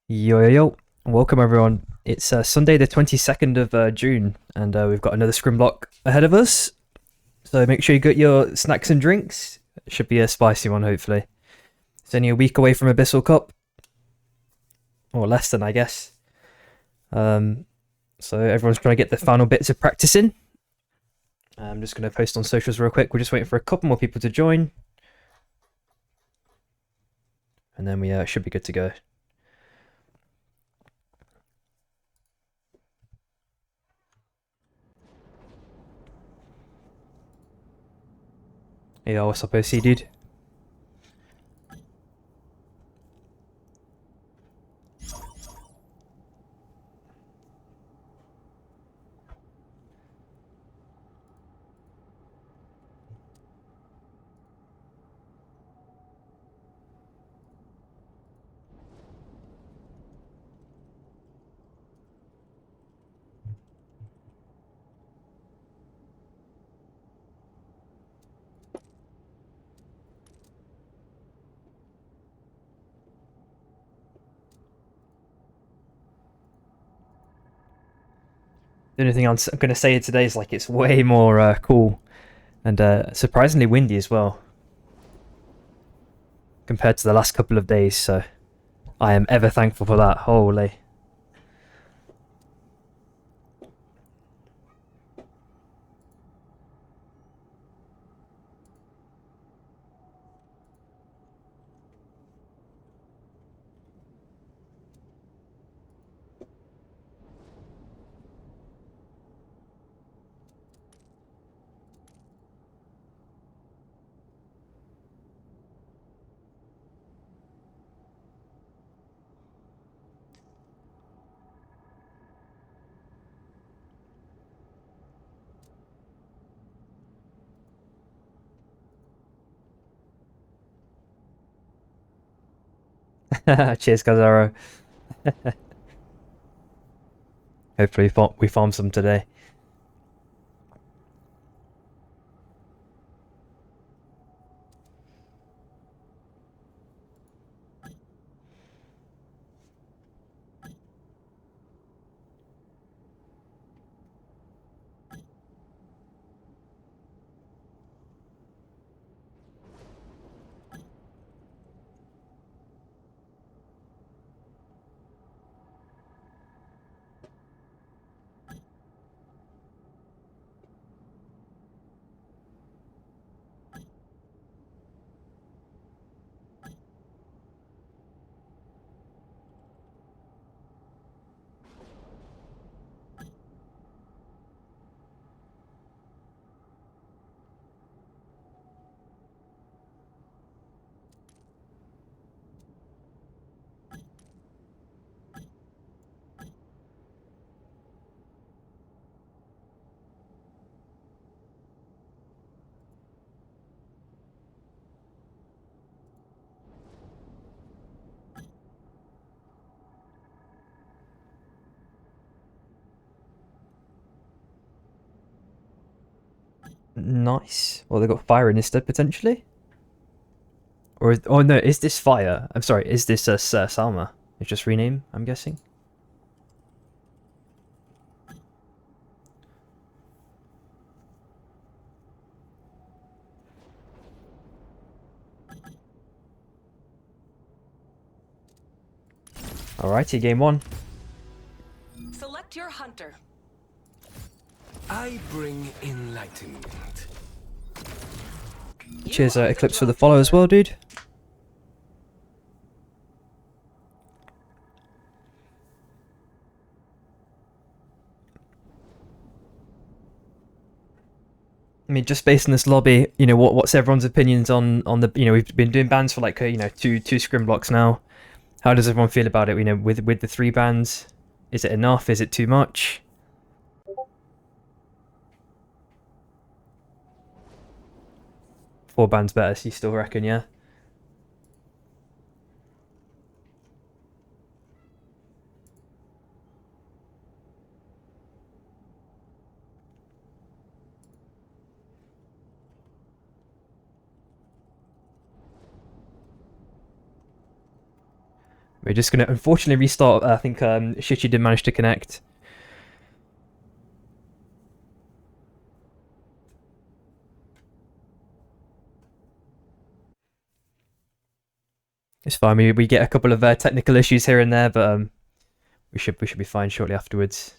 Yo yo yo! Welcome everyone. It's Sunday the 22nd of June, and we've got another scrim block ahead of us. So make sure you get your snacks and drinks. It should be a spicy one, hopefully. It's only a week away from Abyssal Cup, or less than, I guess. Um, so everyone's trying to get the final bits of practice in. I'm just going to post on socials real quick. We're just waiting for a couple more people to join, and then we should be good to go. Yeah, what's up, OC dude? The only thing I'm going to say today is like it's way more cool and surprisingly windy as well compared to the last couple of days. So I am ever thankful for that. Holy. Cheers, Kazaro. Hopefully we farm some today. Nice. Well, they got fire in instead potentially. Oh no, is this fire? I'm sorry. Is this Salma? It's just rename. I'm guessing. Alrighty, game one. Select your hunter. I bring enlightenment. Cheers, Eclipse, for the follow as well, dude. I mean, just based on this lobby, you know, what's everyone's opinions on the, you know, we've been doing bans for like you know two scrim blocks now. How does everyone feel about it? You know, with the 3 bans, is it enough? Is it too much? 4 bans better. So you still reckon, yeah? We're just gonna unfortunately restart. I think Shichi did manage to connect. It's fine. We get a couple of technical issues here and there, but we should be fine shortly afterwards.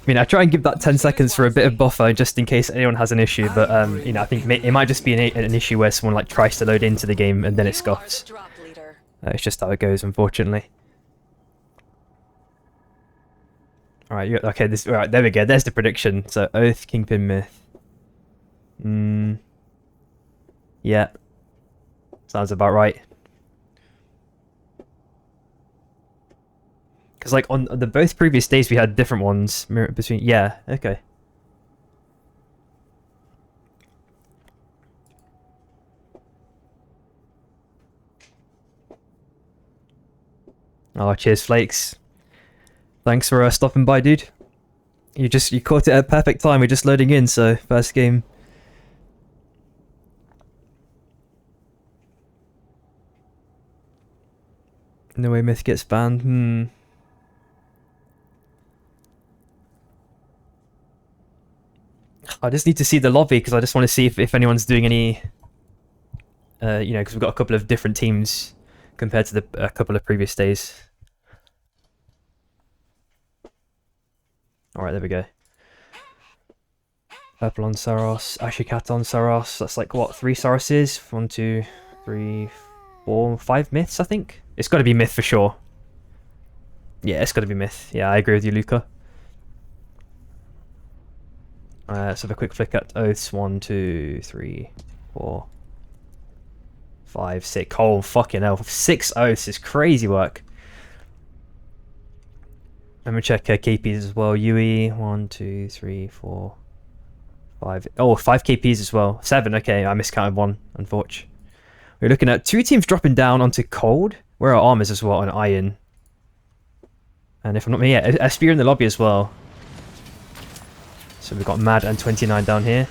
I mean, I try and give that 10 seconds for a bit of buffer just in case anyone has an issue, but you know, I think it might just be an issue where someone like tries to load into the game and then it scoffs. It's just how it goes, unfortunately. All right, okay. All right, there we go. There's the prediction. So Oath, Kingpin, Myth. Yeah, sounds about right. Because like on the both previous days we had different ones between. Yeah, okay. Oh, cheers, Flakes. Thanks for stopping by, dude. You caught it at perfect time. We're just loading in, so first game. No way Myth gets banned. I just need to see the lobby because I just want to see if anyone's doing any. You know, because we've got a couple of different teams compared to a couple of previous days. Alright, there we go. Purple on Saros, Ashikat on Saros. That's like what, 3 Saroses? 1, 2, 3, 4, 5 myths, I think? It's got to be myth for sure. Yeah, it's got to be myth. Yeah, I agree with you, Luca. Let's have a quick flick at oaths. 1, 2, 3, 4, 5, 6. Oh, fucking hell. 6 oaths is crazy work. Let me check KPs as well. UE, 1, 2, 3, 4, 5. Oh, 5 KPs as well. 7, okay. I miscounted 1, unfortunately. We're looking at 2 teams dropping down onto cold. Where are armors as well on iron? And if I'm not yeah, SB in the lobby as well. So we've got Mad and 29 down here.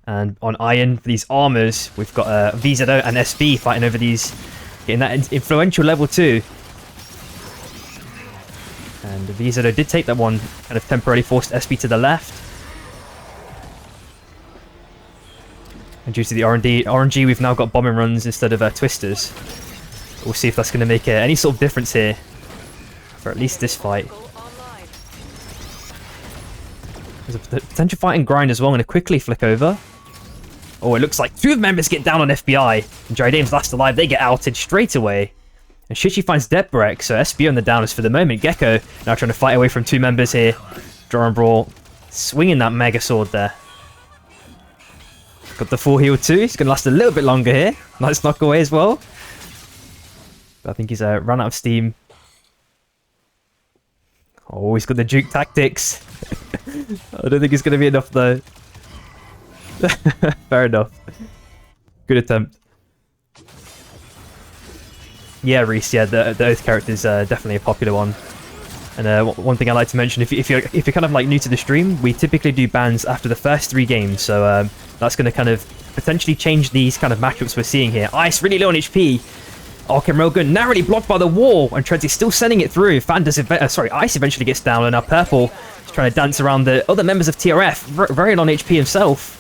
And on iron, for these armors, we've got VZO and SB fighting over these, getting that influential level 2. And VZO did take that one, kind of temporarily forced SB to the left. And due to the RNG, we've now got bombing runs instead of twisters. We'll see if that's going to make any sort of difference here, for at least this fight. There's a potential fight and grind as well. I'm going to quickly flick over. Oh, it looks like 2 members get down on FBI. And Jaidame's last alive, they get outed straight away. And Shichi finds Depbrek, so SB on the downers for the moment. Gecko now trying to fight away from 2 members here. Draw and Brawl swinging that mega sword there. Got the full heal too. He's going to last a little bit longer here. Nice knock away as well. But I think he's run out of steam. Oh, he's got the juke tactics. I don't think it's going to be enough though. Fair enough. Good attempt. Yeah, Reese. Yeah, the Oath character is definitely a popular one. And one thing I like to mention, if you're kind of like new to the stream, we typically do bans after the first 3 games. So that's going to kind of potentially change these kind of matchups we're seeing here. Ice really low on HP. Arcane Railgun narrowly blocked by the wall, and Treads is still sending it through. Fan does Ice eventually gets down, and now Purple is trying to dance around the other members of TRF. Very low on HP himself.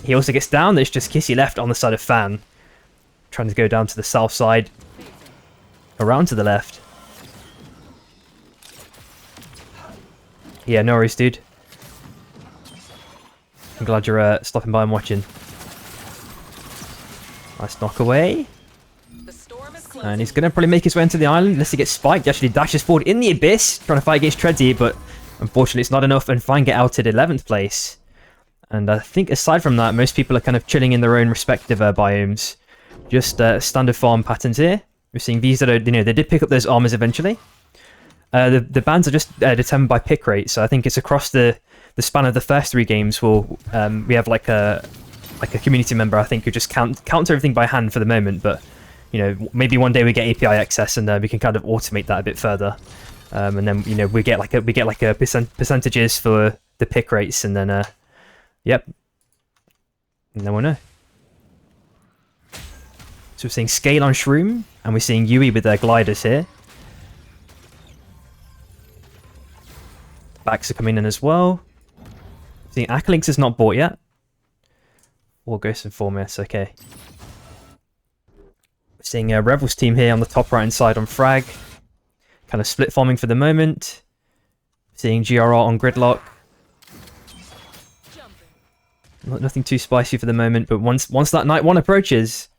He also gets down. There's just Kissy left on the side of Fan, trying to go down to the south side, around to the left. Yeah, no worries, dude. I'm glad you're stopping by and watching. Nice knock away. The storm is closing. And he's going to probably make his way into the island unless he gets spiked. He actually dashes forward in the abyss, trying to fight against Treadsy, but unfortunately it's not enough, and Fine get out at 11th place. And I think aside from that, most people are kind of chilling in their own respective biomes. Just standard farm patterns here. We're seeing these that are, you know, they did pick up those armors eventually. The bans are just determined by pick rate, so I think it's across the span of the first 3 games. We have like a community member, I think, who just counts everything by hand for the moment, but you know, maybe one day we get API access and we can kind of automate that a bit further, and then, you know, we get like a percentages for the pick rates, and then yep, and then we'll know. So we're seeing Scale on Shroom, and we're seeing Yui with their gliders here. Backs are coming in as well. Seeing Akalinks is not bought yet. Or Ghost and Formus, okay. Seeing Revel's team here on the top right hand side on Frag. Kind of split farming for the moment. Seeing GRR on Gridlock. Nothing too spicy for the moment, but once that Night 1 approaches,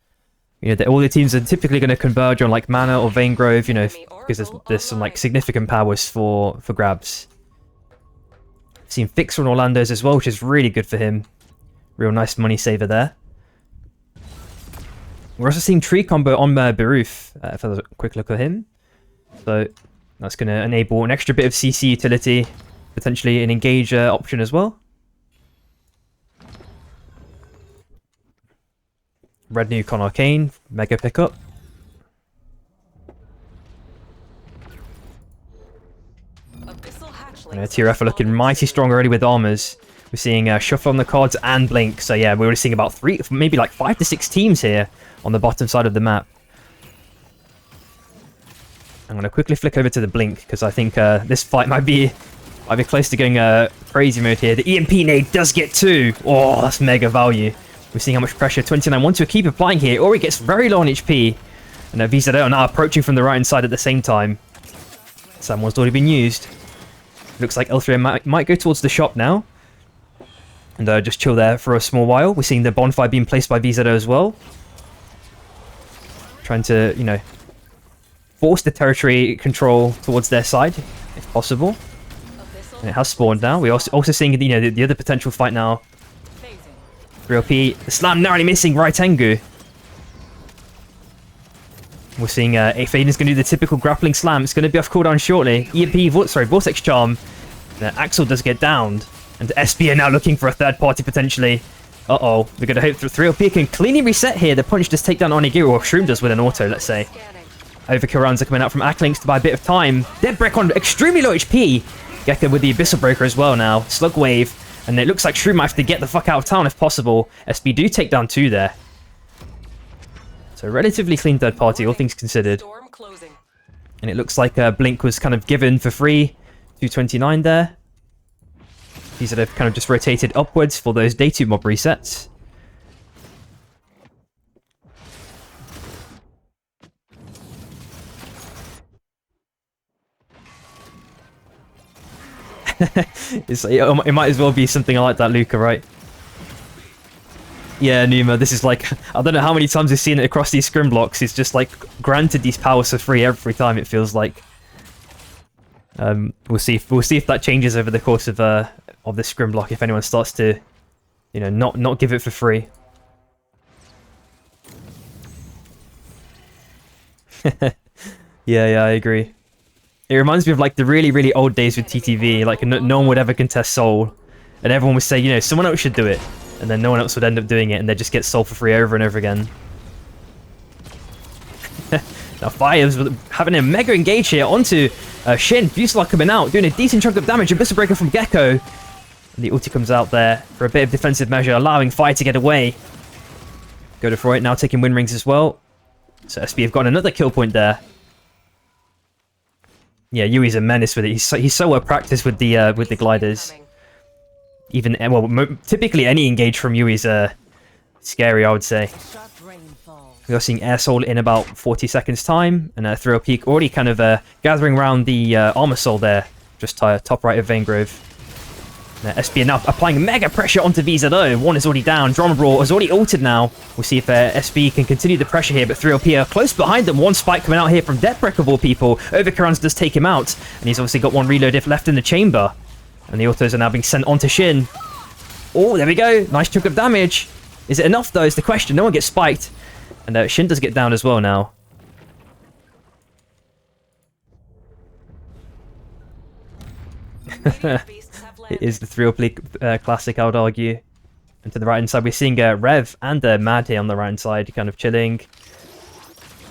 you know, all the teams are typically going to converge on like Mana or Vein Grove, you know, because there's some like significant powers for grabs. Seen Fixer on Orlando's as well, which is really good for him. Real nice money saver there. We're also seeing Tree Combo on Beruf, for a quick look at him. So that's going to enable an extra bit of CC utility, potentially an engage option as well. Red Nuke on Arcane, mega pickup. TRF are looking mighty strong already with armors. We're seeing Shuffle on the cards and Blink. So yeah, we're already seeing about 3, maybe like 5 to 6 teams here on the bottom side of the map. I'm going to quickly flick over to the Blink because I think this fight might be close to going crazy mode here. The EMP nade does get 2. Oh, that's mega value. We're seeing how much pressure 29 wants to keep applying here. Ori gets very low on HP. And VZO are now approaching from the right hand side at the same time. Someone's already been used. Looks like L3 might go towards the shop now. And just chill there for a small while. We're seeing the bonfire being placed by VZO as well. Trying to, you know, force the territory control towards their side, if possible. And it has spawned now. We're also seeing, you know, the other potential fight now. 3LP, the slam narrowly missing right Tengu. We're seeing Faden's going to do the typical grappling slam. It's going to be off cooldown shortly. EMP, Vortex Charm. Axel does get downed. And SB are now looking for a third party potentially. Uh-oh. We're going to hope that 3LP can cleanly reset here. The punch does take down Onigiri, or Shroom does with an auto, let's say. Overkill rounds are coming out from Akalinks to buy a bit of time. Dead Break on extremely low HP. Gekka with the Abyssal Breaker as well now. Slug Wave. And it looks like Shroom might have to get the fuck out of town if possible. SB do take down 2 there. So relatively clean third party, all things considered. And it looks like Blink was kind of given for free. 229 there. These that have kind of just rotated upwards for those day 2 mob resets. It might as well be something like that, Luca, right? Yeah, Numa, this is like, I don't know how many times we've seen it across these scrim blocks. It's just like granted these powers for free every time, it feels like. We'll see if that changes over the course of the scrim block, if anyone starts to, you know, not give it for free. Yeah, I agree. It reminds me of like the really old days with TTV, like no one would ever contest Soul, and everyone would say, you know, someone else should do it, and then no one else would end up doing it, and they'd just get Soul for free over and over again. Now Fire's having a mega engage here onto Shin. Buselock coming out, doing a decent chunk of damage. Abyssal Breaker from Gecko. And the ulti comes out there for a bit of defensive measure, allowing Fire to get away. Go to Freud now taking win rings as well. So SB have got another kill point there. Yeah, Yui's a menace with it. He's so well practiced with the gliders. Even, well, typically any engage from Yui's scary, I would say. We are seeing Air Soul in about 40 seconds time, and Thrill Peak already kind of gathering around the Armor Soul there, just top right of Vein Grove. SB are now applying mega pressure onto VZO. One is already down. Drama Brawl has already ulted now. We'll see if SB can continue the pressure here, but 3LP are close behind them. One spike coming out here from Deathbreak of all people. Overcurrents does take him out, and he's obviously got one reload if left in the chamber. And the autos are now being sent onto Shin. Oh, there we go. Nice chunk of damage. Is it enough, though, is the question. No one gets spiked. And Shin does get down as well now. It is the 3LP classic, I would argue. And to the right-hand side, we're seeing Rev and Mad here on the right-hand side, kind of chilling.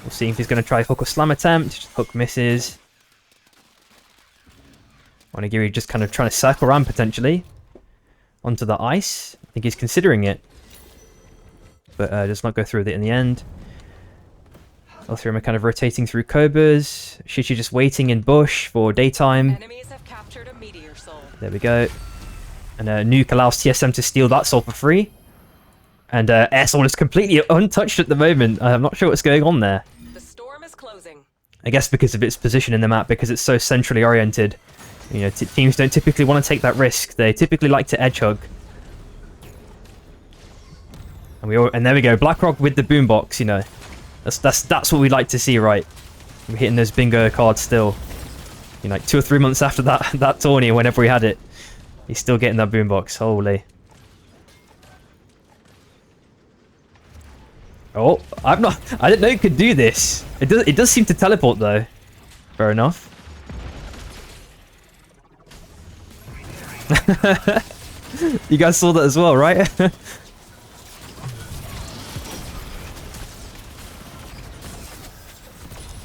We'll see if he's going to try hook or slam attempt. Hook misses. Onigiri just kind of trying to circle around, potentially, onto the ice. I think he's considering it. But does not go through with it in the end. L3M are kind of rotating through Cobras. Shichi just waiting in bush for daytime. Enemies have captured a meteor soul. There we go. And Nuke allows TSM to steal that soul for free. And Air Soul is completely untouched at the moment. I'm not sure what's going on there. The storm is closing. I guess because of its position in the map, because it's so centrally oriented. You know, teams don't typically want to take that risk. They typically like to edge hug. And there we go. BlackRock with the boombox, you know. That's what we like to see, right? We're hitting those bingo cards still. You know, like 2 or 3 months after that tourney, whenever we had it. He's still getting that boombox. Holy. Oh, I didn't know you could do this. It does seem to teleport though. Fair enough. You guys saw that as well, right?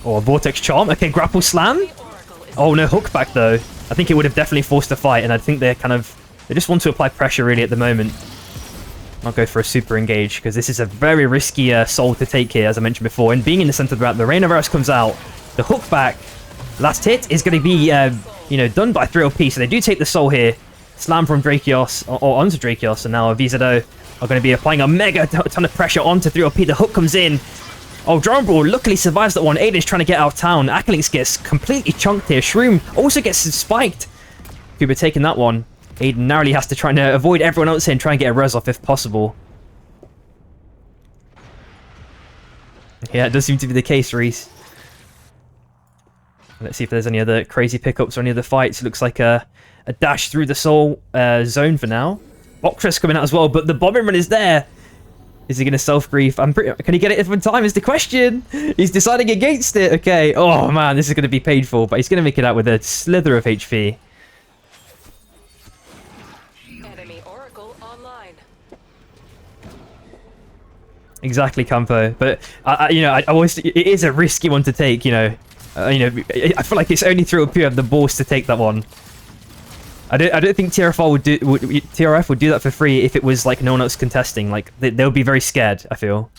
Oh, Vortex Charm. Okay, Grapple Slam. Oh, no hook back though. I think it would have definitely forced a fight, and I think they just want to apply pressure really at the moment. Not go for a super engage, because this is a very risky soul to take here, as I mentioned before. And being in the center of the map, the Rain of Eros comes out. The hook back, last hit, is going to be, done by 3LP, so they do take the soul here. Slam from Drakios, or onto Drakios, and now VZO are going to be applying a mega ton of pressure onto 3LP. The hook comes in. Oh, Drone Brawl luckily survives that one. Aiden's trying to get out of town. Akalinks gets completely chunked here. Shroom also gets spiked. Kuba taking that one. Aiden narrowly has to try and avoid everyone else here and try and get a res off if possible. Yeah, it does seem to be the case, Reese. Let's see if there's any other crazy pickups or any other fights. It looks like a dash through the soul zone for now. Boxress coming out as well, but the bombing run is there. Is he going to self-grief? Can he get it in time is the question. He's deciding against it. Okay. Oh, man, this is going to be painful, but he's going to make it out with a slither of HP. Enemy Oracle online. Exactly, Campo. But, I always... It is a risky one to take, I feel like it's only through a who have the balls to take that one. I don't think TRF would do that for free if it was like no one else contesting. Like they would be very scared. I feel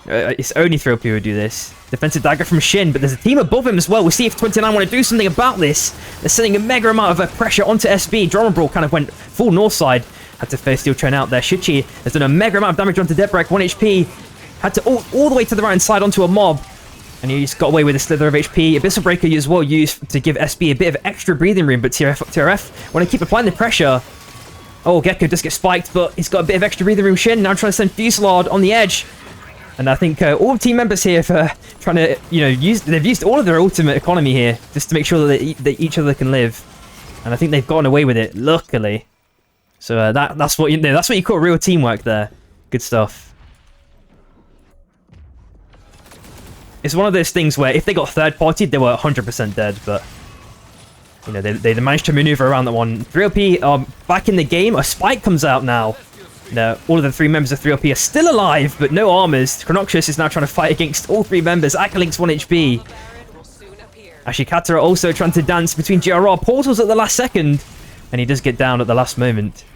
it's only 3LP who would do this. Defensive dagger from Shin, but there's a team above him as well. We'll see if 29 want to do something about this. They're sending a mega amount of pressure onto SB. Drama Brawl kind of went full north side. Had to first steel train out there. Shichi has done a mega amount of damage onto Deathbreak, 1 HP. Had to all the way to the right hand side onto a mob. And he's got away with a slither of HP. Abyssal Breaker as well used to give SB a bit of extra breathing room, but TRF want to keep applying the pressure. Oh, Gecko does get spiked, but he's got a bit of extra breathing room. Shin now trying to send Fusillade on the edge. And I think all team members here for trying to, they've used all of their ultimate economy here just to make sure that each other can live. And I think they've gotten away with it, luckily. So that's what you call real teamwork there. Good stuff. It's one of those things where if they got third-partied, they were 100% dead, but they managed to maneuver around that one. 3LP are back in the game. A spike comes out now. All of the 3 members of 3LP are still alive, but no armors. Chronoxus is now trying to fight against all 3 members. Akalinks 1 HP. Ashikata also trying to dance between GRR portals at the last second, and he does get down at the last moment.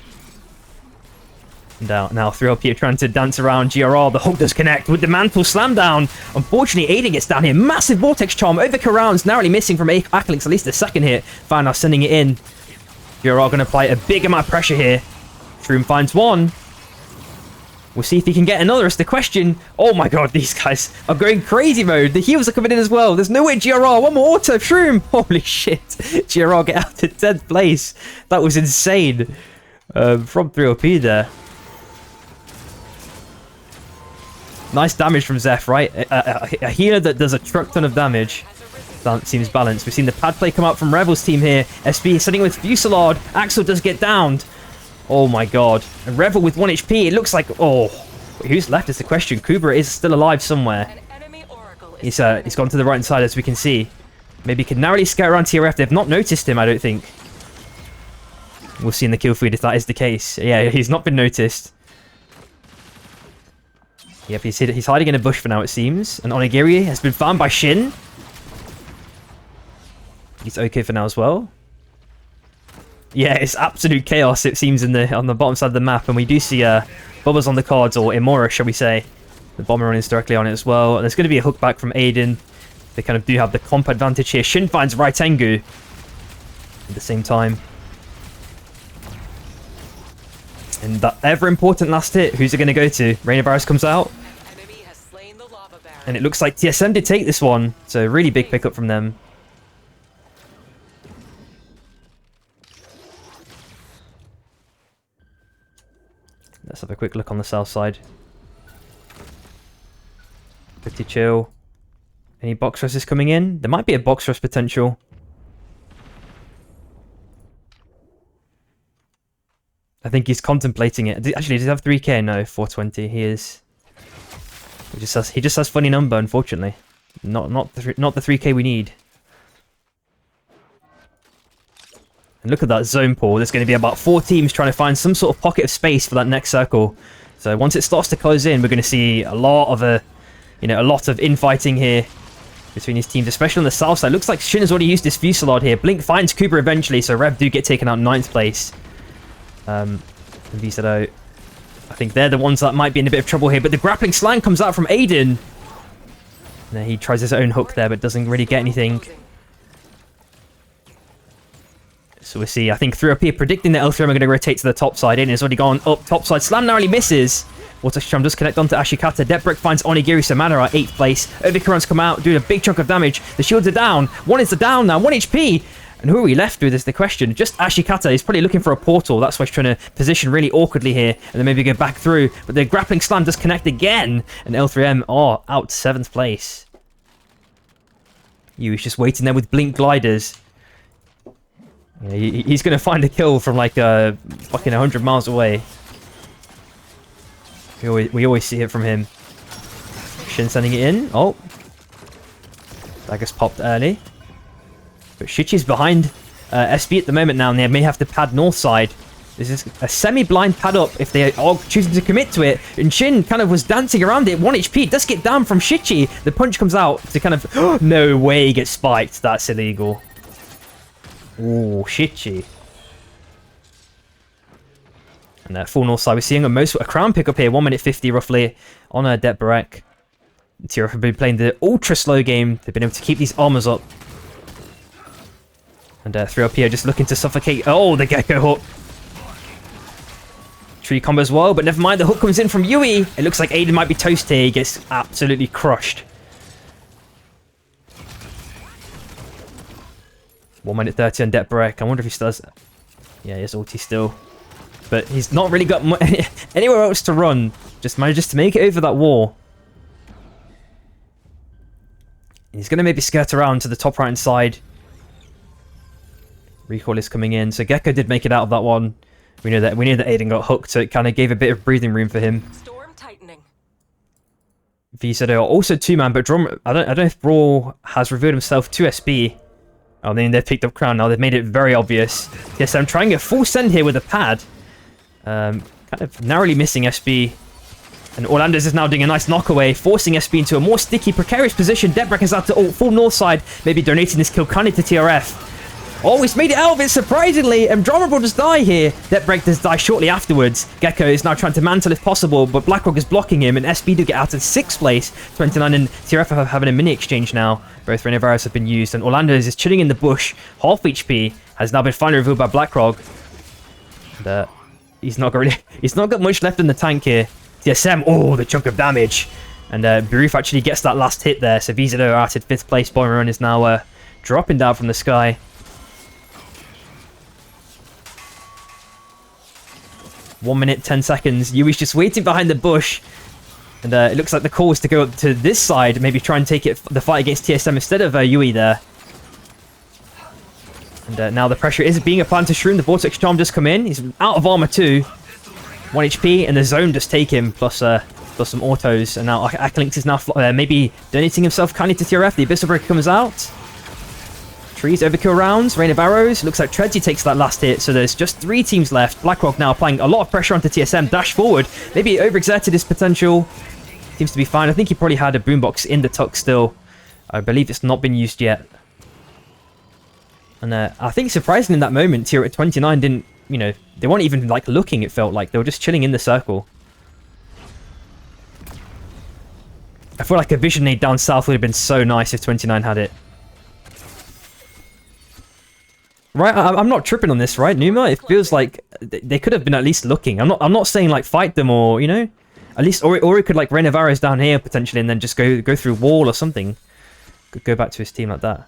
Now 3LP are trying to dance around GRR. The hook does connect with the mantle slam down. Unfortunately, Aiden gets down here. Massive Vortex Charm over Karoun's, narrowly missing from Akalinks, at least the second hit. Fine, now sending it in. GRR going to apply a big amount of pressure here. Shroom finds one. We'll see if he can get another. It's the question. Oh my god, these guys are going crazy mode. The heals are coming in as well. There's no way GRR. One more auto. Shroom. Holy shit. GRR get out to 10th place. That was insane. from 3OP there. Nice damage from Zeph, right? A healer that does a truck ton of damage. That seems balanced. We've seen the pad play come out from Rebel's team here. SB sitting with Fusillade. Axel does get downed. Oh my god. And Rebel with 1 HP. It looks like... Oh. Who's left is the question. Kubra is still alive somewhere. He's gone to the right side as we can see. Maybe he can narrowly scout around TRF. They've not noticed him, I don't think. We'll see in the kill feed if that is the case. Yeah, he's not been noticed. Yep, he's hiding in a bush for now, it seems. And Onigiri has been found by Shin. He's okay for now as well. Yeah, it's absolute chaos, it seems, on the bottom side of the map. And we do see Bubba's on the cards, or Imora, shall we say. The bomber running directly on it as well. And there's going to be a hook back from Aiden. They kind of do have the comp advantage here. Shin finds right Tengu at the same time. And that ever-important last hit, who's it going to go to? Rain of Varus comes out. And it looks like TSM did take this one. So really big pickup from them. Let's have a quick look on the south side. 50 chill. Any box rushes coming in? There might be a box rush potential. I think he's contemplating it. Actually, does he have 3k? No, 420. He is. He just has funny number, unfortunately. Not the 3k we need. And look at that zone pool. There's going to be about 4 teams trying to find some sort of pocket of space for that next circle. So once it starts to close in, we're going to see a lot of infighting here between these teams, especially on the south side. Looks like Shin has already used his Fusillade here. Blink finds Cooper eventually, so Rev do get taken out in 9th place. And Visado, I think they're the ones that might be in a bit of trouble here. But the grappling slang comes out from Aiden. And he tries his own hook there, but doesn't really get anything. So we'll see. I think 3OP predicting that L3M are going to rotate to the top side. Aiden has already gone up top side. Slam narrowly misses. Water Strum does connect onto Ashikata. Depbreak finds Onigiri Samana at 8th place. Ovikaran's come out, doing a big chunk of damage. The shields are down. One is down now. 1 HP. And who are we left with is the question. Just Ashikata. He's probably looking for a portal. That's why he's trying to position really awkwardly here. And then maybe go back through. But the grappling slam does connect again. And L3M are out 7th place. He's just waiting there with Blink Gliders. Yeah, he's going to find a kill from like fucking 100 miles away. We always see it from him. Shin sending it in. Oh. Dagger's popped early. But Shichi's behind SB at the moment now, and they may have to pad north side. This is a semi-blind pad up if they are choosing to commit to it. And Shin kind of was dancing around it. 1 HP. It does get down from Shichi. The punch comes out to kind of... Oh, no way he gets spiked. That's illegal. Ooh, Shichi. And that full north side, we're seeing a crown pickup here, 1 minute 50 roughly on a Det Barek. TRF have been playing the ultra slow game. They've been able to keep these armors up. And 3OP are just looking to suffocate. Oh, the Gecko hook. Tree combo as well, but never mind. The hook comes in from Yui. It looks like Aiden might be toast here. He gets absolutely crushed. 1 minute 30 on Det Barek. I wonder if he still has... Yeah, he has ulti still. But he's not really got anywhere else to run. Just manages to make it over that wall. He's going to maybe skirt around to the top right hand side. Recoil is coming in. So Gecko did make it out of that one. We knew that Aiden got hooked, so it kind of gave a bit of breathing room for him. Storm tightening. Visado also 2-man, but I don't know if Brawl has revealed himself to SB. Oh, then they've picked up Crown now. They've made it very obvious. Yes, I'm trying a full send here with a pad. Kind of narrowly missing SB. And Orlando's is now doing a nice knockaway, forcing SB into a more sticky, precarious position. Debreck is out to full north side, maybe donating this kill kindly to TRF. Oh, he's made it out of it, surprisingly. Andromeda will just die here. Debreck does die shortly afterwards. Gecko is now trying to mantle if possible, but Blackrock is blocking him, and SB do get out in 6th place. 29 and TRF are having a mini exchange now. Both Renovirus have been used, and Orlando is chilling in the bush. Half HP has now been finally revealed by Blackrock. And, he's not got much left in the tank here. TSM, oh, the chunk of damage. And Baruf actually gets that last hit there. So Visado out at 5th place. Bomber Run is now dropping down from the sky. 1 minute, 10 seconds. Yui's just waiting behind the bush. And it looks like the call is to go up to this side, maybe try and take the fight against TSM instead of Yui there. And now the pressure is being applied to Shroom. The Vortex Charm just come in. He's out of armor too. 1 HP, and the zone just take him, plus some autos. And now Akalinx is now maybe donating himself kindly to TRF. The Abyssal Breaker comes out. Trees, overkill rounds, Rain of Arrows. Looks like Treadsy takes that last hit, so there's just 3 teams left. BlackRock now applying a lot of pressure onto TSM. Dash forward. Maybe overexerted his potential. Seems to be fine. I think he probably had a boombox in the tuck still. I believe it's not been used yet. And I think surprisingly in that moment, Tier at 29 didn't, you know, they weren't even like looking, it felt like. They were just chilling in the circle. I feel like a vision nade down south would have been so nice if 29 had it. Right, I'm not tripping on this, right, Numa? It feels like they could have been at least looking. I'm not saying like fight them or, you know, at least, or he could like Rain of Arrows down here potentially and then just go through wall or something. Could go back to his team like that.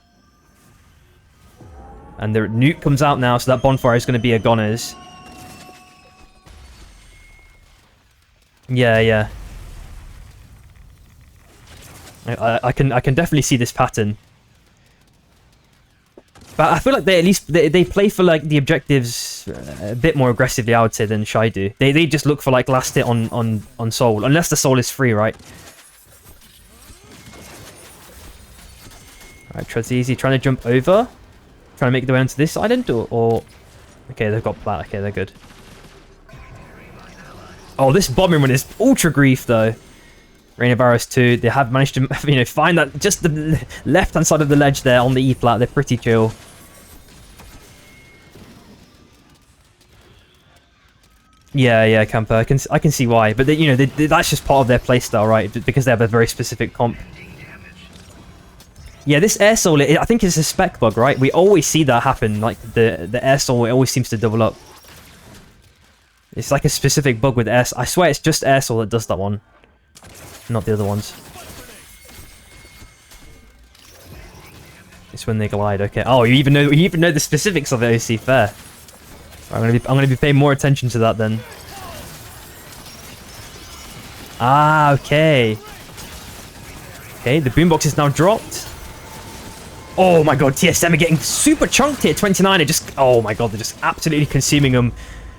And the nuke comes out now, so that bonfire is going to be a goners. Yeah. I can definitely see this pattern. But I feel like they at least they play for like the objectives a bit more aggressively, I would say, than Shy do. They just look for like last hit on soul, unless the soul is free, right? Alright, Tread's easy, trying to jump over, trying to make their way onto this island, or okay, they've got plat. Okay, they're good. Oh, this bombing run is ultra grief though. Rain of Arrows 2, they have managed to, you know, find that just the left-hand side of the ledge there on the E-plat. They're pretty chill. Yeah, Camper. I can see why, but they, you know, that's just part of their playstyle, right? Because they have a very specific comp. Yeah, this air soul, I think it's a spec bug, right? We always see that happen. Like the air soul, it always seems to double up. It's like a specific bug with air. I swear, it's just air soul that does that one. Not the other ones. It's when they glide. Okay. Oh, you even know the specifics of it. OC, fair. I'm gonna be paying more attention to that then. Ah, okay. Okay, the boombox is now dropped. Oh my god, TSM are getting super chunked here. 29 are just, oh my god, they're just absolutely consuming them.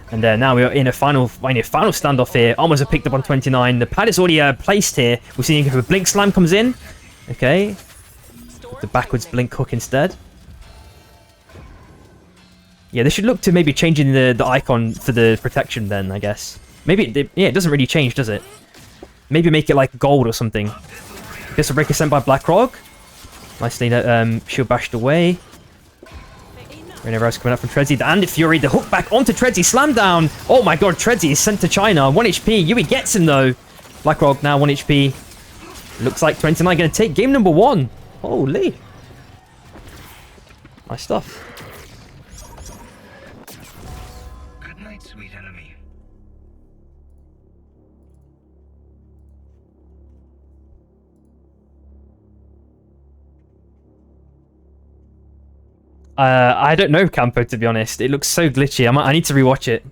And now we're in a final standoff here. Armors are picked up on 29. The pad is already placed here. We're seeing if a blink slam comes in. Okay. The backwards blink hook instead. Yeah, they should look to maybe changing the icon for the protection then, I guess. Maybe, yeah, it doesn't really change, does it? Maybe make it like gold or something. Abyssal Breaker sent by BlackRock. Nicely shield bashed away. Rain of Arrows coming up from Treadsy. And Fury, the hook back onto Treadsy. Slam down. Oh my god, Treadsy is sent to China. 1 HP. Yui gets him though. BlackRock now 1 HP. Looks like 29 going to take game number 1. Holy. Nice stuff. Good night, sweet enemy. I don't know, Campo, to be honest. It looks so glitchy. I need to rewatch it.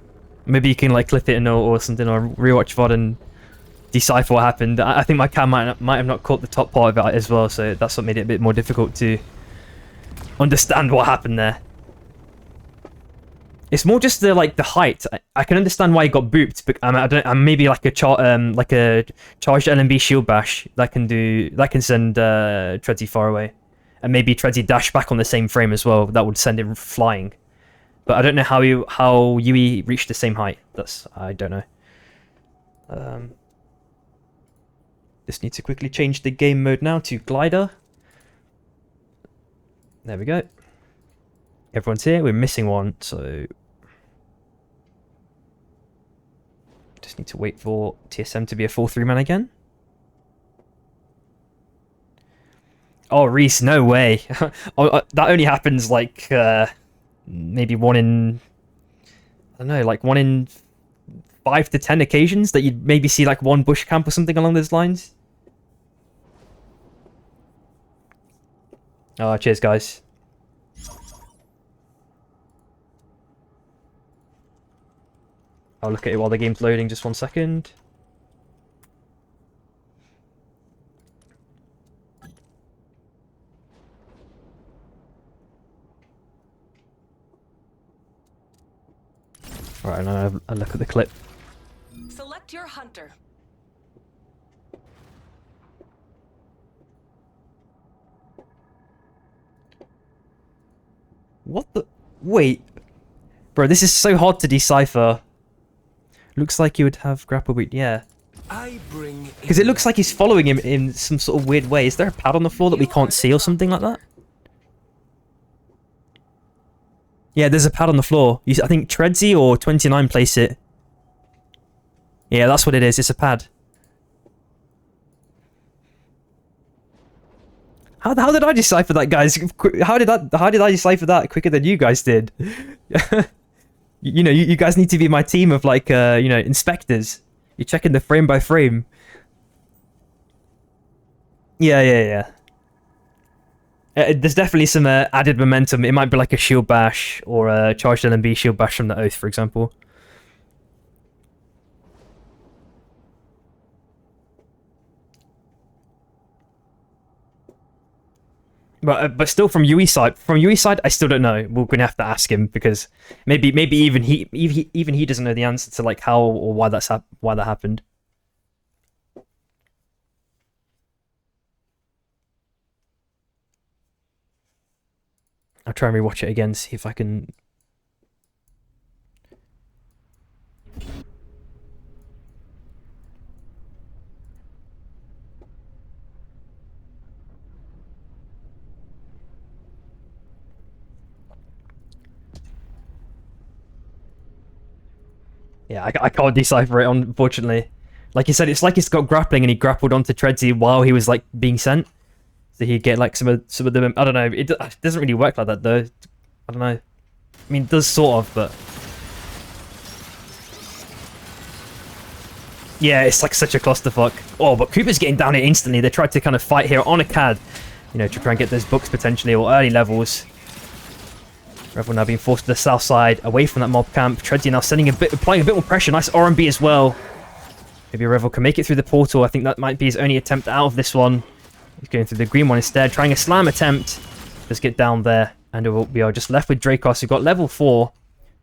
Maybe you can like clip it or something, or rewatch VOD and decipher what happened. I think my cam might have not caught the top part of it as well, so that's what made it a bit more difficult to understand what happened there. It's more just the height. I can understand why he got booped, but I don't. Maybe like a charged LMB shield bash that can send Treadsy far away. And maybe Treadsy dash back on the same frame as well. That would send him flying. But I don't know how Yui reached the same height. I don't know. Just need to quickly change the game mode now to glider. There we go. Everyone's here. We're missing one, so just need to wait for TSM to be a full 3-man again. Oh, Reese, no way. That only happens like maybe 1 in, I don't know, like 1 in 5 to 10 occasions that you'd maybe see like 1 bush camp or something along those lines. Oh, cheers, guys. I'll look at it while the game's loading. Just 1 second. Alright, and then I'll look at the clip. Select your hunter. What the? Wait. Bro, this is so hard to decipher. Looks like you would have grapple beat, yeah. I bring Because it looks like he's following him in some sort of weird way. Is there a pad on the floor that we can't see or something like that? Yeah, there's a pad on the floor. I think Treadsy or 29 place it. Yeah, that's what it is. It's a pad. How did I decipher that, guys? How did I decipher that quicker than you guys did? You guys need to be my team of like inspectors. You're checking the frame by frame. Yeah. There's definitely some added momentum. It might be like a shield bash or a charged LMB shield bash from the Oath, for example. But still, from UE side, I still don't know. We're gonna have to ask him because maybe even he doesn't know the answer to like how or why that happened. I'll try and rewatch it again, see if I can. Yeah, I can't decipher it, unfortunately. Like you said, it's like he's got grappling and he grappled onto Treadsy while he was like being sent. So he'd get like some of them. I don't know. It doesn't really work like that though. I don't know. I mean, it does sort of, but yeah, it's like such a clusterfuck. Oh, but Cooper's getting down here instantly. They tried to kind of fight here on a CAD, to try and get those books potentially or early levels. Revel now being forced to the south side, away from that mob camp. Treadsy now applying a bit more pressure. Nice R&B as well. Maybe Revel can make it through the portal. I think that might be his only attempt out of this one. He's going through the green one instead, trying a slam attempt. Let's get down there. And we are just left with Dracos. We've got level 4.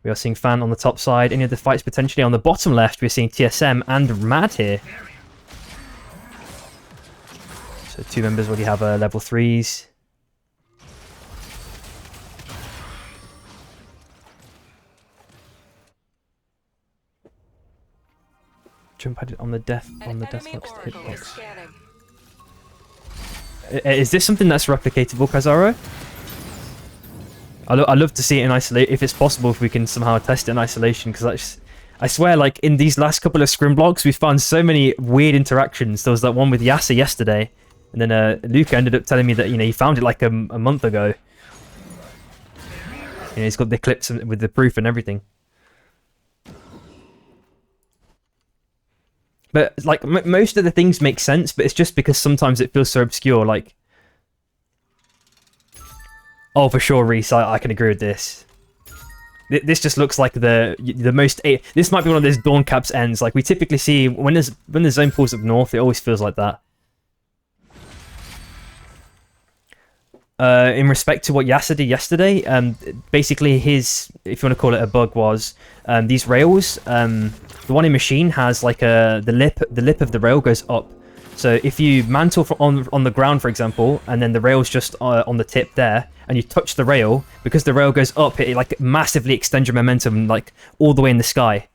We are seeing Fan on the top side. Any of the fights potentially on the bottom left. We're seeing TSM and Mad here. So 2 members already have level 3s. Jump at it on the deathbox hitbox. Is this something that's replicatable, Kazaro? I'd love to see it in isolation, if it's possible, if we can somehow test it in isolation, because I swear, like, in these last couple of scrim blocks, we've found so many weird interactions. There was that one with Yasa yesterday, and then Luca ended up telling me that, he found it like a month ago. He's got the clips with the proof and everything. But, like, most of the things make sense, but it's just because sometimes it feels so obscure, like... Oh, for sure, Reese, I can agree with this. This just looks like the most... This might be one of those Dawn Caps ends. Like, we typically see, when the zone pulls up north, it always feels like that. In respect to what Yasa did yesterday, basically his, if you want to call it a bug, was these rails. The one in Machine has like the lip of the rail goes up. So if you mantle on the ground, for example, and then the rail's just on the tip there, and you touch the rail, because the rail goes up, it like massively extends your momentum like all the way in the sky.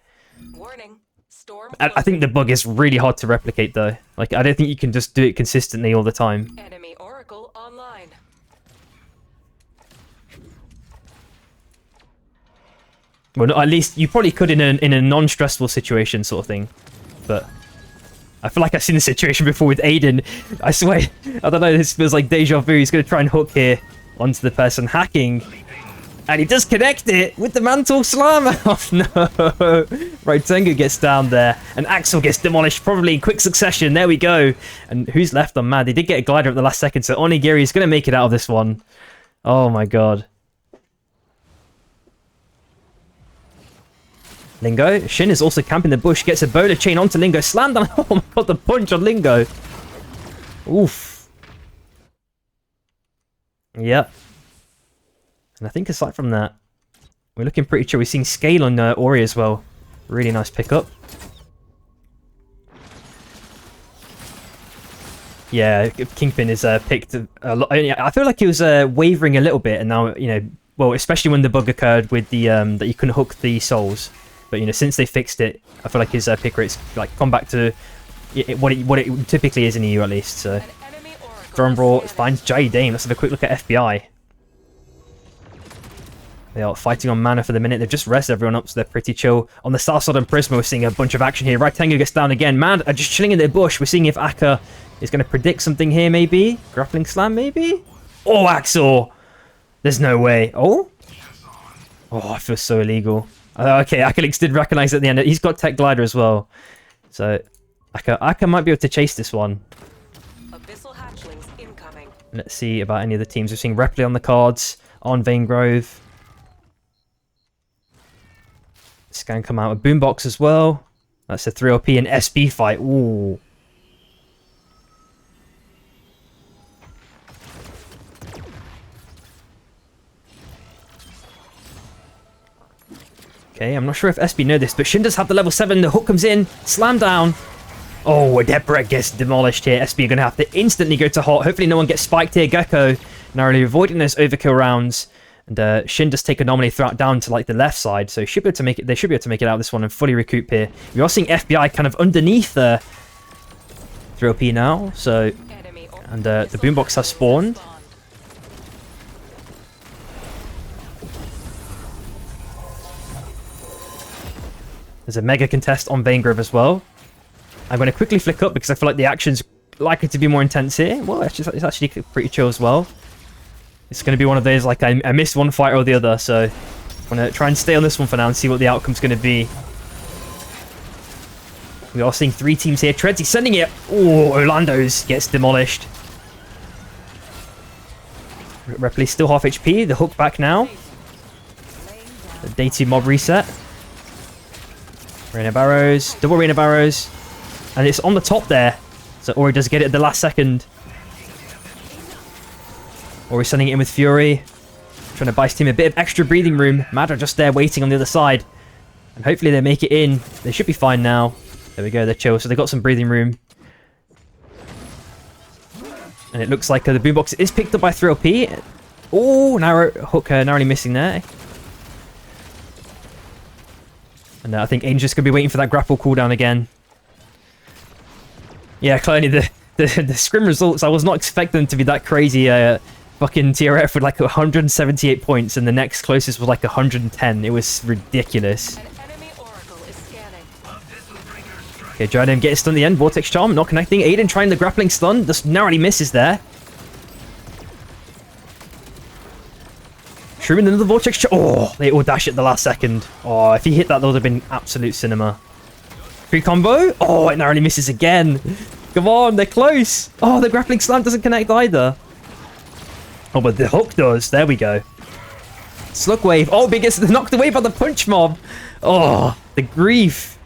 Warning. Storm. I think the bug is really hard to replicate though. Like I don't think you can just do it consistently all the time. Enemy Oracle online. Well, at least you probably could in a non-stressful situation sort of thing, but I feel like I've seen this situation before with Aiden. I swear, I don't know, this feels like deja vu. He's going to try and hook here onto the person hacking, and he does connect it with the mantle slam. Oh no! Right, Tengu gets down there, and Axel gets demolished probably in quick succession. There we go. And who's left on Mad? They did get a glider at the last second, so Onigiri is going to make it out of this one. Oh my god. Lingo. Shin is also camping the bush. Gets a bowler chain onto Lingo. Slam down. Oh my god, the punch on Lingo. Oof. Yep. And I think aside from that, we're looking pretty chill. We're seeing scale on Ori as well. Really nice pickup. Yeah, Kingpin is picked a lot. I feel like he was wavering a little bit, and now, you know, well, especially when the bug occurred with the that you couldn't hook the souls. But, you know, since they fixed it, I feel like his pick rate's like come back to what it typically is in EU at least. So, Throne Brawl finds Jai Dame. Let's have a quick look at FBI. They are fighting on mana for the minute. They've just rested everyone up, so they're pretty chill. On the South Side and Prisma, we're seeing a bunch of action here. Rectangle gets down again. Mad are just chilling in their bush. We're seeing if Akka is going to predict something here, maybe. Grappling Slam, maybe? Oh, Axor! There's no way. Oh? Oh, I feel so illegal. Okay, Akalix did recognize at the end. He's got Tech Glider as well. So, Akka might be able to chase this one. Abyssal hatchlings incoming. Let's see about any of the teams. We're seeing Repli on the cards. On Vanegrove. Scan come out with Boombox as well. That's a 3LP and SB fight. Ooh. Okay, I'm not sure if SB know this, but Shin does have the level 7. The hook comes in. Slam down. Oh, Adepra gets demolished here. SB are going to have to instantly go to hot. Hopefully no one gets spiked here. Gecko narrowly avoiding those overkill rounds. And Shin does take anomaly throughout down to like the left side, so should be able to make it. They should be able to make it out of this one and fully recoup here. We are seeing FBI kind of underneath the 3LP now, so and the boombox has spawned. There's a mega contest on Vanegrove as well. I'm going to quickly flick up because I feel like the action's likely to be more intense here. Well, it's actually pretty chill as well. It's going to be one of those, like, I missed one fight or the other, so I'm going to try and stay on this one for now and see what the outcome's going to be. We are seeing 3 teams here. Treadsy sending it. Oh, Orlando's gets demolished. Repli still half HP. The hook back now. The day 2 mob reset. Rain of Arrows. Double Rain of Arrows. And it's on the top there. So Ori does get it at the last second. Ori sending it in with Fury. Trying to buy his team a bit of extra breathing room. Mad are just there waiting on the other side. And hopefully they make it in. They should be fine now. There we go, they're chill. So they've got some breathing room. And it looks like the boombox is picked up by 3LP. Oh, narrow hook narrowly missing there. And I think Angel's going to be waiting for that grapple cooldown again. Yeah, clearly the scrim results, I was not expecting them to be that crazy. Fucking TRF with like 178 points and the next closest was like 110. It was ridiculous. An enemy oracle is scanning. Okay, Dryden gets stunned at the end. Vortex Charm not connecting. Aiden trying the grappling stun. Just narrowly misses there. Truman another Vortex Charm. Oh, they all dash at the last second. Oh, if he hit that, that would have been absolute cinema. Free combo. Oh, it narrowly misses again. Come on, they're close. Oh, the grappling slam doesn't connect either. Oh, but the hook does. There we go. Slug wave. Oh, but he gets knocked away by the punch mob. Oh, the grief.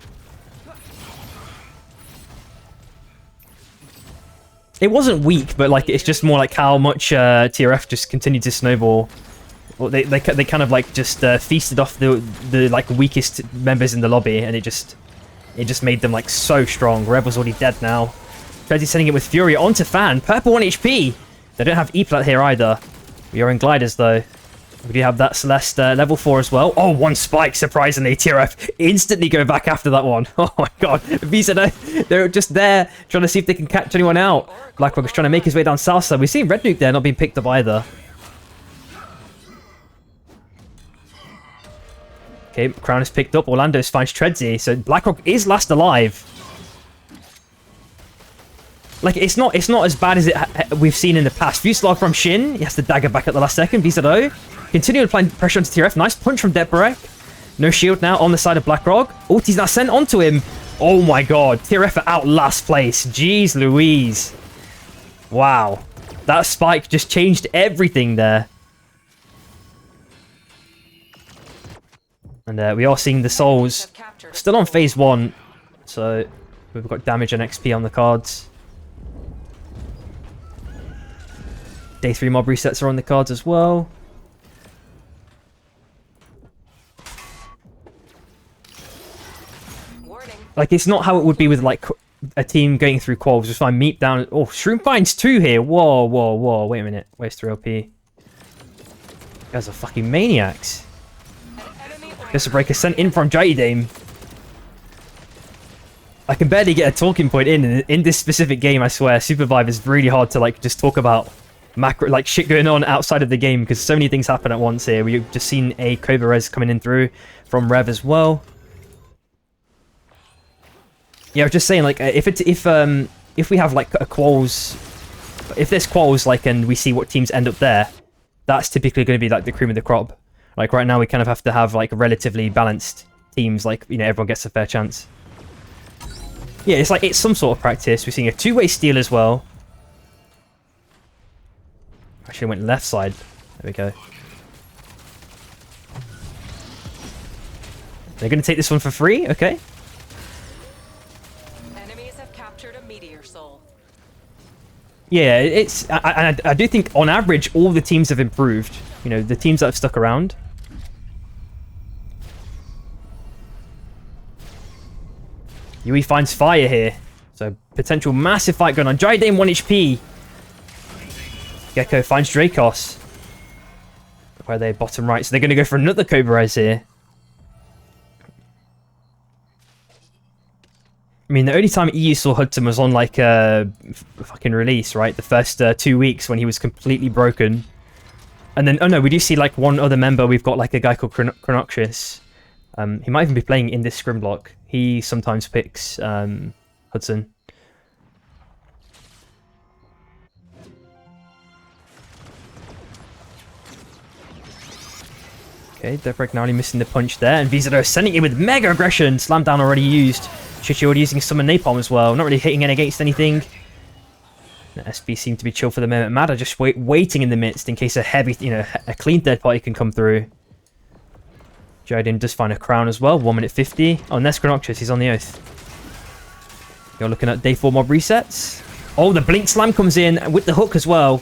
It wasn't weak, but like it's just more like how much TRF just continued to snowball. Well, they kind of like just feasted off the like weakest members in the lobby, and it just made them like so strong. Rebel's already dead now. Treadsy sending it with Fury onto Fan. Purple 1 HP. They don't have E-Plat here either. We are in Gliders though. We do have that Celeste level 4 as well. Oh, 1 spike, surprisingly. TRF instantly go back after that one. Oh my god. Visa, they're just there trying to see if they can catch anyone out. Blackrock is trying to make his way down south side. We see Red Nuke there not being picked up either. Okay, Crown is picked up. Orlando finds Treadsy. So Blackrock is last alive. Like, it's not as bad as we've seen in the past. Fuselage from Shin. He has to dagger back at the last second. Vizado. Continuing applying pressure onto TRF. Nice punch from Deborek. No shield now on the side of Blackrock. Ulti's now sent onto him. Oh my god. TRF are out last place. Jeez Louise. Wow. That spike just changed everything there. And we are seeing the souls Have captured still on phase 1. So we've got damage and XP on the cards. Day 3 mob resets are on the cards as well. warning. Like, it's not how it would be with, like, a team going through quals. Just find Meep down. Oh, Shroom finds 2 here. Whoa, whoa, whoa. Wait a minute. Where's 3LP? You guys are fucking maniacs. An enemy Just a breaker sent in from Dame. I can barely get a talking point in this specific game, I swear. Supervive is really hard to, like, just talk about macro, like, shit going on outside of the game, because so many things happen at once here. We've just seen a Cobra Res coming in through from Rev as well. Yeah, I was just saying, like, if we have, like, a quals, if there's quals, like, and we see what teams end up there, that's typically going to be, like, the cream of the crop. Like, right now we kind of have to have, like, relatively balanced teams, like, you know, everyone gets a fair chance. Yeah, it's like, it's some sort of practice. We're seeing a two-way steal as well. Actually went left side. There we go. They're going to take this one for free? Okay. Enemies have captured a meteor soul. Yeah, it's... I do think, on average, all the teams have improved. You know, the teams that have stuck around. Yui finds fire here. So, potential massive fight going on. Dame 1 HP. Gecko finds Dracos. Where are they? Bottom right. So they're going to go for another Cobra Res here. I mean, the only time EU saw Hudson was on, like, fucking release, right? The first 2 weeks when he was completely broken. And then, oh no, we do see, like, one other member. We've got, like, a guy called Chronoxus. He might even be playing in this scrim block. He sometimes picks Hudson. Okay, Devrek narrowly missing the punch there. And Vizado sending it with mega aggression. Slam down already used. Chichi already using Summon Napalm as well. Not really hitting it against anything. The SB seem to be chill for the moment. Mada just waiting in the midst in case a heavy, you know, a clean third party can come through. Jaden does find a crown as well. 1 minute 50. Oh, and there's Chronoxus. He's on the oath. You're looking at day 4 mob resets. Oh, the Blink Slam comes in with the hook as well.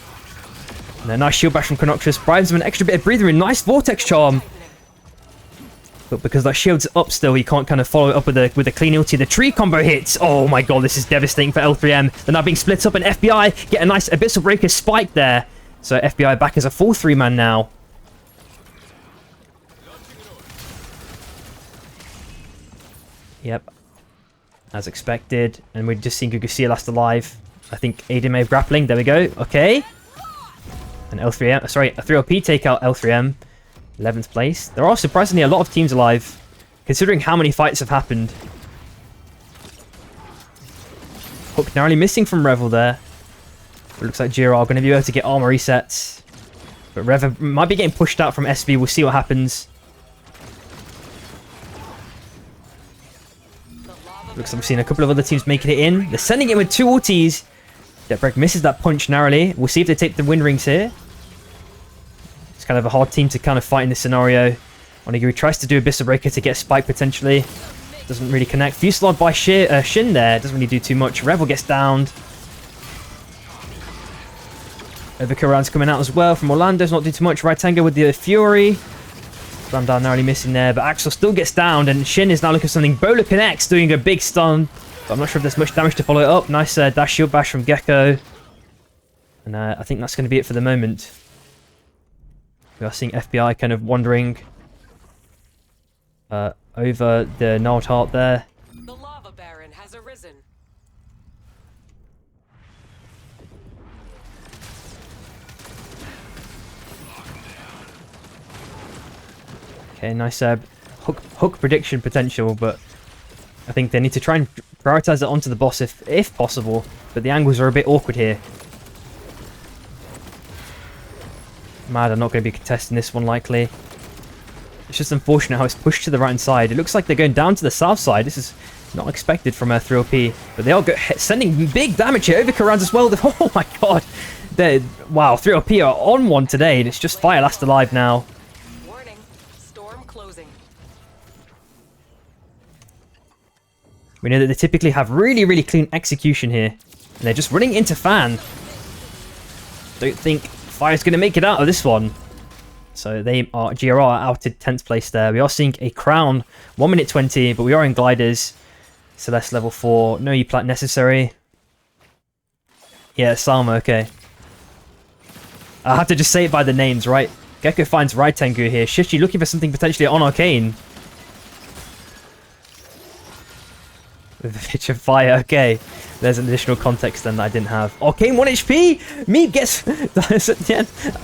And a nice shield bash from Chronoxus. Bribes him an extra bit of breather and nice Vortex Charm. But because that shield's up still, he can't kind of follow it up with a clean ulti. The tree combo hits. Oh my god, this is devastating for L3M. They're now being split up, and FBI get a nice Abyssal Breaker spike there. So FBI back as a full 3-man now. Yep. As expected. And we've just seen Gugusia last alive. I think Aiden may have grappling. There we go. Okay. And L3M, sorry, a 3LP take out L3M. 11th place. There are surprisingly a lot of teams alive, considering how many fights have happened. Hook narrowly missing from Revel there. It looks like Jira are going to be able to get armor resets. But Revel might be getting pushed out from SB. We'll see what happens. Looks like we've seen a couple of other teams making it in. They're sending it with 2 ultis. Debrek misses that punch narrowly. We'll see if they take the win rings here. It's kind of a hard team to kind of fight in this scenario. Onigiri tries to do Abyssal Breaker to get Spike potentially. Doesn't really connect. Fusillade by Shin there. Doesn't really do too much. Revel gets downed. Overkill coming out as well from Orlando's not doing too much. Right Tango with the Fury. Slam down narrowly missing there. But Axel still gets downed. And Shin is now looking for something. Bola connects, doing a big stun. But I'm not sure if there's much damage to follow it up. Nice dash shield bash from Gecko. And I think that's going to be it for the moment. We are seeing FBI kind of wandering over the gnarled heart there. The lava baron has arisen. Okay, nice hook prediction potential, but I think they need to try and prioritize it onto the boss if possible. But the angles are a bit awkward here. Mad are not going to be contesting this one likely. It's just unfortunate how it's pushed to the right hand side. It looks like they're going down to the south side. This is not expected from a 3OP. But they are sending big damage here. Over Karans as well. Oh my god. Wow, 3OP are on one today. And it's just Fire last alive now. Warning, storm closing. We know that they typically have really, really clean execution here. And they're just running into Fan. Don't think Fire's going to make it out of this one. So they are, GRR out to 10th place there. We are seeing a Crown, 1 minute 20, but we are in Gliders. Celeste level 4, no E-plat necessary. Yeah, Salma, okay. I have to just say it by the names, right? Gecko finds Raitengu here. Shishi looking for something potentially on Arcane. With a pitch of fire, okay. There's an additional context then that I didn't have. Arcane 1 HP! Meep gets...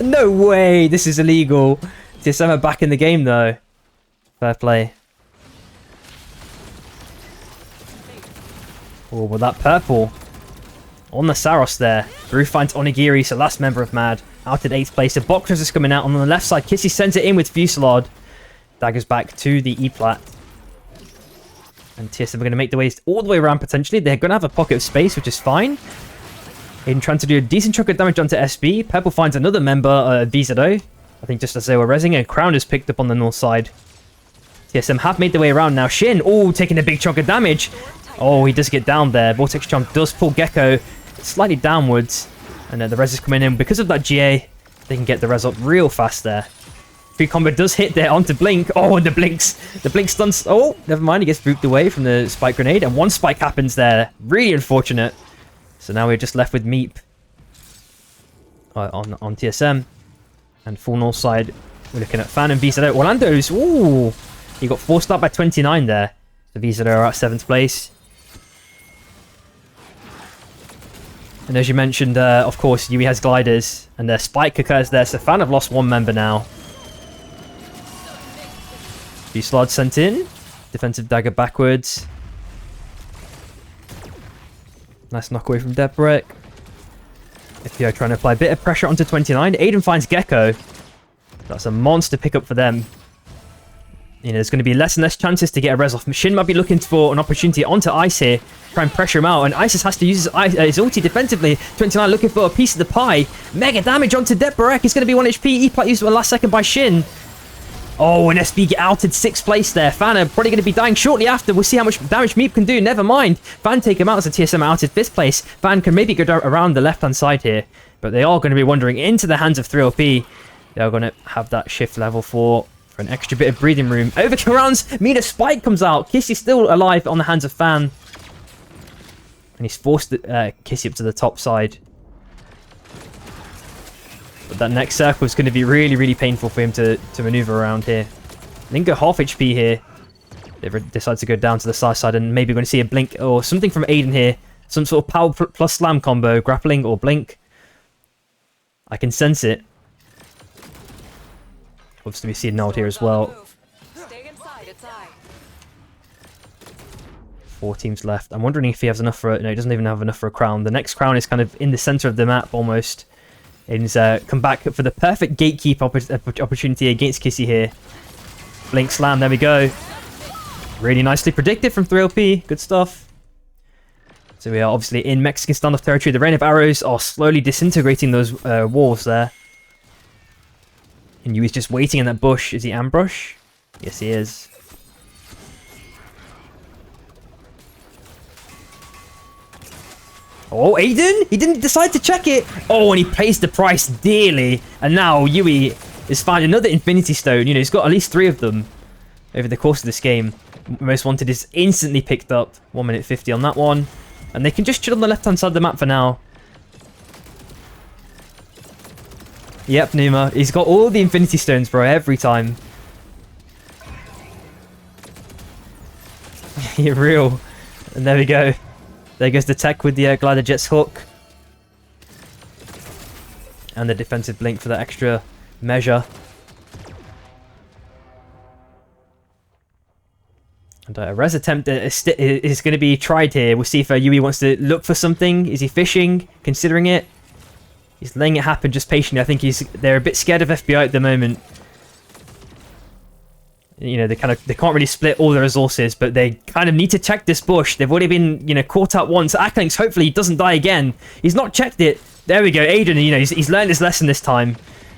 No way! This is illegal. TSM are back in the game though. Fair play. Oh, well that purple. On the Saros there. Brew finds Onigiri, so last member of Mad. Out at 8th place. The Boxers is coming out on the left side. Kissy sends it in with Fusillade. Daggers back to the E-plat. And TSM are going to make the way all the way around potentially. They're going to have a pocket of space, which is fine. Aiden trying to do a decent chunk of damage onto SB. Purple finds another member, VZO. I think just as they were rezzing, and Crown is picked up on the north side. TSM have made their way around now. Shin, oh, taking a big chunk of damage. Oh, he does get down there. Vortex Charm does pull Gecko slightly downwards. And the res is coming in. Because of that GA, they can get the res up real fast there. Free combo does hit there onto Blink. Oh, and the Blink stuns. Oh, never mind. He gets booped away from the spike grenade. And one spike happens there. Really unfortunate. So now we're just left with Meep on TSM. And full north side, we're looking at Fan and VZO. Orlando's, ooh, he got forced up by 29 there. So VZO are at 7th place. And as you mentioned, of course, Yui has gliders. And their spike occurs there. So Fan have lost one member now. Fusillade sent in. Defensive dagger backwards. Nice knock away from Debrek. FPO trying to apply a bit of pressure onto 29. Aiden finds Gecko. That's a monster pickup for them. You know, there's going to be less and less chances to get a res off. Shin might be looking for an opportunity onto Ice here. Try and pressure him out. And Isis has to use his ulti defensively. 29 looking for a piece of the pie. Mega damage onto Debrek. He's going to be 1 HP. E-plat used last second by Shin. Oh, and SB get outed 6th place there. Fan are probably going to be dying shortly after. We'll see how much damage Meep can do. Never mind. Fan take him out as a TSM outed 5th place. Fan can maybe go around the left-hand side here. But they are going to be wandering into the hands of 3LP. They are going to have that shift level 4 for an extra bit of breathing room. Overkill rounds. Mina Spike comes out. Kissy's still alive on the hands of Fan. And he's forced Kissy up to the top side. But that next circle is going to be really, really painful for him to maneuver around here. Lingo half HP here. They decide to go down to the side side, and maybe we're going to see a blink or something from Aiden here. Some sort of power plus slam combo, grappling or blink. I can sense it. Obviously we see Nald here as well. Stay inside, it's I. 4 teams left. I'm wondering if he has enough for it. No, he doesn't even have enough for a crown. The next crown is kind of in the center of the map almost. Aiden's come back for the perfect gatekeep opportunity against Kissy here. Blink slam, there we go. Really nicely predicted from 3LP. Good stuff. So we are obviously in Mexican standoff territory. The rain of arrows are slowly disintegrating those walls there. And Yui's just waiting in that bush. Is he ambush? Yes, he is. Oh, Aiden! He didn't decide to check it! Oh, and he pays the price dearly. And now Yui has found another Infinity Stone. You know, he's got at least 3 of them over the course of this game. Most Wanted is instantly picked up. 1 minute 50 on that one. And they can just chill on the left-hand side of the map for now. Yep, Numa. He's got all the Infinity Stones, bro, every time. You're real. And there we go. There goes the tech with the Glider Jet's hook. And the defensive blink for that extra measure. And a res attempt is going to be tried here. We'll see if Yui wants to look for something. Is he fishing? Considering it? He's letting it happen just patiently. I think they're a bit scared of FBI at the moment. You know, they can't really split all the resources, but they kind of need to check this bush. They've already been, you know, caught up once. Acklinks, hopefully he doesn't die again. He's not checked it. There we go. Aiden, you know, he's learned his lesson this time.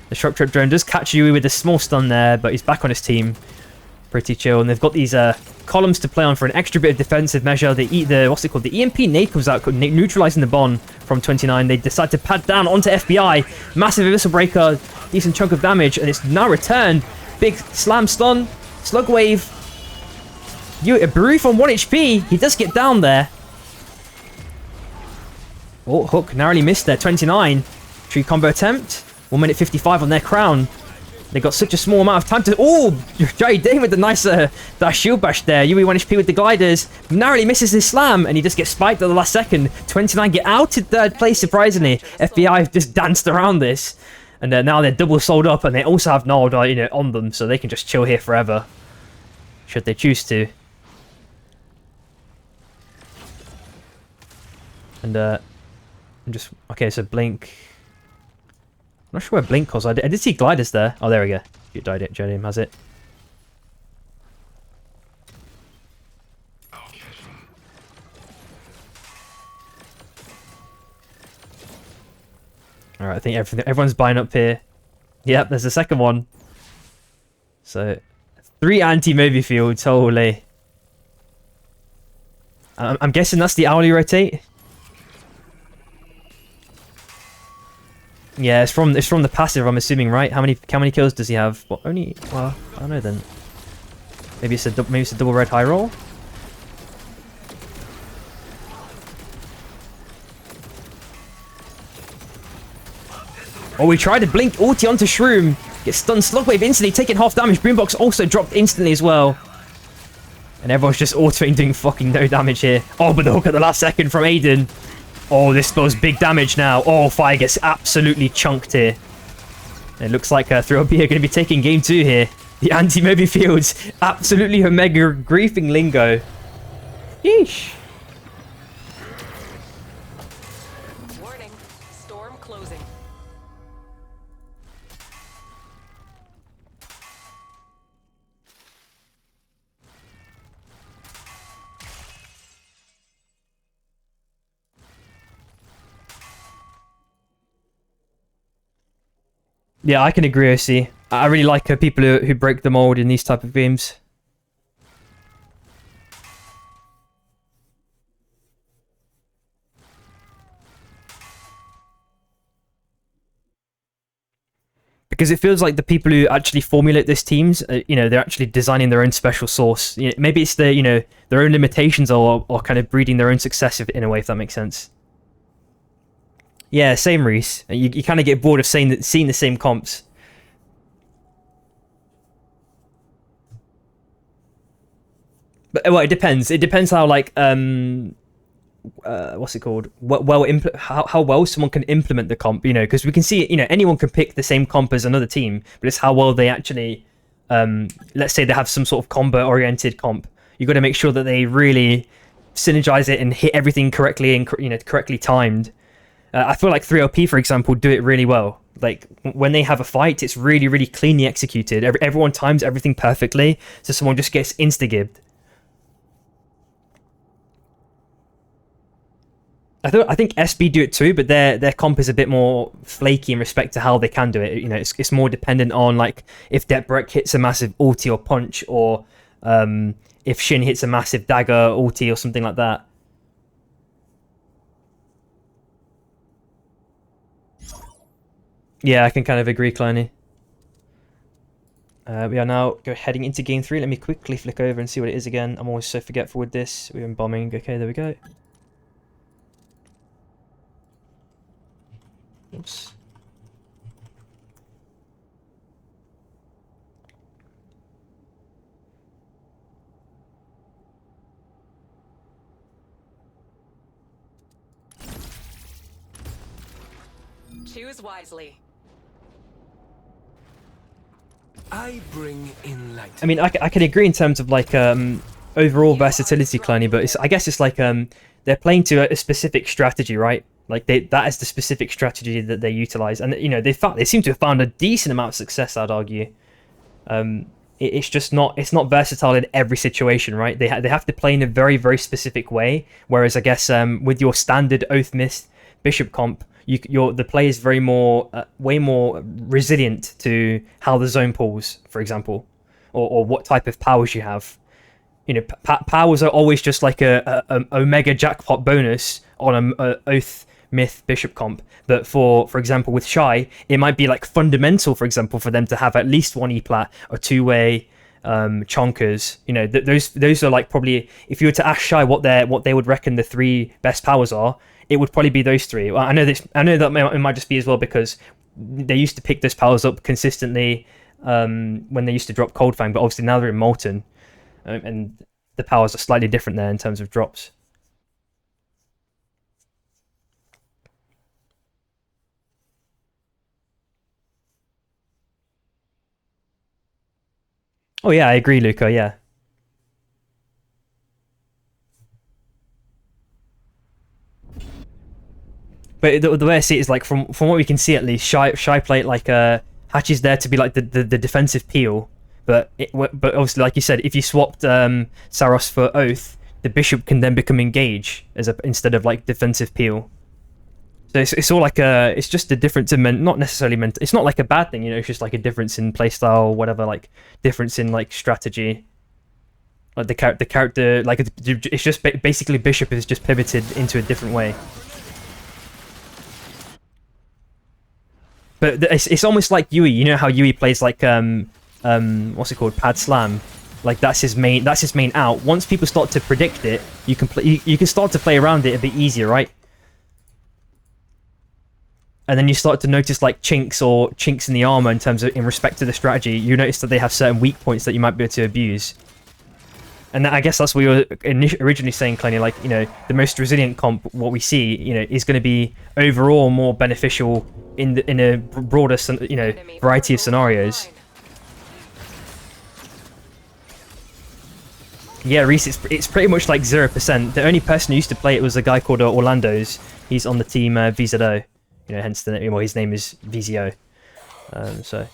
The shock trip drone does catch Yui with a small stun there, but he's back on his team. pretty chill. And they've got these columns to play on for an extra bit of defensive measure. They eat the, what's it called? The EMP nade comes out, neutralizing the Bond from 29. They decide to pad down onto FBI. Massive Abyssal Breaker, decent chunk of damage, and it's now returned. Big slam stun, slug wave. A Baroof on 1 HP. He does get down there. Oh, Hook narrowly missed there. 29. Tree combo attempt. 1 minute 55 on their crown. They got such a small amount of time to... Oh! Jerry Dane with the nice that shield bash there. Yui 1 HP with the gliders. Narrowly misses his slam, and he just gets spiked at the last second. 29 get out in 3rd place, surprisingly. FBI have just danced around this. And now they're double sold up, and they also have Nald on them, so they can just chill here forever. Should they choose to. And, I'm just... Okay, so Blink... I'm not sure where Blink was. I did see gliders there. Oh, there we go. You died it. Jodium has it. Alright, I think everyone's buying up here. Yep, there's a second one. So, 3 anti-movie fields. Holy. I'm guessing that's the hourly rotate. Yeah, it's from the passive, I'm assuming, right? How many kills does he have? Well, only... Well, I don't know then. Maybe it's a double red high roll. Oh, we tried to blink ulti onto Shroom. Gets stunned, Slugwave instantly, taking half damage. Boombox also dropped instantly as well. And everyone's just autoing, doing fucking no damage here. Oh, but the hook at the last second from Aiden. Oh, this spells big damage now. Oh, Fire gets absolutely chunked here. It looks like 3OP are going to be taking game 2 here. The anti-Moby Fields, absolutely Omega griefing lingo. Yeesh. Warning. Storm closing. Yeah, I can agree, OC. I really like people who break the mold in these type of games. Because it feels like the people who actually formulate these teams, they're actually designing their own special sauce. Maybe it's their own limitations or kind of breeding their own success in a way, if that makes sense. Yeah, same, Reese. You kind of get bored of seeing the same comps. But well, it depends. It depends how what's it called? How well someone can implement the comp. Because we can see anyone can pick the same comp as another team, but it's how well they actually. Let's say they have some sort of combo-oriented comp. You got to make sure that they really synergize it and hit everything correctly and correctly timed. I feel like 3OP, for example, do it really well. Like, when they have a fight, it's really, really cleanly executed. Everyone times everything perfectly, so someone just gets insta-gibbed. I think SB do it too, but their comp is a bit more flaky in respect to how they can do it. It's more dependent on, like, if Depbrek hits a massive ulti or punch, or if Shin hits a massive dagger ulti or something like that. Yeah, I can kind of agree, Kleiny. We are now heading into game 3. Let me quickly flick over and see what it is again. I'm always so forgetful with this. We've been bombing. Okay, there we go. Oops. Choose wisely. I bring enlightenment. I mean, I can agree in terms of like overall versatility, Kleiny, but I guess it's like they're playing to a specific strategy, right? Like that is the specific strategy that they utilize, and they seem to have found a decent amount of success, I'd argue. It's just not versatile in every situation, right? They have to play in a very, very specific way. Whereas I guess with your standard Oath Mist Bishop comp, the play is way more resilient to how the zone pulls, for example. or what type of powers you have. You know, powers are always just like a omega jackpot bonus on a Oath Myth Bishop comp. But for example, with Shy, it might be like fundamental, for example, for them to have at least one E-plat or two-way chonkers. You know, those are like probably, if you were to ask Shy what they would reckon the 3 best powers are, it would probably be those 3. Well, I know that it might just be as well because they used to pick those powers up consistently when they used to drop Cold Fang, but obviously now they're in Molten. And the powers are slightly different there in terms of drops. Oh yeah, I agree, Luca, yeah. But the way I see it is like from what we can see at least, Shy play it like Hatch is there to be like the defensive peel. But obviously, like you said, if you swapped Saros for Oath, the Bishop can then become Engage instead of like defensive peel. So it's all like it's just a difference in not necessarily meant. It's not like a bad thing, you know. It's just like a difference in playstyle, whatever, like difference in like strategy. Like the character, like it's just basically Bishop is just pivoted into a different way. But it's almost like Yui. You know how Yui plays like what's it called, pad slam, like that's his main out. Once people start to predict it, you can start to play around it a bit easier, right? And then you start to notice like chinks in the armor in respect to the strategy. You notice that they have certain weak points that you might be able to abuse. And I guess that's what we were originally saying, Clenny, like, you know, the most resilient comp, what we see, you know, is going to be overall more beneficial in a broader, you know, variety of scenarios. Yeah, Reese, it's pretty much like 0%. The only person who used to play it was a guy called Orlando's. He's on the team VZO. You know, hence his name is VZO. So,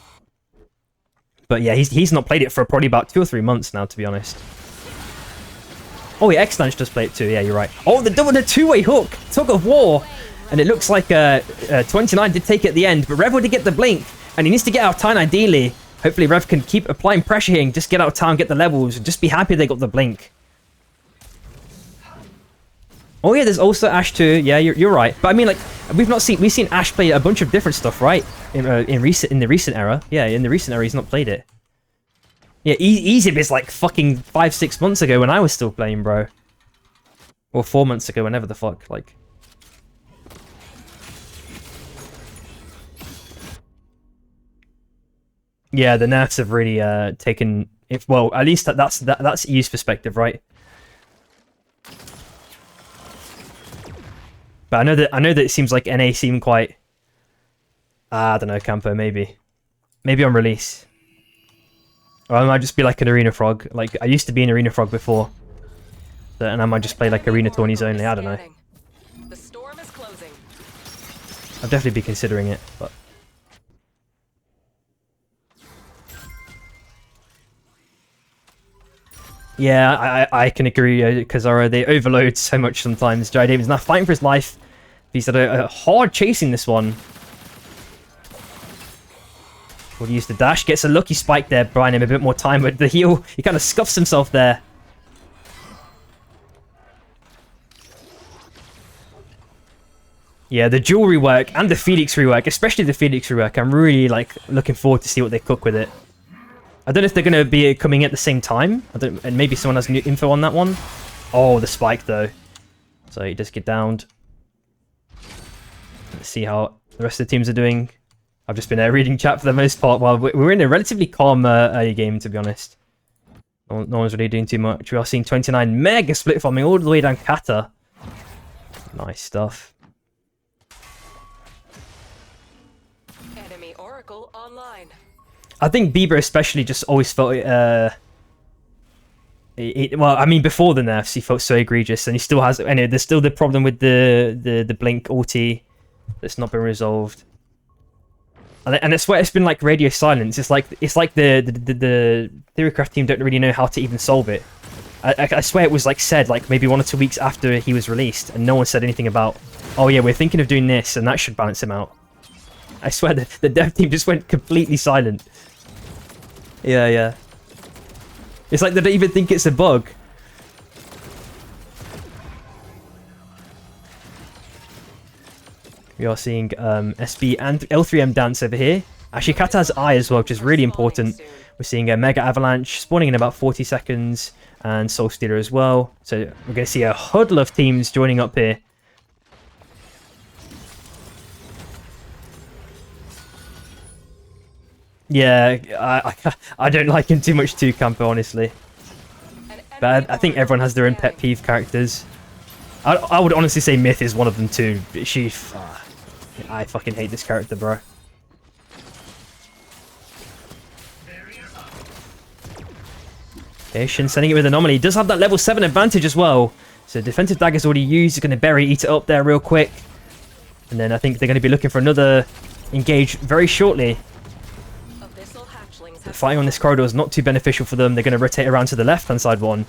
but yeah, he's not played it for probably about 2 or 3 months now, to be honest. Oh yeah, X-Lunch does play it too. Yeah, you're right. Oh, the two-way hook, tug of war, and it looks like 29 did take it at the end, but Rev did get the blink, and he needs to get out of time ideally. Hopefully Rev can keep applying pressure here and just get out of town, get the levels, and just be happy they got the blink. Oh yeah, there's also Ashe too. Yeah, you're right. But I mean, like, we've seen Ashe play a bunch of different stuff, right? In the recent era. Yeah, in the recent era, he's not played it. Yeah, Easy is like fucking 5-6 months ago when I was still playing, bro. Or 4 months ago, whenever the fuck, like. Yeah, the nerfs have really taken it. Well, at least that's E's perspective, right? But I know that it seems like NA seem quite. I don't know, Campo. Maybe on release, or I might just be like an arena frog. Like I used to be an arena frog before, and I might just play like arena tourneys only. I don't know. The storm is closing. I'd definitely be considering it, but. Yeah, I can agree, because they overload so much sometimes. Jai David's now fighting for his life. He's had a hard chasing this one. Would use the dash, gets a lucky spike there, buying him a bit more time, but the heal, he kind of scuffs himself there. Yeah, the Jewel rework and the Felix rework, especially the Felix rework, I'm really like looking forward to see what they cook with it. I don't know if they're going to be coming at the same time. And maybe someone has new info on that one. Oh, the spike, though. So he does get downed. Let's see how the rest of the teams are doing. I've just been reading chat for the most part. While we're in a relatively calm early game, to be honest. No one's really doing too much. We are seeing 29 mega split farming all the way down Kata. Nice stuff. Enemy Oracle online. I think Bieber especially just always felt well, I mean, before the nerfs, he felt so egregious, and he still has. Anyway, there's still the problem with the blink ulti that's not been resolved, and I swear it's been like radio silence. It's like the Theorycraft team don't really know how to even solve it. I swear it was like said like maybe 1 or 2 weeks after he was released, and no one said anything about, oh yeah, we're thinking of doing this, and that should balance him out. I swear the dev team just went completely silent. Yeah. It's like they don't even think it's a bug. We are seeing SB and L3M dance over here. Actually, Kata has Eye as well, which is really important. We're seeing a Mega Avalanche spawning in about 40 seconds, and Soul Stealer as well. So we're going to see a huddle of teams joining up here. Yeah, I don't like him too much too, Campo, honestly. But I think everyone has their own pet peeve characters. I would honestly say Myth is one of them too. But I fucking hate this character, bro. Okay, Shin sending it with Anomaly. He does have that level 7 advantage as well. So defensive dagger's already used. He's going to bury, eat it up there real quick. And then I think they're going to be looking for another engage very shortly. The fighting on this corridor is not too beneficial for them. They're going to rotate around to the left-hand side one.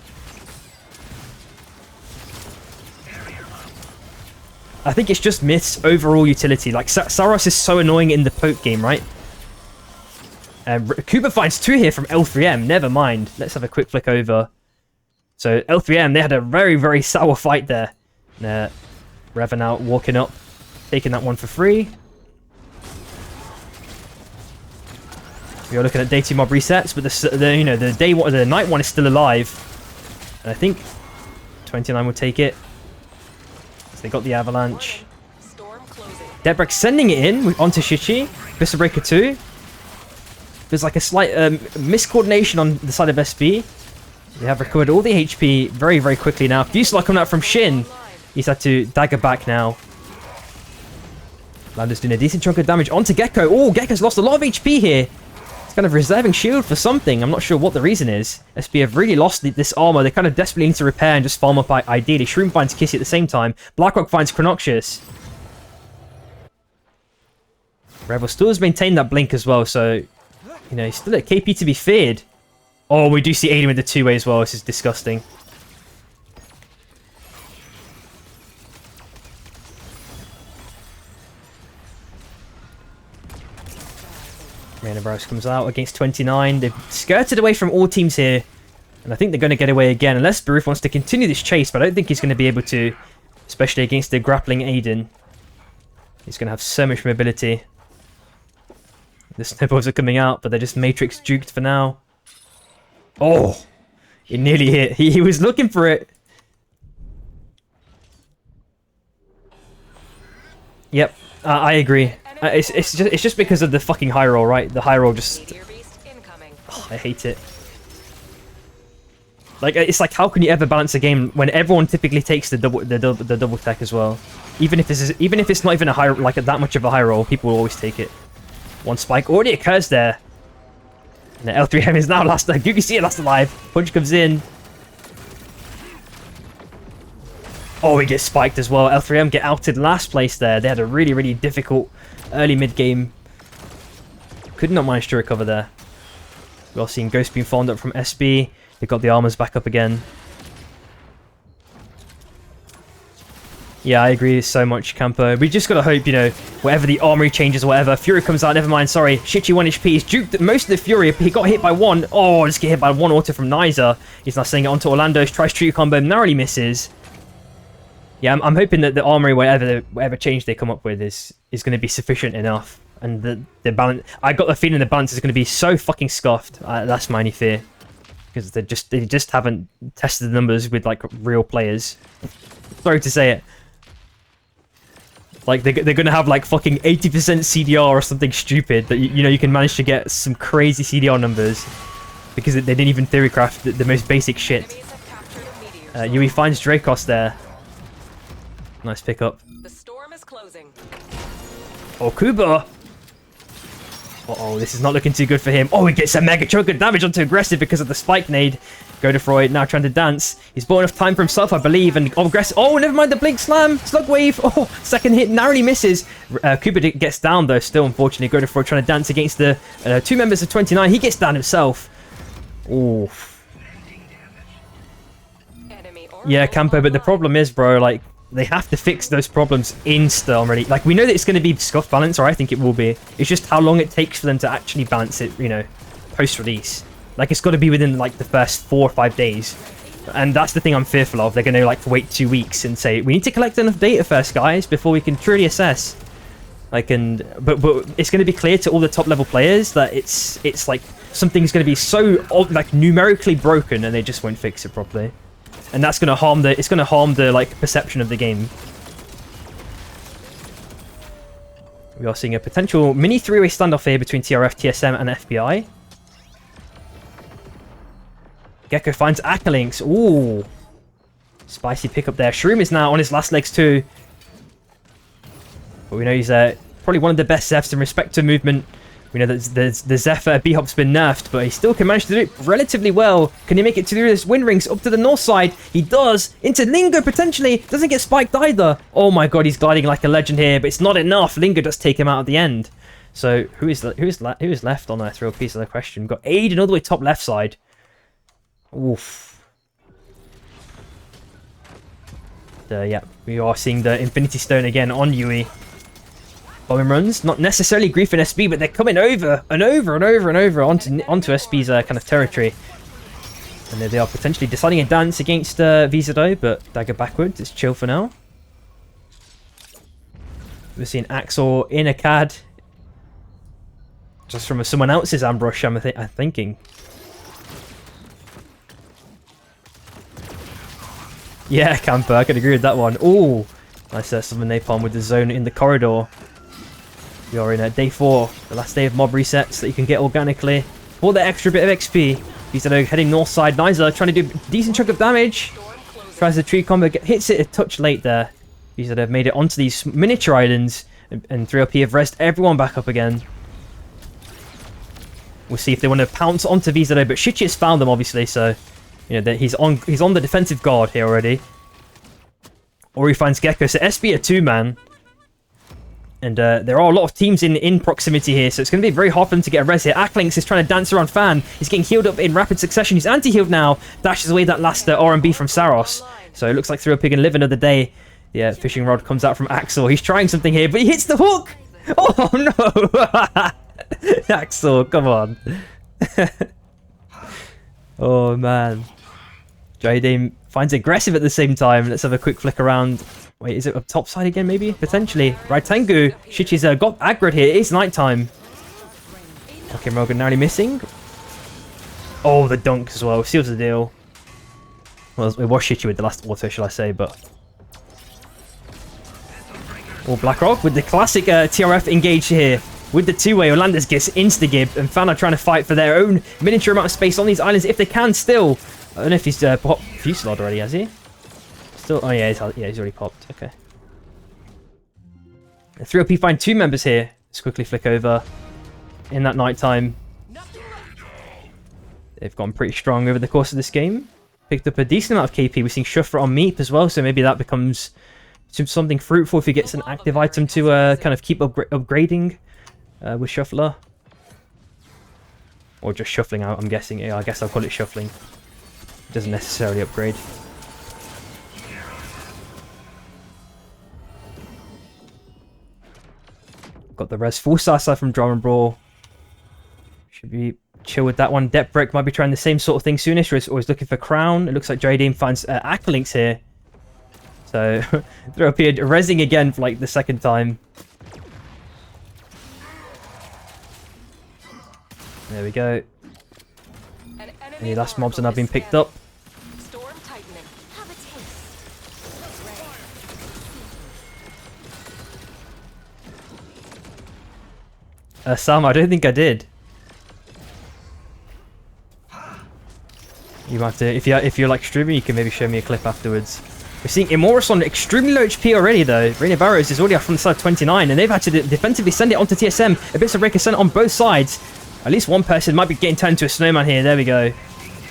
I think it's just Myth's overall utility. Like, Saros is so annoying in the poke game, right? Kuba finds 2 here from L3M. Never mind. Let's have a quick flick over. So, L3M, they had a very, very sour fight there. Revan out, walking up. Taking that one for free. We are looking at day 2 mob resets, but the night one is still alive. And I think 29 will take it. So they got the Avalanche. Deadbreak sending it in onto Shichi. Vista Breaker 2. There's like a slight miscoordination on the side of SB. They have recovered all the HP very, very quickly now. Fusela coming out from Shin. He's had to dagger back now. Lander's doing a decent chunk of damage onto Gecko. Oh, Gecko's lost a lot of HP here. He's kind of reserving shield for something. I'm not sure what the reason is. SB have really lost this armor. They kind of desperately need to repair and just farm up ideally. Shroom finds Kissy at the same time. Blackrock finds Chronoxius. Rebel still has maintained that blink as well, so... You know, he's still at KP to be feared. Oh, we do see Aiden with the 2-way as well. This is disgusting. Reina Barros comes out against 29. They've skirted away from all teams here. And I think they're going to get away again. Unless Baruf wants to continue this chase. But I don't think he's going to be able to. Especially against the grappling Aiden. He's going to have so much mobility. The snowballs are coming out, but they're just Matrix juked for now. Oh! It nearly hit. He was looking for it. Yep, I agree. It's just because of the fucking high roll, right? The high roll just... Oh, I hate it. Like, it's like, how can you ever balance a game when everyone typically takes the double tech as well? Even if it's not even a high, like that much of a high roll, people will always take it. One spike already occurs there. And the L3M is now last. Gugucia last alive. Punch comes in. Oh, he gets spiked as well. L3M get outed last place there. They had a really, really difficult early mid game. Could not manage to recover there. We're all seeing Ghost being farmed up from SB. They got the armors back up again. Yeah, I agree so much, Campo. We just gotta hope, you know, whatever the armory changes or whatever. Fury comes out, never mind, sorry. Shichi 1 HP. He's duped most of the Fury. He got hit by 1. Oh, just get hit by 1 auto from Niza. He's now sending it onto Orlando. Tries to combo, narrowly misses. Yeah, I'm hoping that the armory, whatever change they come up with is going to be sufficient enough. And the balance... I got the feeling the balance is going to be so fucking scuffed. That's my only fear. Because they just haven't tested the numbers with, like, real players. Sorry to say it. Like, they're going to have, like, fucking 80% CDR or something stupid that, you know, you can manage to get some crazy CDR numbers because they didn't even theorycraft the most basic shit. Yui finds Dracos there. Nice pickup. The storm is closing. Oh, Kuba! Uh-oh, this is not looking too good for him. Oh, he gets a mega chunk of damage onto aggressive because of the spike nade. Godefroy now trying to dance. He's bought enough time for himself, I believe, and aggressive. Oh, never mind the blink slam. Slug wave. Oh, second hit narrowly misses. Kuba gets down though. Still, unfortunately, Godefroy trying to dance against the 2 members of 29. He gets down himself. Oh. Yeah, Campo. But the problem is, bro, like they have to fix those problems insta already. Like we know that it's going to be scuff balance, or I think it will be. It's just how long it takes for them to actually balance it. You know, post release. Like, it's got to be within, like, the first 4 or 5 days. And that's the thing I'm fearful of. They're going to, like, wait 2 weeks and say, we need to collect enough data first, guys, before we can truly assess. Like, but it's going to be clear to all the top level players that it's like something's going to be so like numerically broken, and they just won't fix it properly, and that's going to harm the like perception of the game. We are seeing a potential mini 3-way standoff here between TRF, TSM, and FBI. Gecko finds Akalinks. Ooh, spicy pickup there. Shroom is now on his last legs too. But we know he's probably one of the best Zephs in respect to movement. We know that the Zephyr B-Hop's been nerfed, but he still can manage to do it relatively well. Can he make it through this wind rings up to the north side? He does. Into Lingo, potentially. Doesn't get spiked either. Oh my god, he's gliding like a legend here, but it's not enough. Lingo does take him out at the end. So who is left on that throw piece of the question? We've got Aiden all the way top left side. Oof. Yeah, we are seeing the Infinity Stone again on Yui. Bombing runs, not necessarily Grief and SB, but they're coming over and over and over and over onto SB's kind of territory. And they are potentially deciding a dance against VZO, but dagger backwards. It's chill for now. We're seeing Axel in a CAD. Just from someone else's ambush, I'm thinking. Yeah, Camper, I can agree with that one. Ooh, nice summon napalm with the zone in the corridor. We are in day 4, the last day of mob resets that you can get organically. For the extra bit of XP, VZO heading north side. Niza trying to do a decent chunk of damage. Tries the tree combo, hits it a touch late there. VZO have made it onto these miniature islands, and 3LP have rezzed everyone back up again. We'll see if they want to pounce onto VZO, but Shichi has found them obviously, so you know that he's on the defensive guard here already. Or he finds Gecko, so SB a 2-man. And there are a lot of teams in proximity here, so it's going to be very hard for them to get a res here. Akalinks is trying to dance around Fan. He's getting healed up in rapid succession. He's anti-healed now. Dashes away that last R&B from Saros. So it looks like 3LP can live another day. Yeah, fishing rod comes out from Axel. He's trying something here, but he hits the hook! Oh, no! Axel, come on. Oh, man. Jadame finds aggressive at the same time. Let's have a quick flick around. Wait, is it up top side again, maybe? Potentially. Raitangu. Shichi's got aggroed here. It is nighttime. Okay, Morgan narrowly missing. Oh, the dunk as well. Seals the deal. Well, it was Shichi with the last auto, shall I say, but... Oh, Blackrock with the classic TRF engage here. With the 2-way, Orlandis gets insta-gib, and Fan are trying to fight for their own miniature amount of space on these islands if they can still. I don't know if he's popped Fusillade already, has he? Still, oh yeah, he's already popped. Okay. 3LP find 2 members here. Let's quickly flick over. In that nighttime, they've gone pretty strong over the course of this game. Picked up a decent amount of KP. We're seeing Shufra on Meep as well, so maybe that becomes something fruitful if he gets an active item to kind of keep upgrading with Shuffler. Or just shuffling out, I'm guessing. Yeah, I guess I'll call it shuffling. It doesn't necessarily upgrade. Got the res full star side from Drum Brawl. Should be chill with that one. Depth Break might be trying the same sort of thing soonish, or he's looking for Crown. It looks like Jadame finds Akalinks here. So, throw appeared rezzing again for like the second time. There we go. Any last mobs are now being picked up. Storm tightening. Have a taste. Sam, I don't think I did. You might have to, if you're like streaming, you can maybe show me a clip afterwards. We're seeing Immorus on extremely low HP already though. Reina Barrows is already off from the side 29, and they've had to defensively send it onto TSM. A bit of breaker sent on both sides. At least one person might be getting turned into a snowman here. There we go.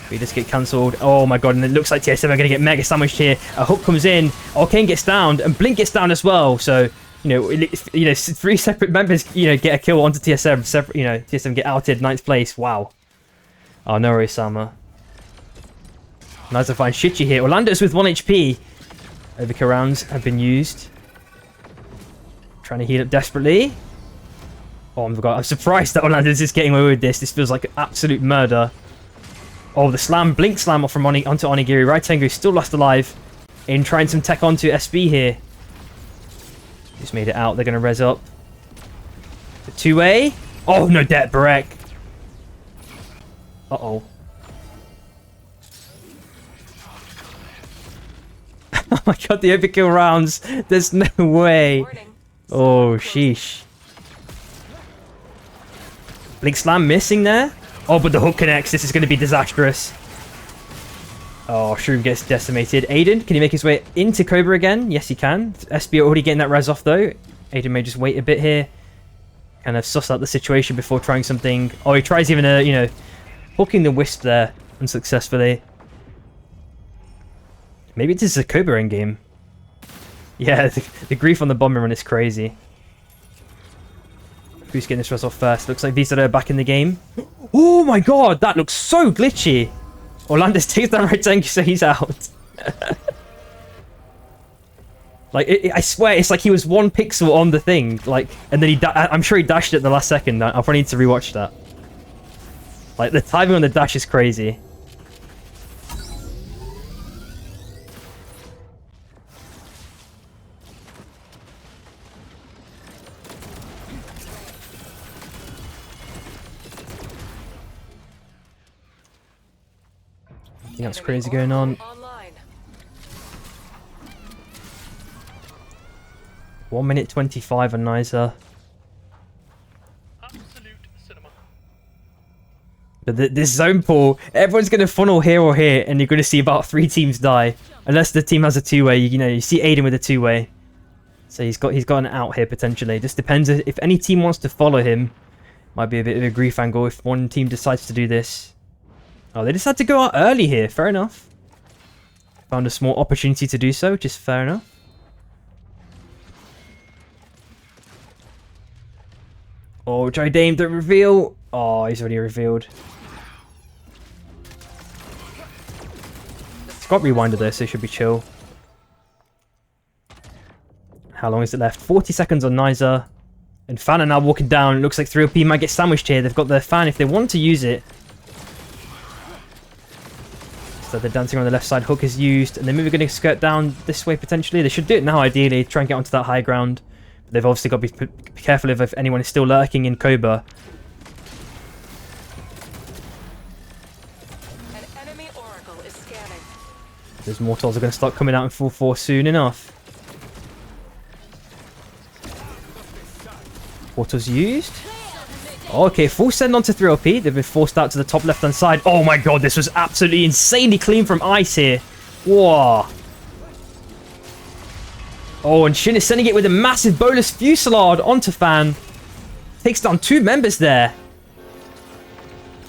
We just get cancelled. Oh my god, and it looks like TSM are going to get mega sandwiched here. A hook comes in, Arcane gets downed, and Blink gets down as well. So, you know, 3 separate members, get a kill onto TSM. TSM get outed 9th place. Wow. Oh, no worries, Sama. Nice to find Shichi here. Orlando's with 1 HP. Overkill rounds have been used. Trying to heal up desperately. Oh my god, I'm surprised that Orlando's is getting away with this. This feels like absolute murder. Oh, the slam, blink slam off from onto Onigiri. Right Tengu still lost alive. In trying some tech onto SB here. Just made it out. They're going to res up. The 2A. Oh, no, Det Barek. Uh-oh. Oh my god, the overkill rounds. There's no way. Warning. Oh, sheesh. Blink slam missing there. Oh, but the hook connects. This is going to be disastrous. Oh, Shroom gets decimated. Aiden, can he make his way into Cobra again? Yes, he can. SB already getting that res off, though. Aiden may just wait a bit here. Kind of suss out the situation before trying something. Oh, he tries even, you know, hooking the Wisp there unsuccessfully. Maybe this is a Cobra endgame. Yeah, the grief on the bomber run is crazy. Who's getting this res off first? Looks like Visa are back in the game. Oh my god, that looks so glitchy. Orlandis takes that right tank, so he's out. Like, I swear, it's like he was 1 pixel on the thing, like, and then I'm sure he dashed it at the last second. I'll probably need to rewatch that. Like, the timing on the dash is crazy. Anything else crazy going on? Online. 1 minute 25 on Niza. But this zone pool, everyone's going to funnel here or here, and you're going to see about 3 teams die. Unless the team has a 2-way, you know, you see Aiden with a 2-way. So he's got an out here potentially. Just depends if any team wants to follow him. Might be a bit of a grief angle if one team decides to do this. Oh, they just had to go out early here. Fair enough. Found a small opportunity to do so, which is fair enough. Oh, Joe Dame, don't reveal. Oh, he's already revealed. It's got rewinded there, so it should be chill. How long is it left? 40 seconds on Niza. And Fan are now walking down. It looks like 3OP might get sandwiched here. They've got their Fan if they want to use it. So they're dancing on the left side. Hook is used. And they're maybe going to skirt down this way potentially. They should do it now, ideally. Try and get onto that high ground. But they've obviously got to be careful if anyone is still lurking in Koba. An enemy oracle is scanning. Those mortals are going to start coming out in full force soon enough. Portals used. Okay, full send onto 3OP. They've been forced out to the top left-hand side. Oh my god, this was absolutely insanely clean from Ice here. Whoa. Oh, and Shin is sending it with a massive bolus fusillade onto Fan. Takes down 2 members there.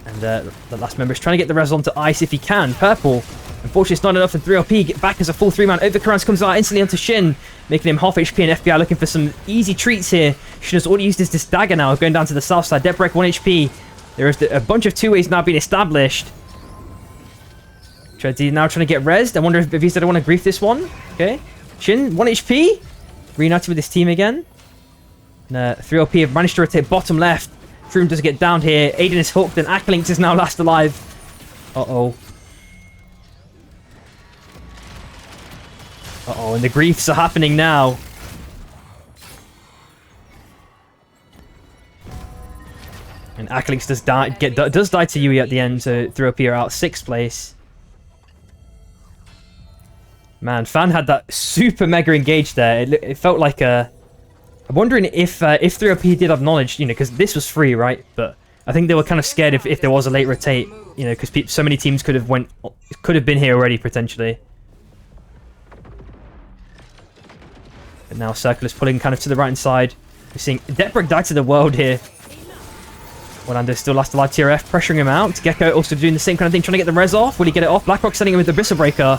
And the last member is trying to get the res onto Ice if he can. Purple. Unfortunately, it's not enough, and 3OP get back as a full 3-man. Overcurrents comes out instantly onto Shin, making him half HP, and FBI looking for some easy treats here. Shin has already used this dagger now, going down to the south side. Det Barek 1 HP. There is a bunch of 2-ways now being established. Treadsy now trying to get rezzed. I wonder if he said I want to grief this one. Okay. Shin, 1 HP. Reunited with his team again. And 3OP have managed to rotate bottom left. Shroom does get down here. Aiden is hooked, and Akalinks is now last alive. Uh-oh. Uh-oh, and the griefs are happening now. And Akalinks does die to Yui at the end, so 3OP are out 6th place. Man, Fan had that super mega engage there. It felt like a... I'm wondering if 3OP did have knowledge, you know, because this was free, right? But I think they were kind of scared if there was a late rotate, you know, because so many teams could have been here already, potentially. But now Circle is pulling kind of to the right-hand side. We're seeing Det Barek die to the world here. Orlando's still last alive. TRF pressuring him out. Gecko also doing the same kind of thing, trying to get the res off. Will he get it off? Blackrock sending him with the Bristle Breaker.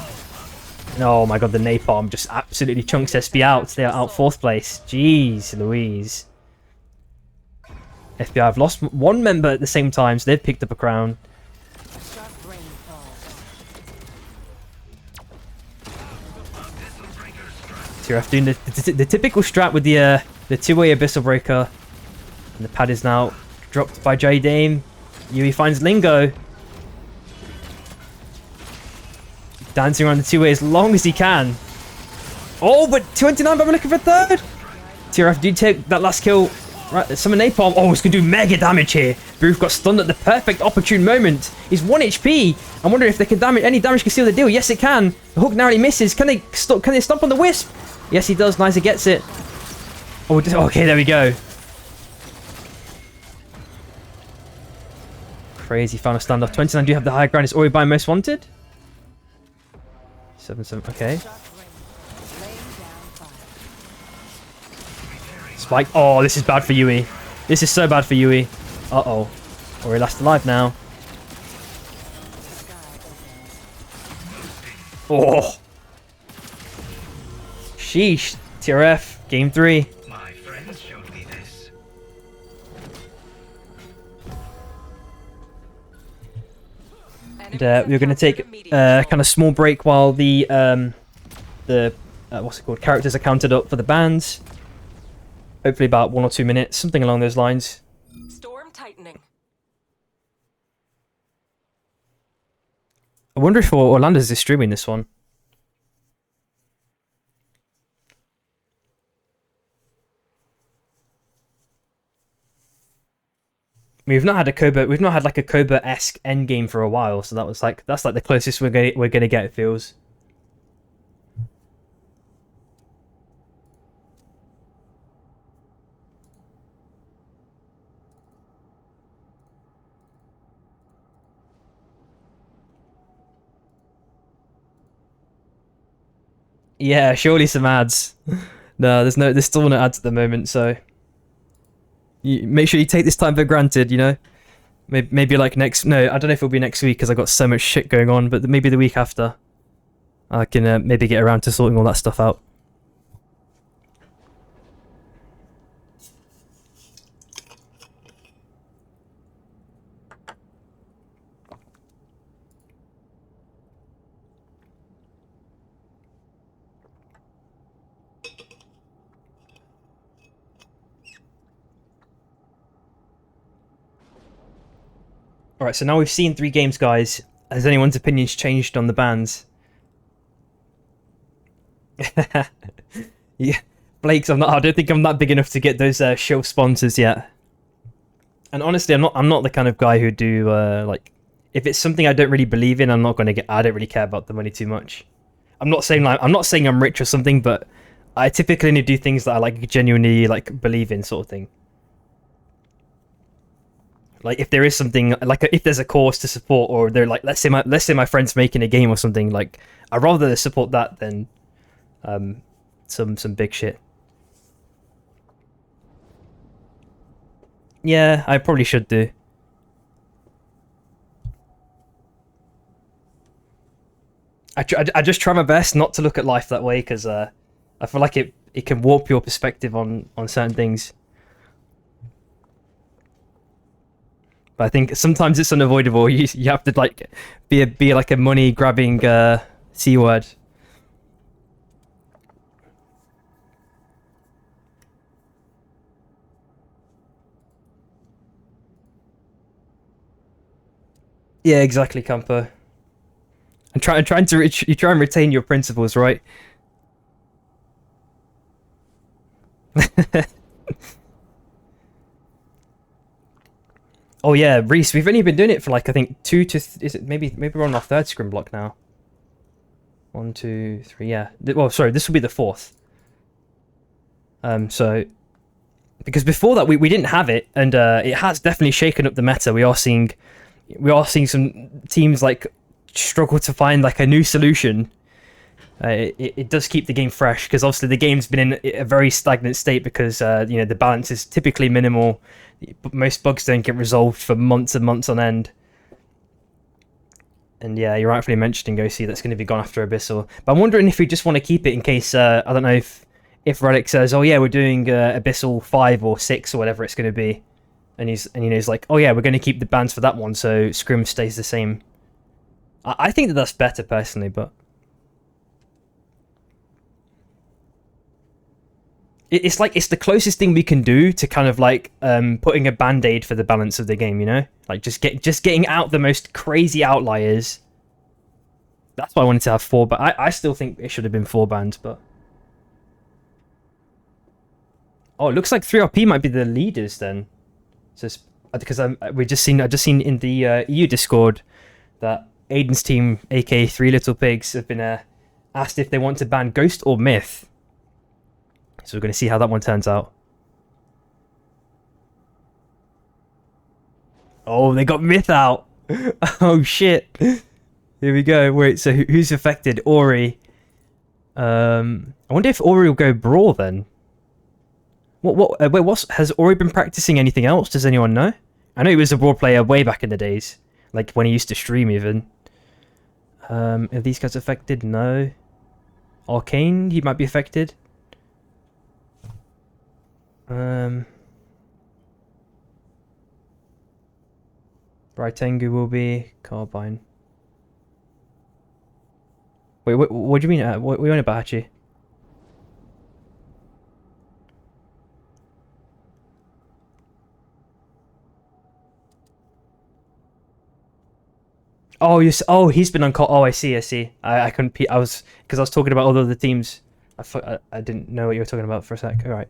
Oh my god, the Napalm just absolutely chunks SB out. They are out 4th place. Jeez Louise. FBI have lost 1 member at the same time, so they've picked up a crown. TRF doing the typical strat with the 2-way Abyssal Breaker. And the pad is now dropped by J Dame. Yui finds Lingo. Dancing around the two-way as long as he can. Oh, but 29, but we're looking for third. TRF do take that last kill. Right, summon Napalm. Oh, it's going to do mega damage here. Booth got stunned at the perfect opportune moment. He's 1 HP. I'm wondering if they can any damage can seal the deal. Yes, it can. The hook narrowly misses. Can they stomp on the wisp? Yes, he does. Nice, he gets it. Oh, okay, there we go. Crazy final standoff. 29 do have the high ground. It's already by most wanted. 7-7. Okay. Spike. Oh, this is bad for Yui. This is so bad for Yui. Uh-oh. Ori last alive now. Oh. Sheesh. TRF. Game 3. My friends showed me this. And, we're going to take a kind of small break while the what's it called? Characters are counted up for the bands. Hopefully about 1 or 2 minutes, something along those lines. Storm tightening. I wonder if Orlando's is streaming this one. We've not had like a Koba-esque endgame for a while, so that's like the closest we're gonna get, it feels. Yeah, surely some ads. No, there's still no ads at the moment, so make sure you take this time for granted, you know? Maybe like I don't know if it'll be next week because I got so much shit going on, but maybe the week after I can maybe get around to sorting all that stuff out. Alright, so now we've seen 3 games, guys. Has anyone's opinions changed on the bans? Yeah, Blake's. I don't think I'm that big enough to get those show sponsors yet. And honestly, I'm not the kind of guy who do like, if it's something I don't really believe in, I'm not gonna get. I don't really care about the money too much. I'm not saying I'm rich or something, but I typically only do things that I like genuinely like believe in, sort of thing. Like if there is something like if there's a cause to support, or they're like let's say my friend's making a game or something, like I'd rather support that than some big shit. Yeah, I probably should do. I just try my best not to look at life that way, because I feel like it can warp your perspective on certain things. But I think sometimes it's unavoidable. You have to like be like a money grabbing C word. Yeah, exactly, Campo. And trying to you try and retain your principles, right? Oh yeah, Reese, we've only been doing it for like I think is it maybe we're on our 3rd scrim block now. 1, 2, 3, yeah. Well, sorry, this will be the 4th. So because before that we didn't have it, and it has definitely shaken up the meta. We are seeing some teams like struggle to find like a new solution. It does keep the game fresh, because obviously the game's been in a very stagnant state because you know, the balance is typically minimal. Most bugs don't get resolved for months and months on end. And yeah, you're rightfully mentioning OC that's going to be gone after Abyssal. But I'm wondering if we just want to keep it in case I don't know if Relic says, oh yeah, we're doing Abyssal 5 or 6 or whatever it's going to be, and he's like, oh yeah, we're going to keep the bans for that one, so Scrim stays the same. I think that's better personally, but it's like it's the closest thing we can do to kind of like putting a band-aid for the balance of the game, you know, like just getting out the most crazy outliers That's why I wanted to have 4, but I still think it should have been 4 bans, but... Oh, it looks like 3RP might be the leaders then. So because I just seen in the EU Discord that Aiden's team, aka Three Little Pigs, have been asked if they want to ban Ghost or Myth. So we're going to see how that one turns out. Oh, they got Myth out. Oh shit. Here we go. Wait, so who's affected? Ori. I wonder if Ori will go Brawl then. Wait, has Ori been practicing anything else? Does anyone know? I know he was a Brawl player way back in the days. Like when he used to stream even. Are these guys affected? No. Arcane, he might be affected. Tengu will be. Carbine. Wait, what do you mean? What are you on about, Hachi? Oh, yes. Oh, he's been on call. Oh, I see. I couldn't. I was because I was talking about all the other teams. I didn't know what you were talking about for a sec. All right.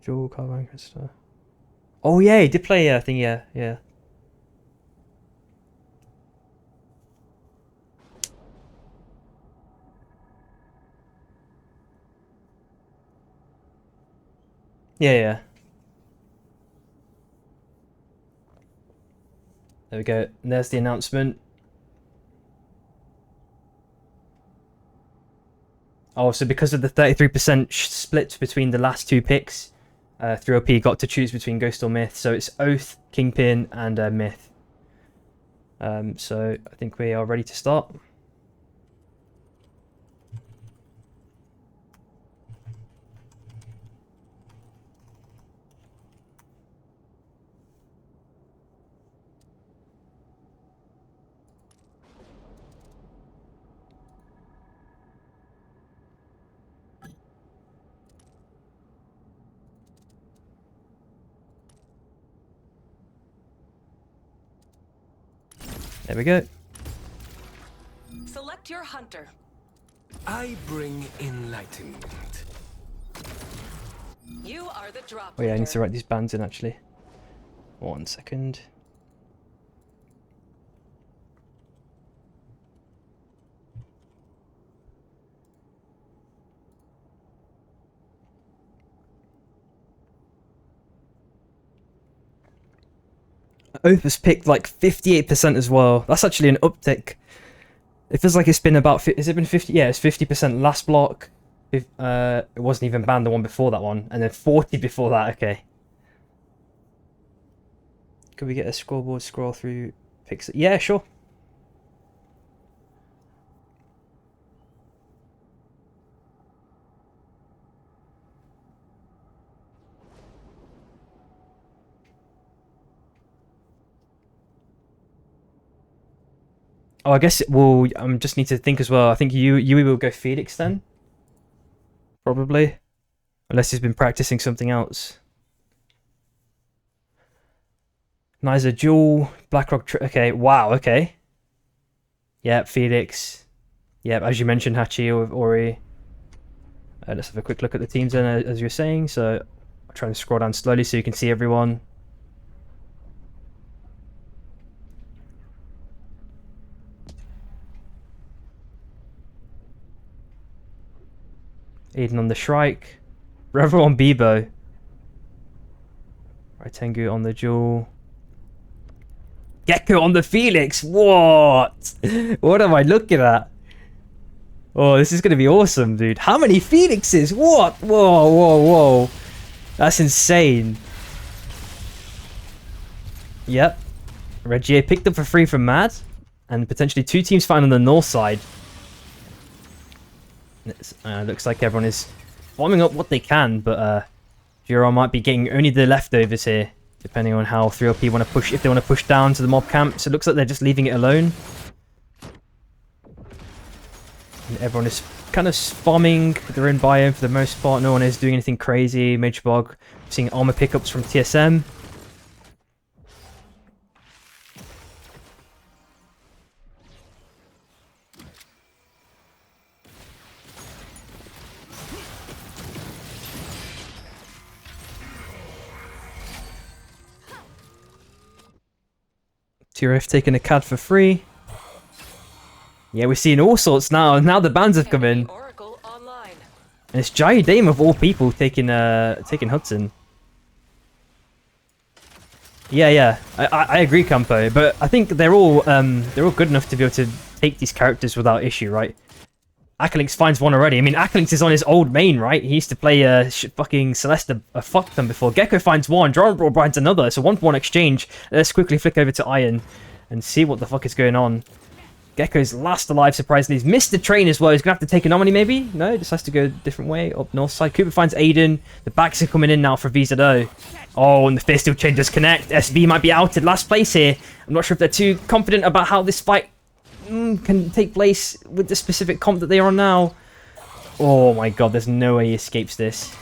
Jewel, Carbine, Crystal. Oh yeah, he did play a thing. Yeah. Yeah. There we go. And there's the announcement. Oh, so because of the 33% split between the last 2 picks, 3OP got to choose between Ghost or Myth. So it's Oath, Kingpin, and Myth. So I think we are ready to start. There we go. Select your hunter. I bring enlightenment. You are the drop. Oh yeah, I need to leader. write these bands in actually. 1 second. Oath was picked like 58% as well. That's actually an uptick. It feels like it's been about... Has it been 50? Yeah, it's 50% last block. It wasn't even banned the one before that one. And then 40 before that, okay. Could we get a scoreboard scroll through picks? Yeah, sure. Oh, I guess we'll just need to think as well. I think Yui will go Felix then. Probably. Unless he's been practicing something else. Niza Jewel, Blackrock... Okay, wow, okay. Yep, Felix. Yep, as you mentioned, Hachi or Ori. Let's have a quick look at the teams then, as you were saying. So, I'll try and scroll down slowly so you can see everyone. Aiden on the Shrike. Revel on Bebo. Tengu on the Jewel. Gecko on the Felix. What? What am I looking at? Oh, this is going to be awesome, dude. How many Felixes? What? Whoa. That's insane. Yep. Regie picked up for free from Mad. And potentially 2 teams fighting on the north side. Looks like everyone is farming up what they can, but Jiro might be getting only the leftovers here, depending on how 3OP want to push, if they want to push down to the mob camp. So it looks like they're just leaving it alone. And everyone is kind of farming their own biome for the most part. No one is doing anything crazy. Major Bog seeing armor pickups from TSM. TRF taking a CAD for free. Yeah, we're seeing all sorts now. Now the bans have come in. Oracle online. And it's Jai Dame of all people taking Hudson. Yeah. I agree, Campo. But I think they're all good enough to be able to take these characters without issue, right? Akalinx finds one already. I mean, Akalinx is on his old main, right? He used to play fucking Celeste fuck them before. Gecko finds one. Drum finds another. So 1-for-1 exchange. Let's quickly flick over to Iron and see what the fuck is going on. Gecko's last alive, surprisingly. He's missed the train as well. He's going to have to take a nominee, maybe? No, he just has to go a different way, up north side. Cooper finds Aiden. The backs are coming in now for VZO. Oh, and the Fierce Steel Chain does connect. SB might be outed. Last place here. I'm not sure if they're too confident about how this fight can take place with the specific comp that they are on now. Oh my god, there's no way he escapes this.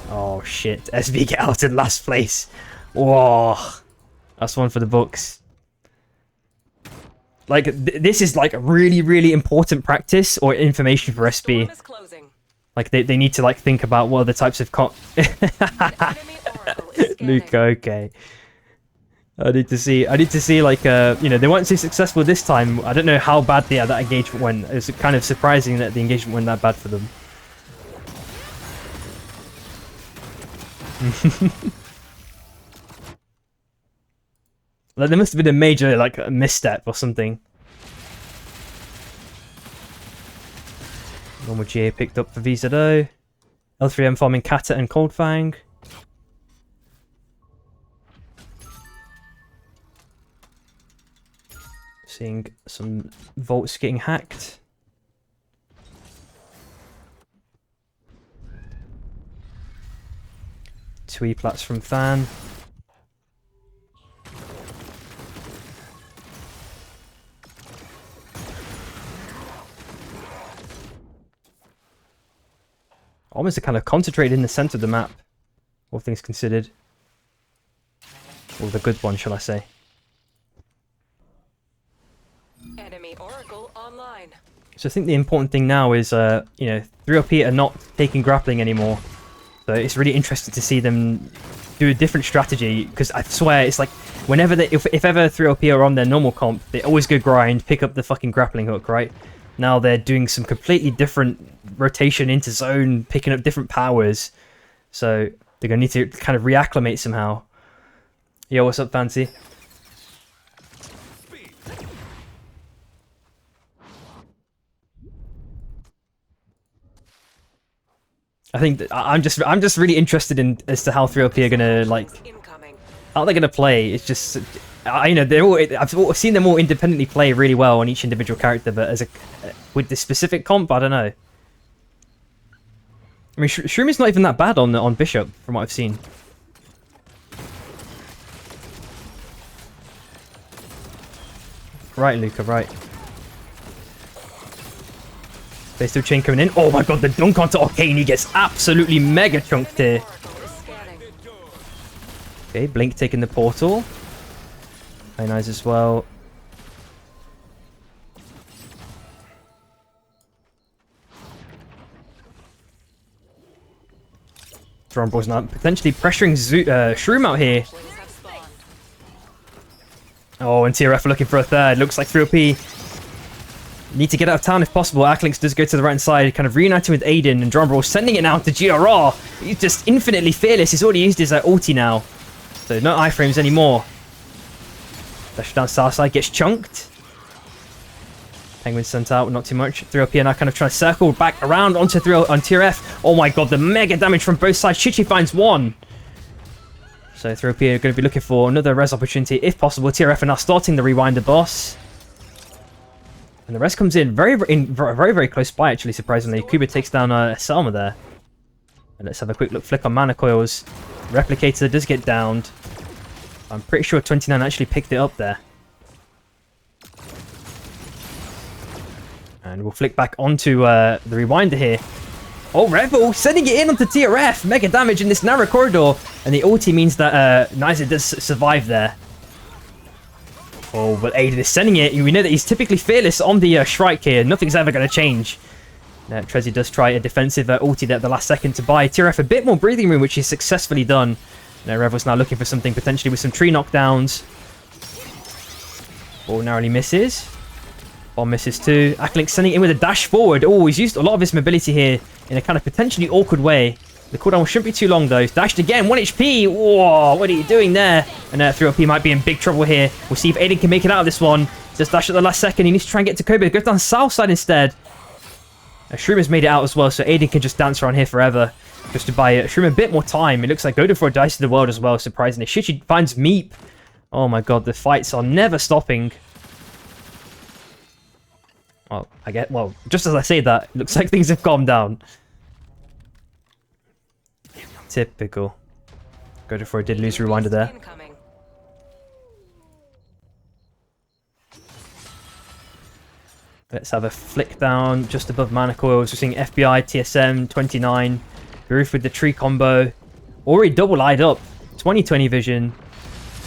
Oh shit, SB get outed last place. Whoa. That's one for the books. Like, this is like really, really important practice or information for SB. Storm is closing. Like, they need to like think about what other types of comp. The enemy oracle is scanning. Luca, okay. I need to see like, you know, they weren't so successful this time. I don't know how badly that engagement went. It's kind of surprising that the engagement went that bad for them. Like, there must have been a major, like, a misstep or something. Normal GA picked up for VZO. L3M farming Kata and Coldfang. Seeing some vaults getting hacked. Two E-plats from Fan. Almost kind of concentrated in the center of the map, all things considered. Or the good one, shall I say. Enemy oracle online. So I think the important thing now is, you know, 3LP are not taking grappling anymore. So it's really interesting to see them do a different strategy, because I swear it's like, whenever they, if ever 3LP are on their normal comp, they always go grind, pick up the fucking grappling hook, right? Now they're doing some completely different rotation into zone, picking up different powers. So they're going to need to kind of reacclimate somehow. Yo, what's up, Fancy? I think that I'm just really interested in as to how 3LP are going to, like, Incoming. how they're going to play. It's just, you know, they're all, I've seen them all independently play really well on each individual character, but as a with the specific comp, I don't know. I mean, Shroom is not even that bad on Bishop from what I've seen. Right, Luca, right. They still chain coming in. Oh my god, the dunk onto Arcane. He gets absolutely mega chunked here. Oracle is scanning. Okay, Blink taking the portal. Very nice as well. Thromball's now potentially pressuring Shroom out here. Wings have spawned. Oh, and TRF are looking for a third. Looks like 3LP need to get out of town if possible. Akalinx does go to the right side, kind of reuniting with Aiden, and Drumball sending it out to GRR. He's just infinitely fearless. He's already used his ulti now. So no iframes anymore. Dash down south side, gets chunked. Penguin sent out, not too much. 3LP are now kind of trying to circle back around onto TRF. Oh my god, the mega damage from both sides. Chichi finds one. So 3LP are going to be looking for another res opportunity if possible. TRF are now starting the rewinder boss. And the rest comes in very close by, actually, surprisingly. Kuba takes down Selma there. And let's have a quick look. Flick on mana coils. Replicator does get downed. I'm pretty sure 29 actually picked it up there. And we'll flick back onto the rewinder here. Oh, Rebel sending it in onto TRF. Mega damage in this narrow corridor. And the ulti means that Niza does survive there. Oh, but Aiden is sending it. We know that he's typically fearless on the Shrike here. Nothing's ever going to change. Trezzy does try a defensive ulti there at the last second to buy TRF a bit more breathing room, which he's successfully done. Revel's now looking for something potentially with some tree knockdowns. Ball narrowly misses. Bomb misses too. Acklink sending it in with a dash forward. Oh, he's used a lot of his mobility here in a kind of potentially awkward way. The cooldown shouldn't be too long though. Dashed again, 1 HP. Whoa, what are you doing there? And 3OP might be in big trouble here. We'll see if Aiden can make it out of this one. Just dash at the last second. He needs to try and get to Kobe. Goes down south side instead. Shroom has made it out as well, so Aiden can just dance around here forever. Just to buy Shroom a bit more time. It looks like go for a Dice of the World as well, surprisingly. Shichi finds Meep. Oh my god, the fights are never stopping. Well, well, just as I say that, it looks like things have calmed down. Typical. Go for a did lose rewinder there. Incoming. Let's have a flick down just above mana coils. We're seeing FBI, TSM, 29. Roof with the tree combo. Already double eyed up. 20/20 vision.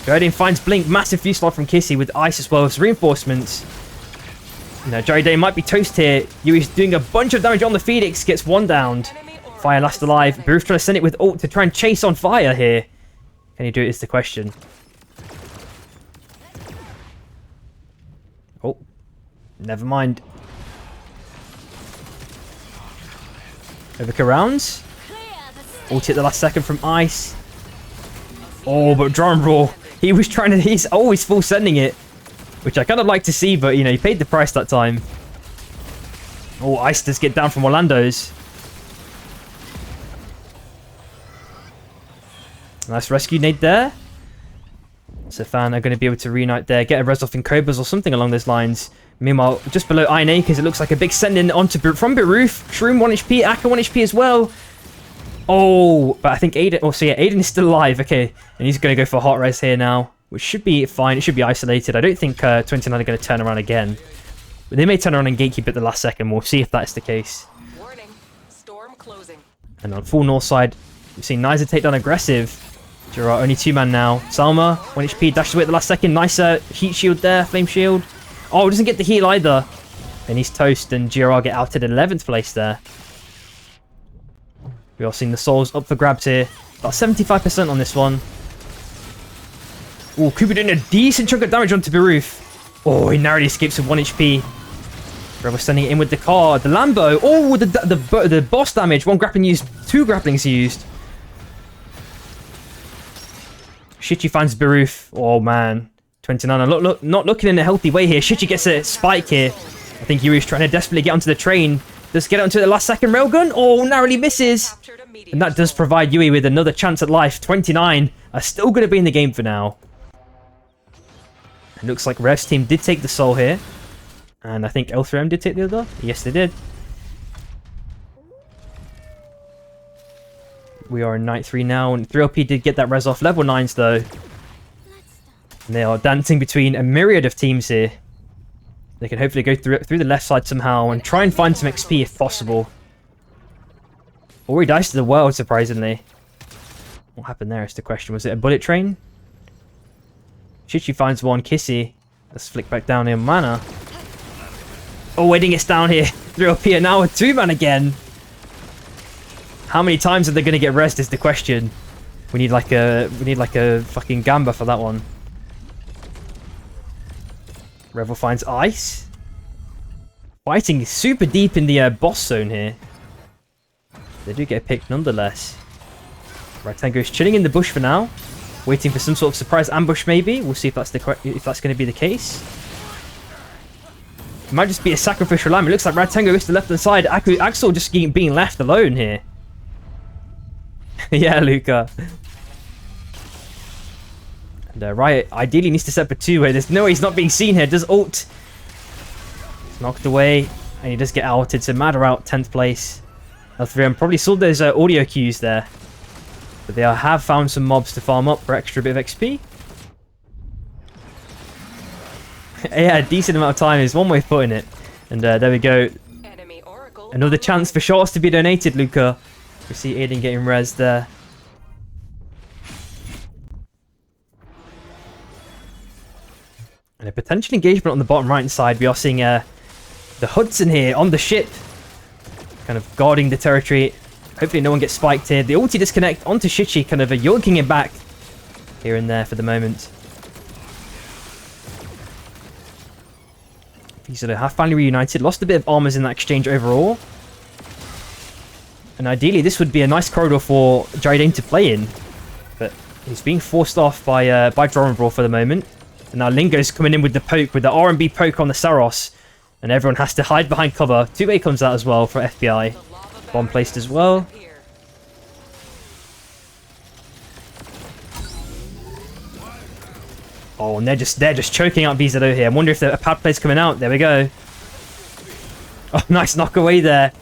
Guardian finds Blink. Massive few slot from Kissy with ice as well as reinforcements. Now, Jerry Day might be toast here. Yui's doing a bunch of damage on the Phoenix. Gets one downed. Fire last alive. Baruf trying to send it with ult to try and chase on fire here. Can he do it is the question. Oh. Never mind. Overkill rounds. Ult at the last second from Ice. Oh, but drum roll. He was trying to... He's always full sending it. Which I kind of like to see, but, you know, he paid the price that time. Oh, Ice does get down from Orlando's. Nice rescue nade there. So Fan are going to be able to reunite there, get a res off in Cobras or something along those lines. Meanwhile, just below Iron Acres, it looks like a big send in onto from Baruf. Shroom 1 HP, Akka 1 HP as well. Oh, but I think Aiden... Oh, so yeah, Aiden is still alive. Okay, and he's going to go for hot res here now, which should be fine. It should be isolated. I don't think 29 are going to turn around again. But they may turn around and gatekeep at the last second. We'll see if that's the case. Warning. Storm closing. And on full north side, we've seen Niza take down aggressive. Gerard only 2-man now. Salma, 1 HP, dashes away at the last second. Nice heat shield there, flame shield. Oh, doesn't get the heal either. And he's toast, and Gerard get out at 11th place there. We all seen the souls up for grabs here. About 75% on this one. Oh, Cooper doing a decent chunk of damage onto Baruf. Oh, he narrowly escapes with 1 HP. Rebel sending it in with the car. The Lambo. Oh, the boss damage. 1 grappling used. 2 grapplings used. Shichi finds Baruf. Oh, man. 29. Not looking in a healthy way here. Shichi gets a spike here. I think Yuri's trying to desperately get onto the train. Does get onto the last second railgun. Oh, narrowly misses. And that does provide Yui with another chance at life. 29 are still going to be in the game for now. It looks like Rev's team did take the soul here. And I think L3M did take the other. Yes, they did. We are in night 3 now. And 3LP did get that res off. Level 9s though. And they are dancing between a myriad of teams here. They can hopefully go through the left side somehow and try and find some XP if possible. Already diced to the world, surprisingly. What happened there is the question. Was it a bullet train? Chichi finds one. Kissy. Let's flick back down in mana. Oh, waiting us down here. 3LP are now a 2-man again. How many times are they going to get rest is the question. We need like a fucking Gamba for that one. Revel finds Ice. Fighting super deep in the boss zone here. They do get a pick nonetheless. Right, Tango's chilling in the bush for now. Waiting for some sort of surprise ambush maybe. We'll see if that's going to be the case. It might just be a sacrificial lamb. It looks like Ratango is to the left hand side. Axel just being left alone here. Yeah, Luca. And Riot ideally needs to set for 2 where there's no way he's not being seen here. Does ult. He's knocked away. And he does get outed. So Mad are out 10th place. L3M probably saw those audio cues there. But they have found some mobs to farm up for extra bit of XP. Yeah, a decent amount of time is one way of putting it. And there we go. Enemy Oracle. Another chance for shots to be donated, Luca. We see Aiden getting res there. And a potential engagement on the bottom right hand side. We are seeing the Hudson here on the ship. Kind of guarding the territory. Hopefully no one gets spiked here. The ulti disconnect onto Shichi, kind of yoinking it back here and there for the moment. These have finally reunited. Lost a bit of armors in that exchange overall. And ideally, this would be a nice corridor for Jardine to play in. But he's being forced off by Dromenbrawl for the moment. And now Lingo's coming in with the poke, with the R&B poke on the Saros. And everyone has to hide behind cover. Two-way comes out as well for FBI. Bomb placed as well. Oh, and they're just choking out VZO here. I wonder if a pad play's coming out. There we go. Oh, nice knock away there.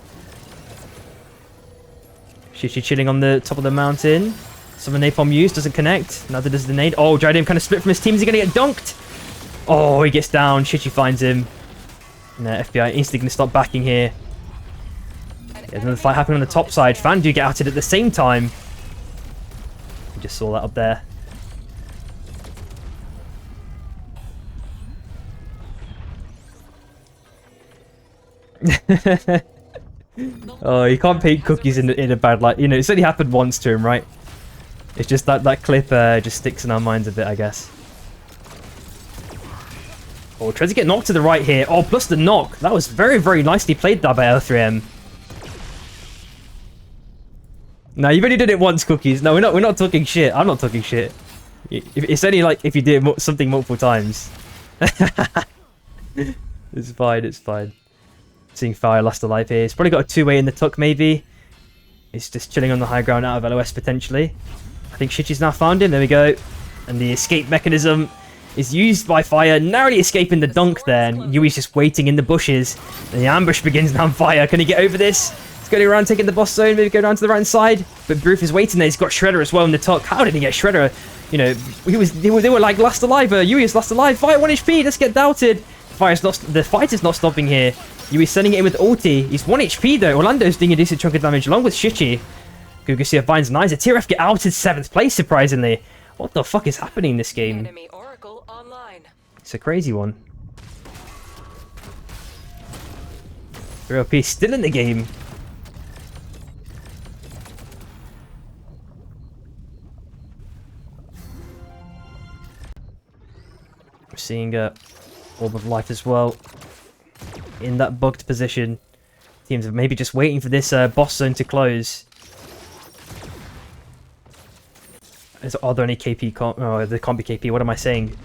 Shishi chilling on the top of the mountain. Some of the napalm used, doesn't connect. Neither does the nade. Oh, Jardine kind of split from his team. Is he going to get dunked? Oh, he gets down. Shishi finds him. And FBI instantly going to stop backing here. There's another fight happening on the top side. Fan do get outed at the same time. You just saw that up there. Oh, you can't paint cookies in a bad light. You know, it's only happened once to him, right? It's just that clip just sticks in our minds a bit, I guess. Oh, tries to get knocked to the right here. Oh, plus the knock. That was very, very nicely played there by L3M. No, you've only did it once, Cookies. No, we're not talking shit. I'm not talking shit. It's only like if you did something multiple times. It's fine, it's fine. Seeing Fire last alive here. He's probably got a two-way in the tuck, maybe. He's just chilling on the high ground out of LOS, potentially. I think Shichi's now found him. There we go. And the escape mechanism is used by Fire, narrowly escaping the dunk there. And Yui's just waiting in the bushes. And the ambush begins now on Fire. Can he get over this? He's going around taking the boss zone. Maybe go down to the right side. But Broof is waiting there. He's got Shredder as well in the tuck. How did he get Shredder? You know, they were like last alive. Yui is last alive. Fire 1 HP. Let's get doubted. The fight is not stopping here. Yui's sending it in with ulti. He's 1 HP though. Orlando's doing a decent chunk of damage along with Shichi. Gugusia finds Niza. TRF get outed 7th place, surprisingly. What the fuck is happening in this game? Enemy Oracle online. It's a crazy one. 3LP still in the game. We're seeing Orb of Life as well. In that bugged position. Teams are maybe just waiting for this boss zone to close. Are there any KP? Oh, there can't be KP. What am I saying?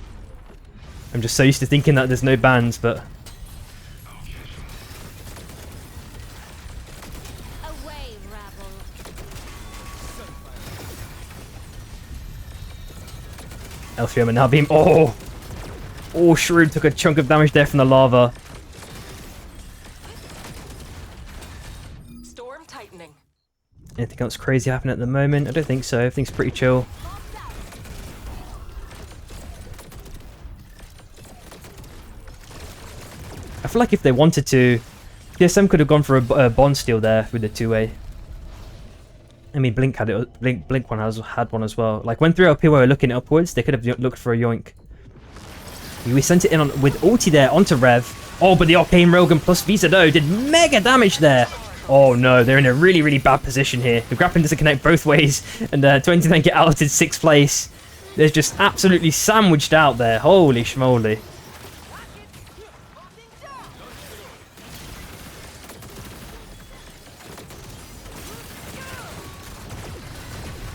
I'm just so used to thinking that there's no bans, but... Away, rabble. L3M and now beam. Oh! Oh, Shroom took a chunk of damage there from the lava. Storm tightening. Anything else crazy happening at the moment? I don't think so. Everything's pretty chill. I feel like if they wanted to, TSM could have gone for a bond steal there with the two-way. I mean, Blink had it. Blink one had one as well. Like when 3LP were looking upwards, they could have looked for a yoink. We sent it in with ulti there onto Rev. Oh, but the Arcane Railgun plus VZO did mega damage there. Oh no, they're in a really, really bad position here. The grappling doesn't connect both ways, and 29 get outed 6th place. They're just absolutely sandwiched out there. Holy schmoly.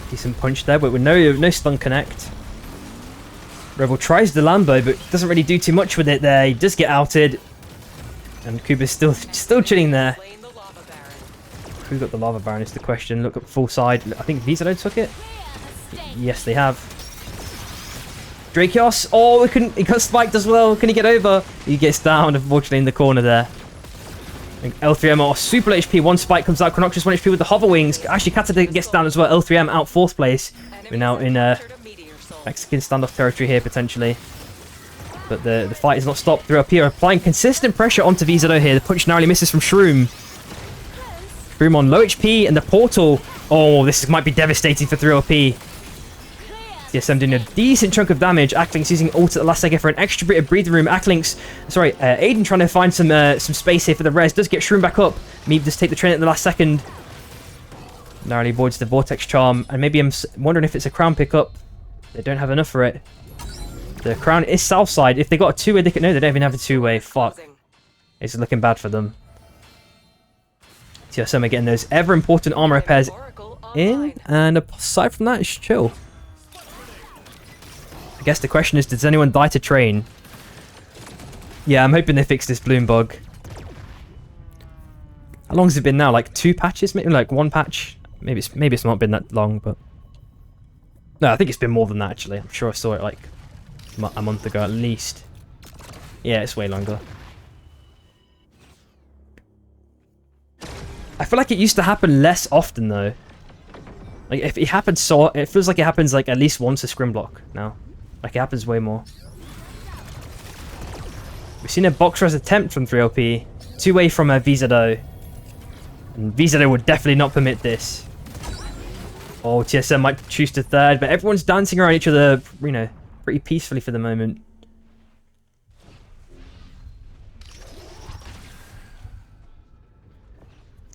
Decent punch there, but with no stun connect. Rebel tries the Lambo, but doesn't really do too much with it there. He does get outed. And Kuba's still chilling there. Playing the Lava Baron. Who got the Lava Baron is the question. Look at full side. I think VZO took it. Yes, they have. Drakios. Oh, he got spiked as well. Can he get over? He gets down, unfortunately, in the corner there. L3M are super HP. One spike comes out. Chronoxus 1 HP with the hover wings. Actually, Katata gets down as well. L3M out 4th place. We're now in Mexican standoff territory here, potentially. But the fight is not stopped. 3LP are applying consistent pressure onto VZO here. The punch narrowly misses from Shroom. Shroom on low HP, and the portal. Oh, this might be devastating for 3LP. TSM doing a decent chunk of damage. Acklinks using ult at the last second for an extra bit of breathing room. Aiden trying to find some space here for the res. Does get Shroom back up. Meep does take the train at the last second. Narrowly avoids the Vortex Charm. And maybe I'm wondering if it's a crown pickup. They don't have enough for it. The crown is south side. If they got a two-way, they could... No, they don't even have a two-way. Fuck. It's looking bad for them. TSM are getting those ever important armor repairs Oracle in, online. and aside from that, it's chill. I guess the question is, does anyone die to train? Yeah, I'm hoping they fix this bloom bug. How long has it been now? Like 2 patches? Maybe like 1 patch? Maybe it's not been that long, but... No, I think it's been more than that, actually. I'm sure I saw it like a month ago at least. Yeah, it's way longer. I feel like it used to happen less often, though. Like, if it happens so... It feels like it happens like at least once a scrim block now. Like, it happens way more. We've seen a Boxer's attempt from 3LP. 2-way from a VZO. And VZO would definitely not permit this. Oh, TSM might choose to third, but everyone's dancing around each other, you know, pretty peacefully for the moment.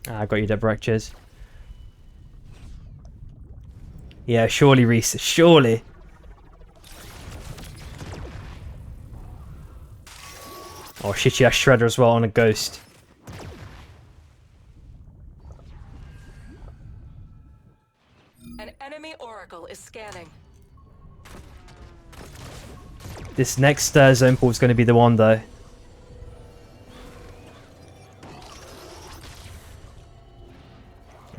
Ah, I got you, Deborah. Cheers. Yeah, surely, Reese. Surely. Oh, shitty ass Shredder as well on a Ghost. An enemy Oracle is scanning. This next zone pool is going to be the one, though.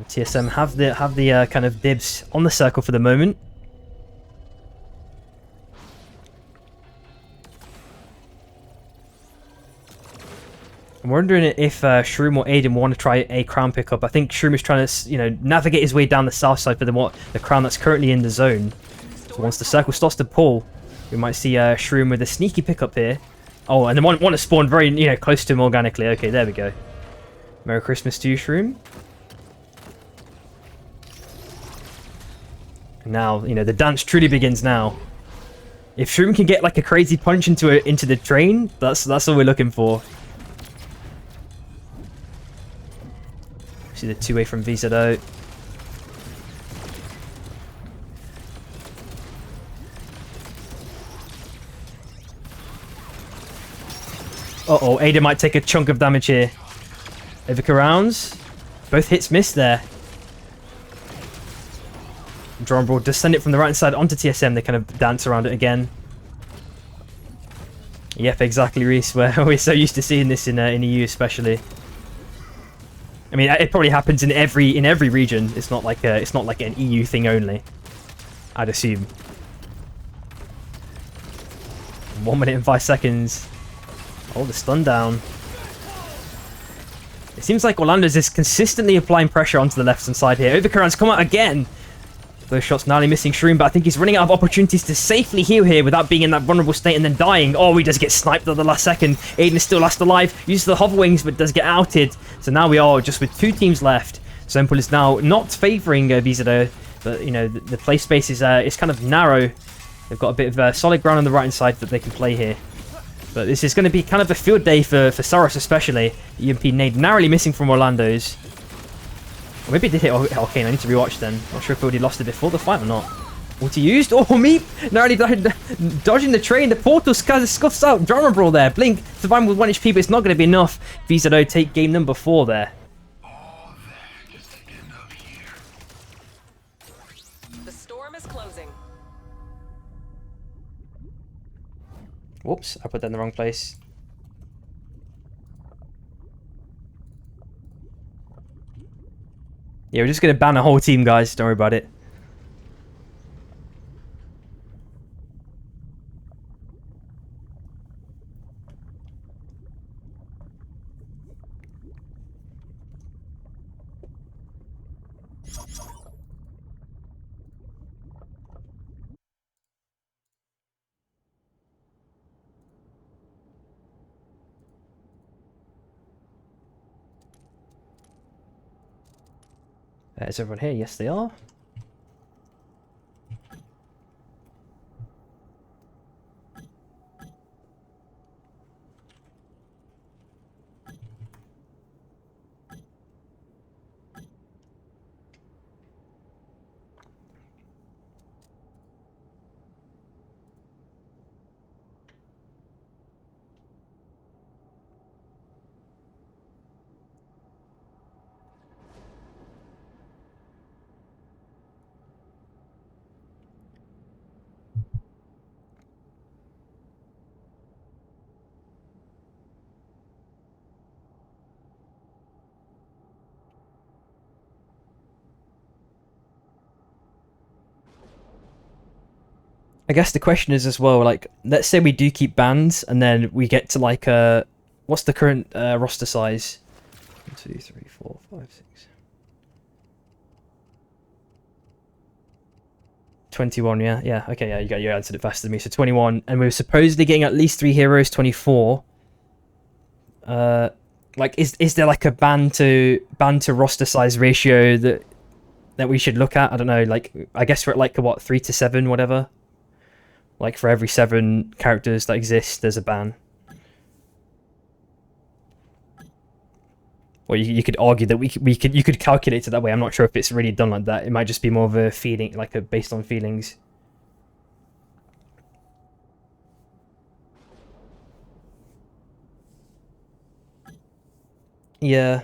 TSM have the kind of dibs on the circle for the moment. I'm wondering if Shroom or Aiden want to try a crown pickup. I think Shroom is trying to, you know, navigate his way down the south side for the crown that's currently in the zone. So once the circle starts to pull, we might see Shroom with a sneaky pickup here. Oh, and the one to spawn very, you know, close to him organically. Okay, there we go. Merry Christmas to you, Shroom. Now, you know, the dance truly begins now. If Shroom can get like a crazy punch into the train, that's all we're looking for. See the 2-way from VZO. Uh-oh, Ada might take a chunk of damage here. Evoker rounds. Both hits missed there. Drum Brawl does send it from the right side onto TSM. They kind of dance around it again. Yep, exactly, Reese. We're so used to seeing this in EU especially. I mean, it probably happens in every region. It's not like an EU thing only, I'd assume. 1 minute and 5 seconds. Oh, the stun down. It seems like Orlando's is consistently applying pressure onto the left-hand side here. Overcurrent's come out again. Those shots narrowly missing Shroom, but I think he's running out of opportunities to safely heal here without being in that vulnerable state and then dying. Oh, he does get sniped at the last second. Aiden is still last alive. Uses the hover wings, but does get outed. So now we are just with 2 teams left. Zempool is now not favouring VZO, but, you know, the play space is kind of narrow. They've got a bit of solid ground on the right-hand side that they can play here. But this is going to be kind of a field day for Saros especially. EMP nade narrowly missing from Orlando's. Or maybe it did hit Arcane. I need to rewatch then. Not sure if he already lost it before the fight or not. What he used? Oh, Meep! Narrowly dodging the train. The portal scuffs out. Drama Brawl there. Blink. Surviving with 1 HP, but it's not going to be enough. VZO take game number 4 there. All that just to end up here. The storm is closing. Whoops, I put that in the wrong place. Yeah, we're just going to ban a whole team, guys. Don't worry about it. Is everyone here? Yes, they are. I guess the question is as well, like, let's say we do keep bans, and then we get to like what's the current roster size? 1, 2, 3, 4, 5, 6. 21, yeah, yeah, okay, yeah, you answered it faster than me. So 21, and we were supposedly getting at least 3 heroes. 24. Like, is there like a ban to roster size ratio that we should look at? I don't know. Like, I guess we're at like what, 3 to 7, whatever. Like for every 7 characters that exist, there's a ban. Or you could argue that you could calculate it that way. I'm not sure if it's really done like that. It might just be more of a feeling, like a based on feelings. Yeah.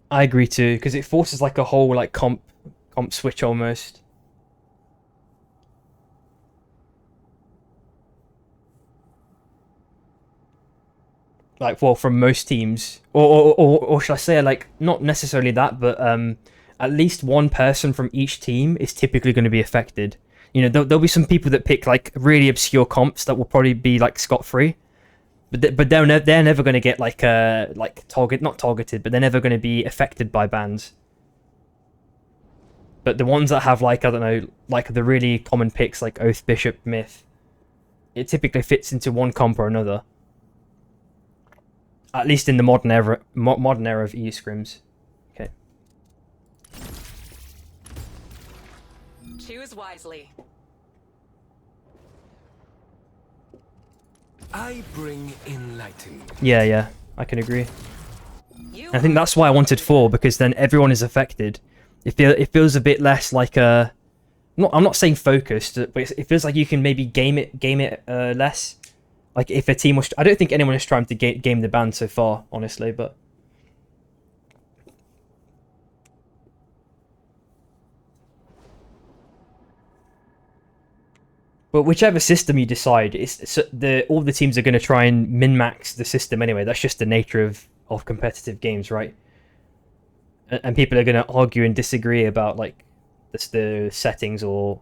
I agree too, because it forces like a whole like comp switch almost. Like, well, from most teams, or should I say, like, not necessarily that, but at least one person from each team is typically going to be affected. You know, there'll be some people that pick like really obscure comps that will probably be like scot-free, but they're never going to get like not targeted, but they're never going to be affected by bans. But the ones that have like, I don't know, like the really common picks like Oath, Bishop, Myth, it typically fits into one comp or another. At least in the modern era of EU scrims. Okay. Choose wisely. I bring enlightenment. Yeah, I can agree. I think that's why I wanted 4, because then everyone is affected. It feels a bit less like a... I'm not saying focused, but it feels like you can maybe game it less. Like if a team was... I don't think anyone is trying to game the ban so far, honestly, but... But whichever system you decide, all the teams are going to try and min-max the system anyway. That's just the nature of competitive games, right? And people are going to argue and disagree about like the settings, or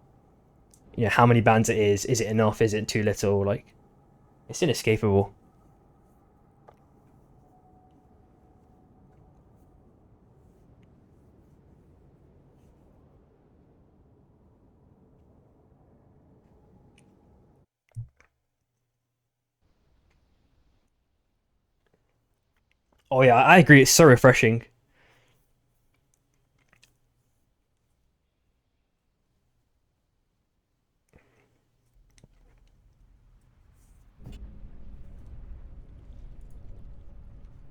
how many bans it is. Is it enough? Is it too little? Like, it's inescapable. Oh yeah, I agree. It's so refreshing.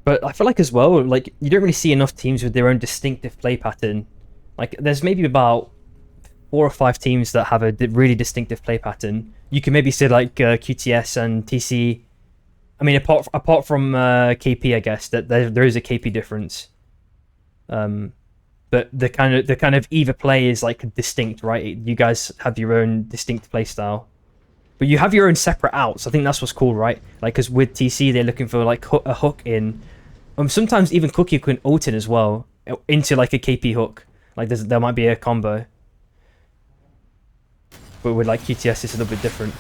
But I feel like as well, like you don't really see enough teams with their own distinctive play pattern. Like there's maybe about 4 or 5 teams that have a really distinctive play pattern. You can maybe say like QTS and TC. I mean, apart from KP, I guess that there is a KP difference. But the kind of EVA play is like distinct, right? You guys have your own distinct play style, but you have your own separate outs. I think that's what's cool, right? Like, because with TC they're looking for like a hook in. Sometimes even Cookie can ult in as well into like a KP hook. Like there might be a combo, but with like QTS it's a little bit different.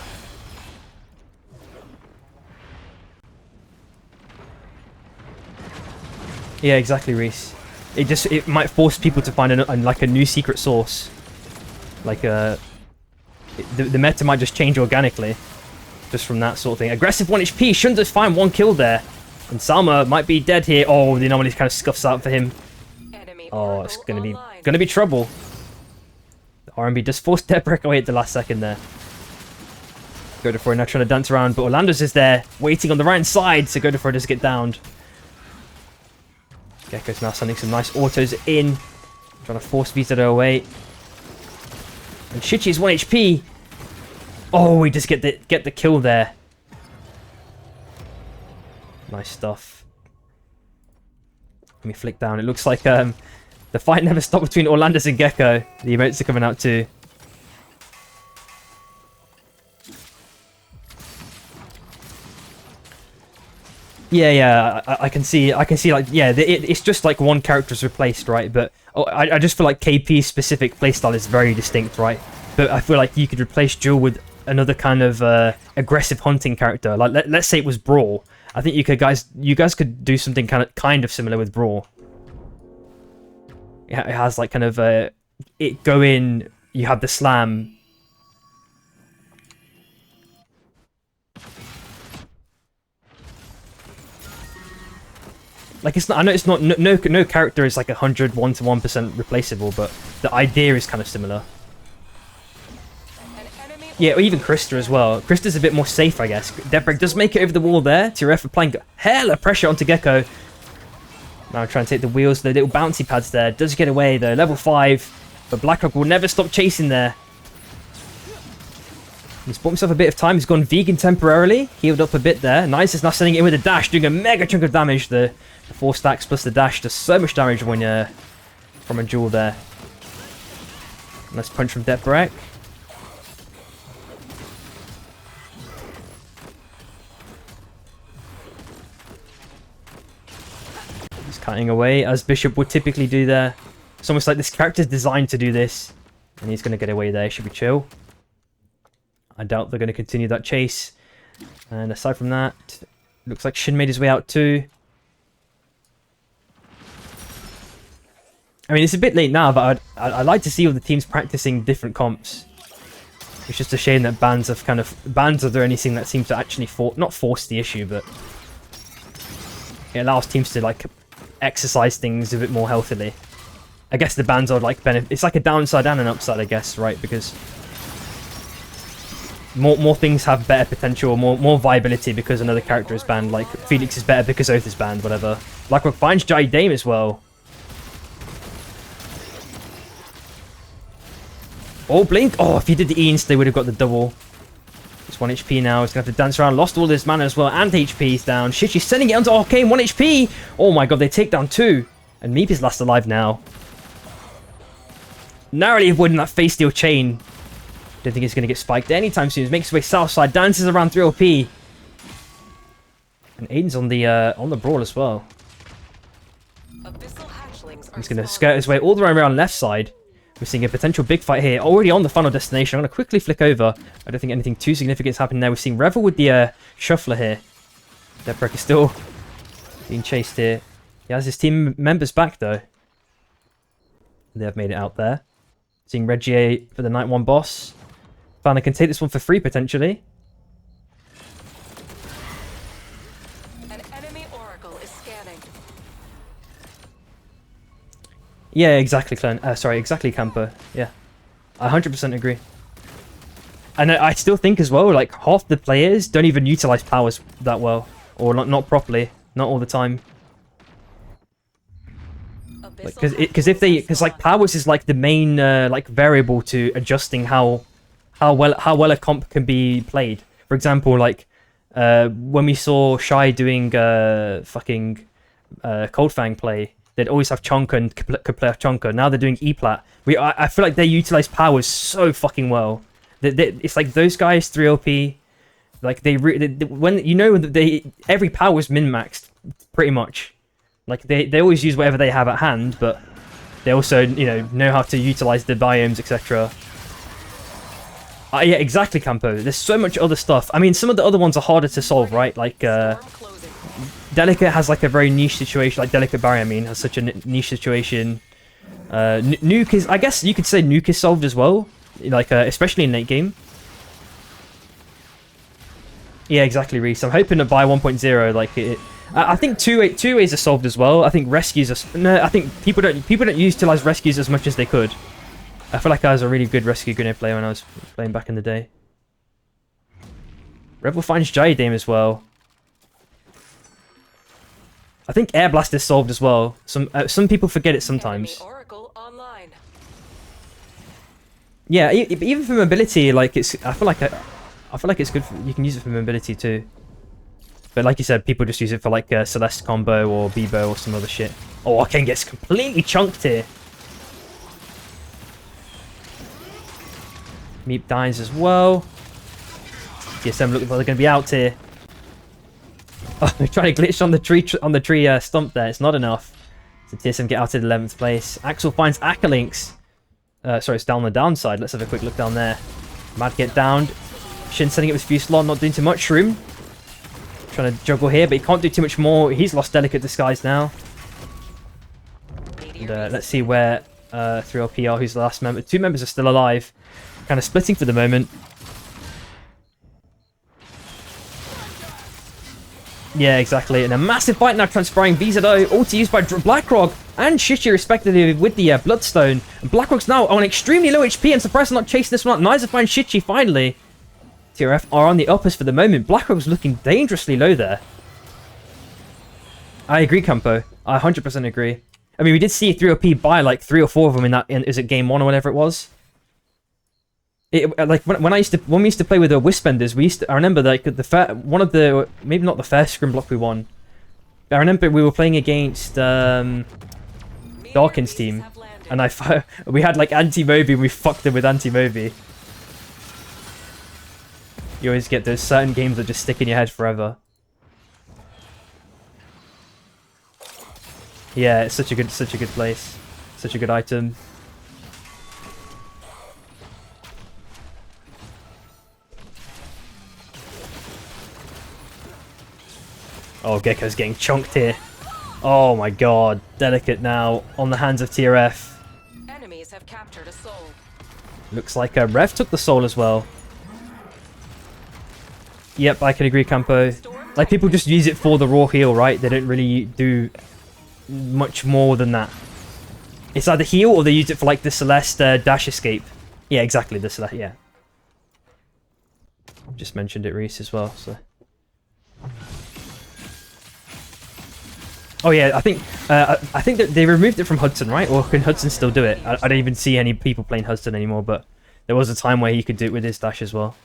Yeah, exactly, Reese. It might force people to find like a new secret source. Like the meta might just change organically, just from that sort of thing. Aggressive 1 HP. Shouldn't just find 1 kill there, and Salma might be dead here. Oh, the anomaly kind of scuffs out for him. Oh, it's gonna be trouble. The RMB just forced Deadbreak away at the last second there. Godefroy now trying to dance around, but Orlando's is there, waiting on the right side, so Godefroy does get downed. Gecko's now sending some nice autos in, trying to force Vito away. And Shichi is 1 HP. Oh, we just get the kill there. Nice stuff. Let me flick down. It looks like the fight never stopped between Orlandis and Gecko. The emotes are coming out too. Yeah, I can see, like, yeah, it's just like one character's replaced, right? But I just feel like KP's specific playstyle is very distinct, right? But I feel like you could replace Jewel with another kind of aggressive hunting character. Like, let's say it was Brawl. I think you guys could do something kind of similar with Brawl. It has like kind of it go in, you have the slam. Like, it's not, I know it's not, no character is like 101% replaceable, but the idea is kind of similar. Yeah, or even Krista as well. Krista's a bit more safe, I guess. Deadbreak does make it over the wall there. Tiref applying hella pressure onto Gecko. Now trying to take the wheels, the little bouncy pads there. Does get away though, level 5. But Blackrock will never stop chasing there. He's bought himself a bit of time. He's gone vegan temporarily. Healed up a bit there. Nice is now sending it in with a dash, doing a mega chunk of damage. The 4 stacks plus the dash does so much damage when you're from a Jewel there. Nice punch from Deathbreak. He's cutting away, as Bishop would typically do there. It's almost like this character's designed to do this. And he's going to get away there. Should be chill. I doubt they're going to continue that chase. And aside from that, looks like Shin made his way out too. I mean, it's a bit late now, but I'd like to see all the teams practicing different comps. It's just a shame that bans are the only thing that seems to actually not force the issue, but it allows teams to like exercise things a bit more healthily. I guess the bans are like it's like a downside and an upside, I guess, right? Because more things have better potential, more viability because another character is banned. Like Felix is better because Oath is banned, whatever. Blackrock finds Jai Dame as well. Oh, blink! Oh, if he did the E-inst, they would have got the double. It's 1 HP now. He's going to have to dance around. Lost all his mana as well, and HP is down. Shit, she's sending it onto Arcane. 1 HP! Oh my god, they take down 2. And Meep is last alive now. Narrowly avoiding that face steal chain. Don't think he's going to get spiked anytime soon. He makes his way south side, dances around 3 OP. And Aiden's on the brawl as well. He's going to skirt his way all the way around left side. We're seeing a potential big fight here, already on the final destination. I'm going to quickly flick over. I don't think anything too significant is happening there. We're seeing Revel with the Shuffler here. Deathbreak is still being chased here. He has his team members back, though. They have made it out there. Seeing Regier for the Night 1 boss. Fana can take this one for free, potentially. An enemy oracle is scanning. Yeah, exactly, Clan. Sorry, exactly, Camper. Yeah, I 100% agree. And I still think as well, like, half the players don't even utilize powers that well. Or not properly. Not all the time. Because like powers is like the main like variable to adjusting how well a comp can be played. For example, like when we saw Shy doing fucking Coldfang play, they'd always have Chonka and could play off Chonka. Now they're doing E-plat. I feel like they utilize powers so fucking well. It's like those guys 3 OP. Like when you know every power is min maxed pretty much. Like they always use whatever they have at hand, but they also know how to utilize the biomes, etc. Yeah, exactly, Campo. There's so much other stuff. I mean, some of the other ones are harder to solve, right? Like Delicate has like a very niche situation. Like Delicate Barrier, I mean, has such a niche situation. Nuke is, I guess you could say Nuke is solved as well. Like especially in late game. Yeah, exactly, Reese. I'm hoping that by 1.0, like I think two ways are solved as well. I think rescues are I think people don't utilize rescues as much as they could. I feel like I was a really good rescue grenade player when I was playing back in the day. Rebel finds Jai Dame as well. I think Air Blast is solved as well. Some people forget it sometimes. Yeah, even for mobility, like I feel like it's good. You can use it for mobility too. But like you said, people just use it for like a Celeste combo or Bebo or some other shit. Oh, Arcane gets completely chunked here. Meep dies as well. TSM looking like they're going to be out here. Oh, they're trying to glitch on the tree stump there. It's not enough. So TSM get out in 11th place. Axel finds Akalinks. Sorry, it's down the downside. Let's have a quick look down there. Mad get downed. Shin setting up his Fuselon, not doing too much. Shroom trying to juggle here, but he can't do too much more. He's lost Delicate Disguise now. And, let's see where 3LP are, who's the last member. 2 members are still alive. Kind of splitting for the moment. Yeah, exactly. And a massive fight now transpiring. VZO, ulti used by Blackrock and Shishi respectively with the Bloodstone. And Blackrock's now on extremely low HP and surprised not chasing this one out. Neither finds Shishi finally. TRF are on the uppers for the moment. Blackrock's looking dangerously low there. I agree, Campo. I 100% agree. I mean, we did see 3OP buy like 3 or 4 of them in that. Is it game 1 or whatever it was? Like when we used to play with the Wispenders, I remember like maybe not the first scrim block we won. But I remember we were playing against Darkin's team, and we had like anti-Moby and we fucked them with anti-Moby. You always get those certain games that just stick in your head forever. Yeah, it's such a good place, such a good item. Oh, Gecko's getting chunked here. Oh my god. Delicate now on the hands of TRF. Enemies have captured a soul. Looks like Rev took the soul as well. Yep, I can agree, Campo. Like, people just use it for the raw heal, right? They don't really do much more than that. It's either heal or they use it for, like, the Celeste dash escape. Yeah, exactly, the Celeste, yeah. Just mentioned it, Reese, as well, so... Oh yeah, I think that they removed it from Hudson, right? Or can Hudson still do it? I don't even see any people playing Hudson anymore, but there was a time where he could do it with his dash as well.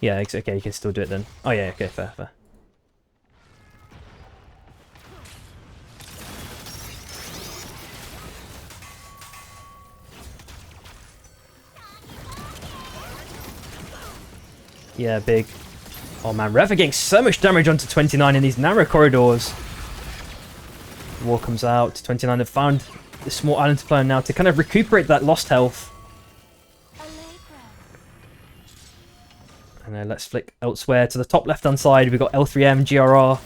Yeah, okay, you can still do it then. Oh yeah, okay, fair. Yeah, big. Oh man, Rev are getting so much damage onto 29 in these narrow corridors. War comes out. 29 have found the small island to play on now to kind of recuperate that lost health. And then let's flick elsewhere to the top left hand side. We've got L3M, GRR.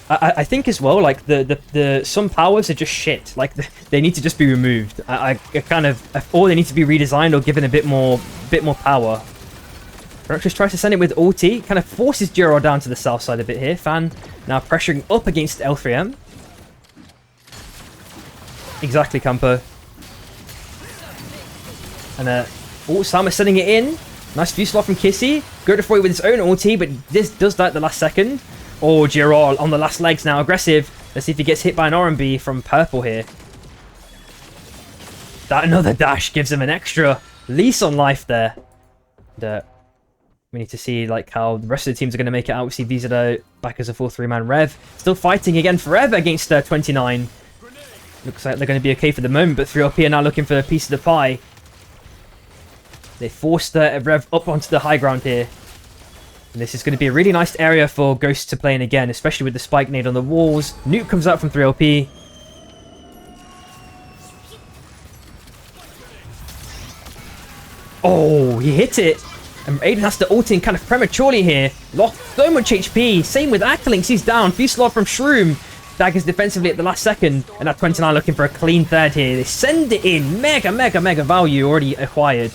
I think as well, like the some powers are just shit. Like they need to just be removed. I kind of, or they need to be redesigned or given a bit more power. Just tries to send it with ulti, kind of forces GRR down to the south side a bit here. Fan now pressuring up against L3M. Exactly, Campo. And Sam is sending it in. Nice Fuselaw from Kissy. Go to Freud with his own ulti, but this does that at the last second. Oh, GRR on the last legs now, aggressive. Let's see if he gets hit by an R&B from Purple here. That another dash gives him an extra lease on life there. And, we need to see like how the rest of the teams are going to make it out. We see VZO back as a full 3-man Rev. Still fighting again forever against 29. Looks like they're going to be okay for the moment, but 3LP are now looking for a piece of the pie. They forced Rev up onto the high ground here. And this is going to be a really nice area for Ghost to play in again, especially with the spike nade on the walls. Nuke comes out from 3LP. Oh, he hit it. And Aiden has to ult in kind of prematurely here. Lost so much HP. Same with Akalinks. He's down. Fuselaw from Shroom. Daggers defensively at the last second. And at 29 looking for a clean third here. They send it in. Mega value already acquired.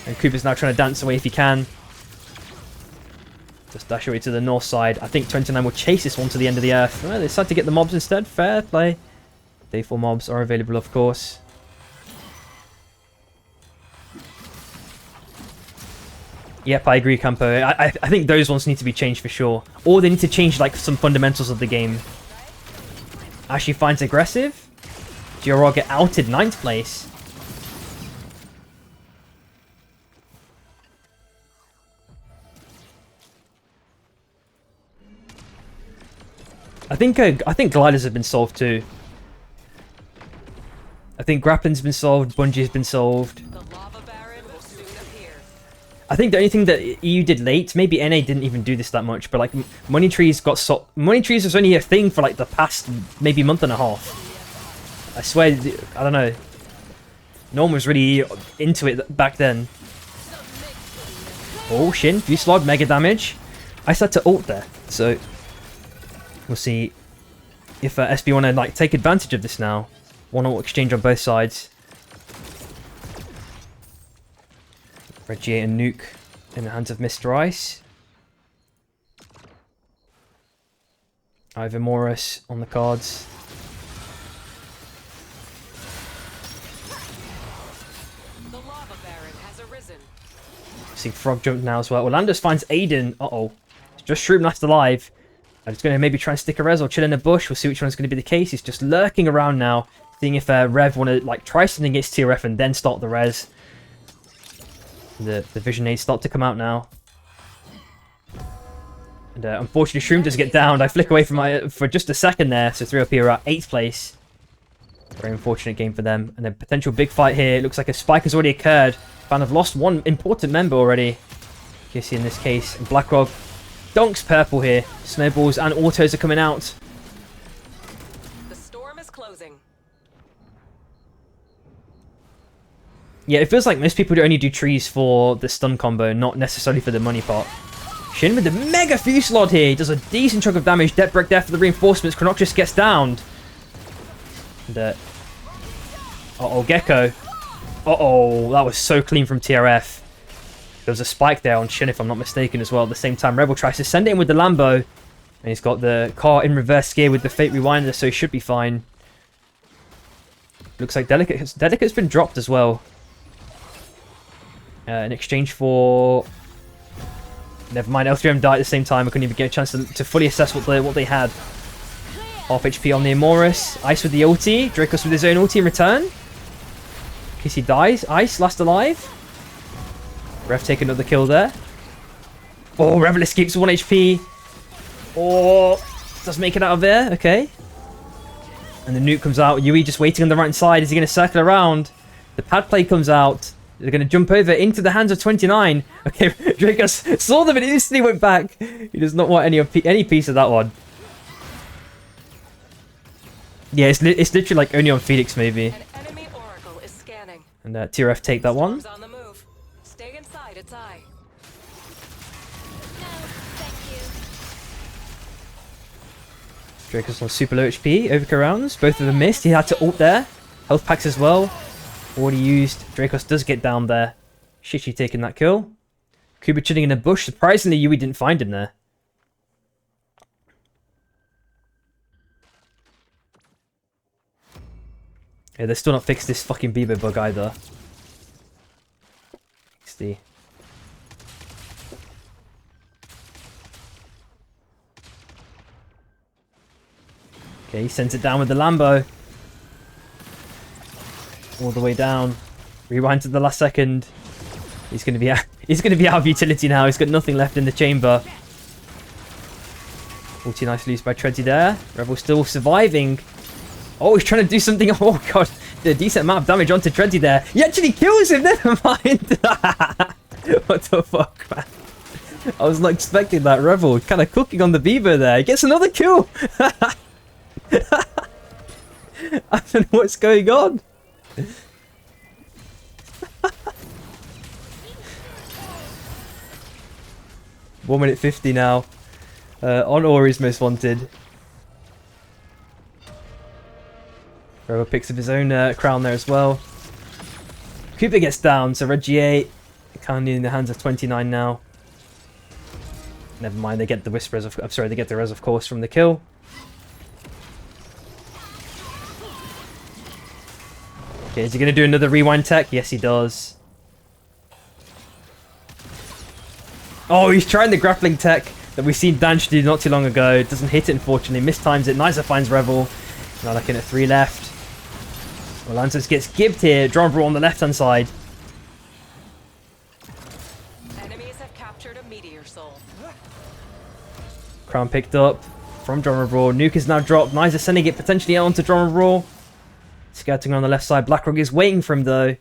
And Cooper's now trying to dance away if he can. Just dash away to the north side. I think 29 will chase this one to the end of the earth. Well, they decide to get the mobs instead. Fair play. Day 4 mobs are available, of course. Yep, I agree, Campo. I think those ones need to be changed for sure. Or they need to change like some fundamentals of the game. Actually finds aggressive. GRR get outed 9th place. I think gliders have been solved too. I think grappling's been solved, bungie's been solved. The lava baron will soon appear. I think the only thing that EU did late, maybe NA didn't even do this that much, but like money trees money trees was only a thing for like the past maybe month and a half. I swear, I don't know. No one was really into it back then. Oh, Shin, few slog, mega damage. I set to ult there, so we'll see if SB want to like take advantage of this now. One ult exchange on both sides. Reggie and Nuke in the hands of Mr. Ice. Ivan Morris on the cards. The lava baron has arisen. See Frog jump now as well. Orlando's finds Aiden. Uh-oh. Just Shroom last alive. I'm just going to maybe try and stick a res or chill in a bush. We'll see which one's going to be the case. He's just lurking around now, seeing if Rev want to like try something against TRF and then start the res. The vision aids start to come out now. And unfortunately, Shroom does get downed. I flick away from for just a second there, so 3LP are at 8th place. Very unfortunate game for them. And a potential big fight here. It looks like a spike has already occurred. Fan have lost one important member already. Kissy in this case. And Blackrock donks purple here. Snowballs and autos are coming out. The storm is closing. Yeah, it feels like most people only do trees for the stun combo, not necessarily for the money part. Shin with the mega Fusillade here. He does a decent chunk of damage. Death Break there for the reinforcements. Chronocrist gets downed. And, uh-oh, Gecko. Uh-oh, that was so clean from TRF. There was a spike there on Shin, if I'm not mistaken, as well. At the same time, Rebel tries to send it in with the Lambo. And he's got the car in reverse gear with the Fate Rewinder, so he should be fine. Looks like Delicate's been dropped as well. In exchange for... Never mind, L3M died at the same time. I couldn't even get a chance to fully assess what they had. Half HP on the Amoris. Ice with the ulti. Dracos with his own ulti in return. Kissy dies. Ice, last alive. Rev take another kill there. Oh, Revel escapes 1 HP. Oh, does make it out of there. Okay. And the nuke comes out. Yui just waiting on the right side. Is he going to circle around? The pad play comes out. They're going to jump over into the hands of 29. Okay, Dracos saw them and instantly went back. He does not want any piece of that one. Yeah, it's literally like only on Phoenix maybe. An enemy oracle is scanning. And TRF take that one. Storm's on the move. Stay inside its eye. No, thank you. Dracos on super low HP. Overkill rounds. Both of them missed. He had to ult there. Health packs as well. Already used. Dracos does get down there. Shishi taking that kill. Kuba chilling in a bush. Surprisingly, Yui didn't find him there. Yeah, they're still not fixed this fucking Bieber bug either. XD. Okay, he sends it down with the Lambo. All the way down. Rewind to the last second. He's gonna be out of utility now. He's got nothing left in the chamber. Ulti nice loose by Treddy there. Rebel still surviving. Oh, he's trying to do something. Oh god, a decent amount of damage onto Treddy there. He actually kills him. Never mind. What the fuck, man? I was not expecting that. Rebel kind of cooking on the Beaver there. He gets another kill. I don't know what's going on. 1 minute 50 now. On Ori's most wanted. Rover picks up his own crown there as well. Cooper gets down, so Reggie currently in the hands of 29 now. Never mind, they get the whispers of they get the res of course from the kill. Okay, is he gonna do another rewind tech? Yes he does. Oh, he's trying the grappling tech that we've seen Danch do not too long ago. It doesn't hit it, unfortunately. Mistimes it. Nicer finds Revel. Now looking at 3 left. Well, Lantos gets gibbed here. Drumble on the left-hand side. Enemies have captured a meteor soul. Crown picked up. from Drummer Brawl. Nuke is now dropped. Niza sending it potentially onto Drummer Brawl. Skirting on the left side. Blackrock is waiting for him though.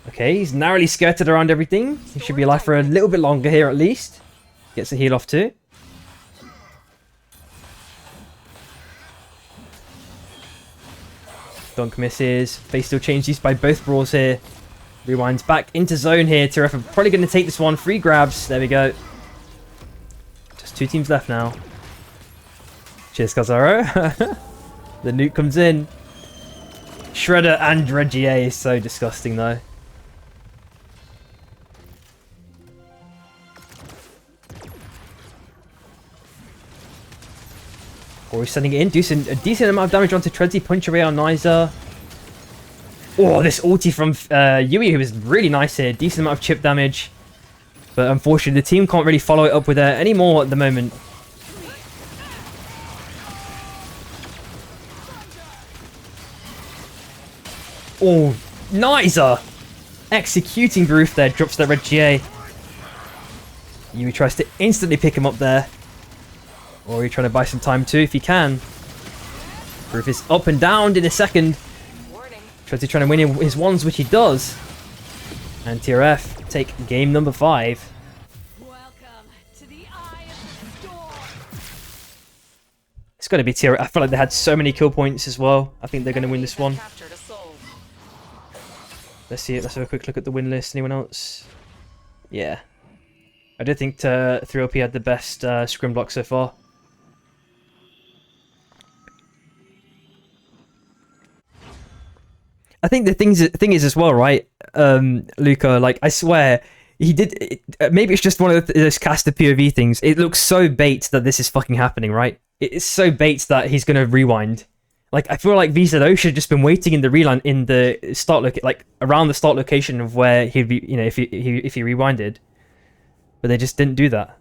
Okay, he's narrowly skirted around everything. He should be alive for a little bit longer here at least. Gets a heal off too. Dunk misses. Face still changed used by both brawls here. Rewinds back into zone here. TRF are probably going to take this one. Free grabs. There we go. Just 2 teams left now. Cheers, Kazaro. The nuke comes in. Shredder and Regier is so disgusting though. Or he's sending it in. A decent amount of damage onto Tredsy. Punch away on Niza. Oh, this ulti from Yui, who was really nice here. Decent amount of chip damage. But unfortunately, the team can't really follow it up with any more at the moment. Oh, Niza! Executing Roof there. Drops the red GA. Yui tries to instantly pick him up there. Or you're trying to buy some time too, if you can. Roof is up and down in a second. Tredsy trying to win his ones, which he does. And TRF take game number 5. Welcome to the eye of the storm. It's got to be TRF. I feel like they had so many kill points as well. I think they're going to win this one. Captured a soul. Let's see it. Let's have a quick look at the win list. Anyone else? Yeah. I don't think 3OP had the best scrim block so far. I think the thing is as well, right, Luca, like, I swear, he did, maybe it's just one of those caster POV things. It looks so bait that this is fucking happening, right? It's so bait that he's going to rewind. Like, I feel like VZO should have just been waiting in the reline, in the start, like, around the start location of where he'd be, you know, if he rewinded. But they just didn't do that.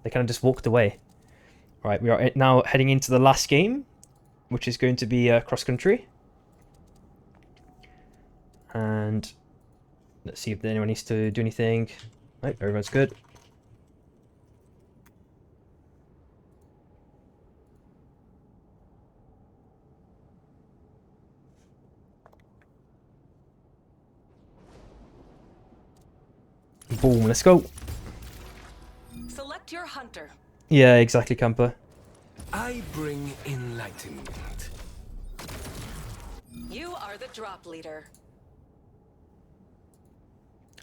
They kind of just walked away. Alright, we are now heading into the last game, which is going to be cross-country. And let's see if anyone needs to do anything. Right, everyone's good. Boom, let's go. Select your hunter. Yeah, exactly, Camper. I bring enlightenment. You are the drop leader.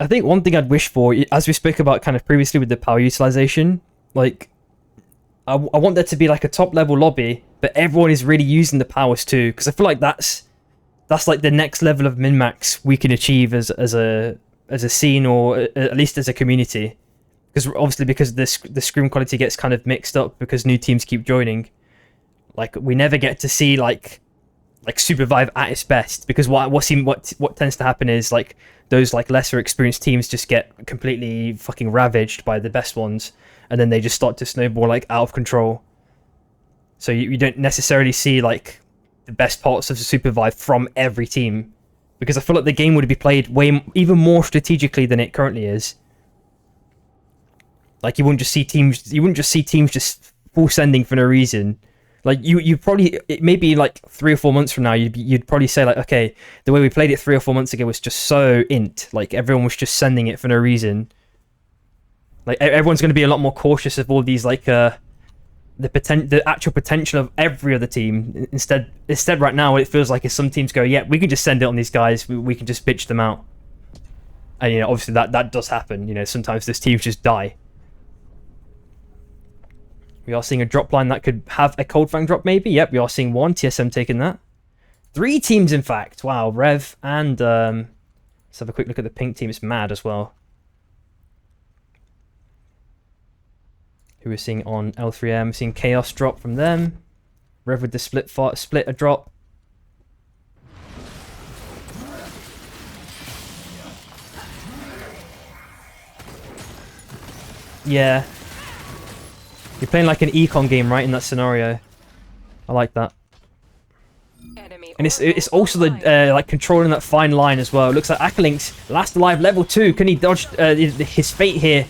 I think one thing I'd wish for, as we spoke about kind of previously with the power utilization, like, I want there to be like a top level lobby, but everyone is really using the powers too, because I feel like that's like the next level of min-max we can achieve as a scene, or at least as a community. Because obviously, because the scrim quality gets kind of mixed up because new teams keep joining, like, we never get to see like Supervive at its best, because what tends to happen is, like, those like lesser experienced teams just get completely fucking ravaged by the best ones, and then they just start to snowball like out of control. So you don't necessarily see like the best parts of the Supervive from every team, because I feel like the game would be played even more strategically than it currently is. Like, you wouldn't just see teams just full sending for no reason. Like, you probably, maybe like 3 or 4 months from now, you'd probably say like, okay, the way we played it 3 or 4 months ago was just so int. Like, everyone was just sending it for no reason. Like, everyone's going to be a lot more cautious of all these, like, the actual potential of every other team. Instead right now, it feels like if some teams go, yeah, we can just send it on these guys, we can just bitch them out. And, you know, obviously that does happen. You know, sometimes those teams just die. We are seeing a drop line that could have a Cold Fang drop, maybe. Yep, we are seeing one. TSM taking that. 3 teams, in fact. Wow, Rev and... let's have a quick look at the pink team. It's mad as well. Who we're seeing on L3M. Seeing Chaos drop from them. Rev with the split a drop. Yeah. You're playing like an econ game, right, in that scenario. I like that. And it's also the like controlling that fine line as well. It looks like Akalink's last alive level 2. Can he dodge his fate here?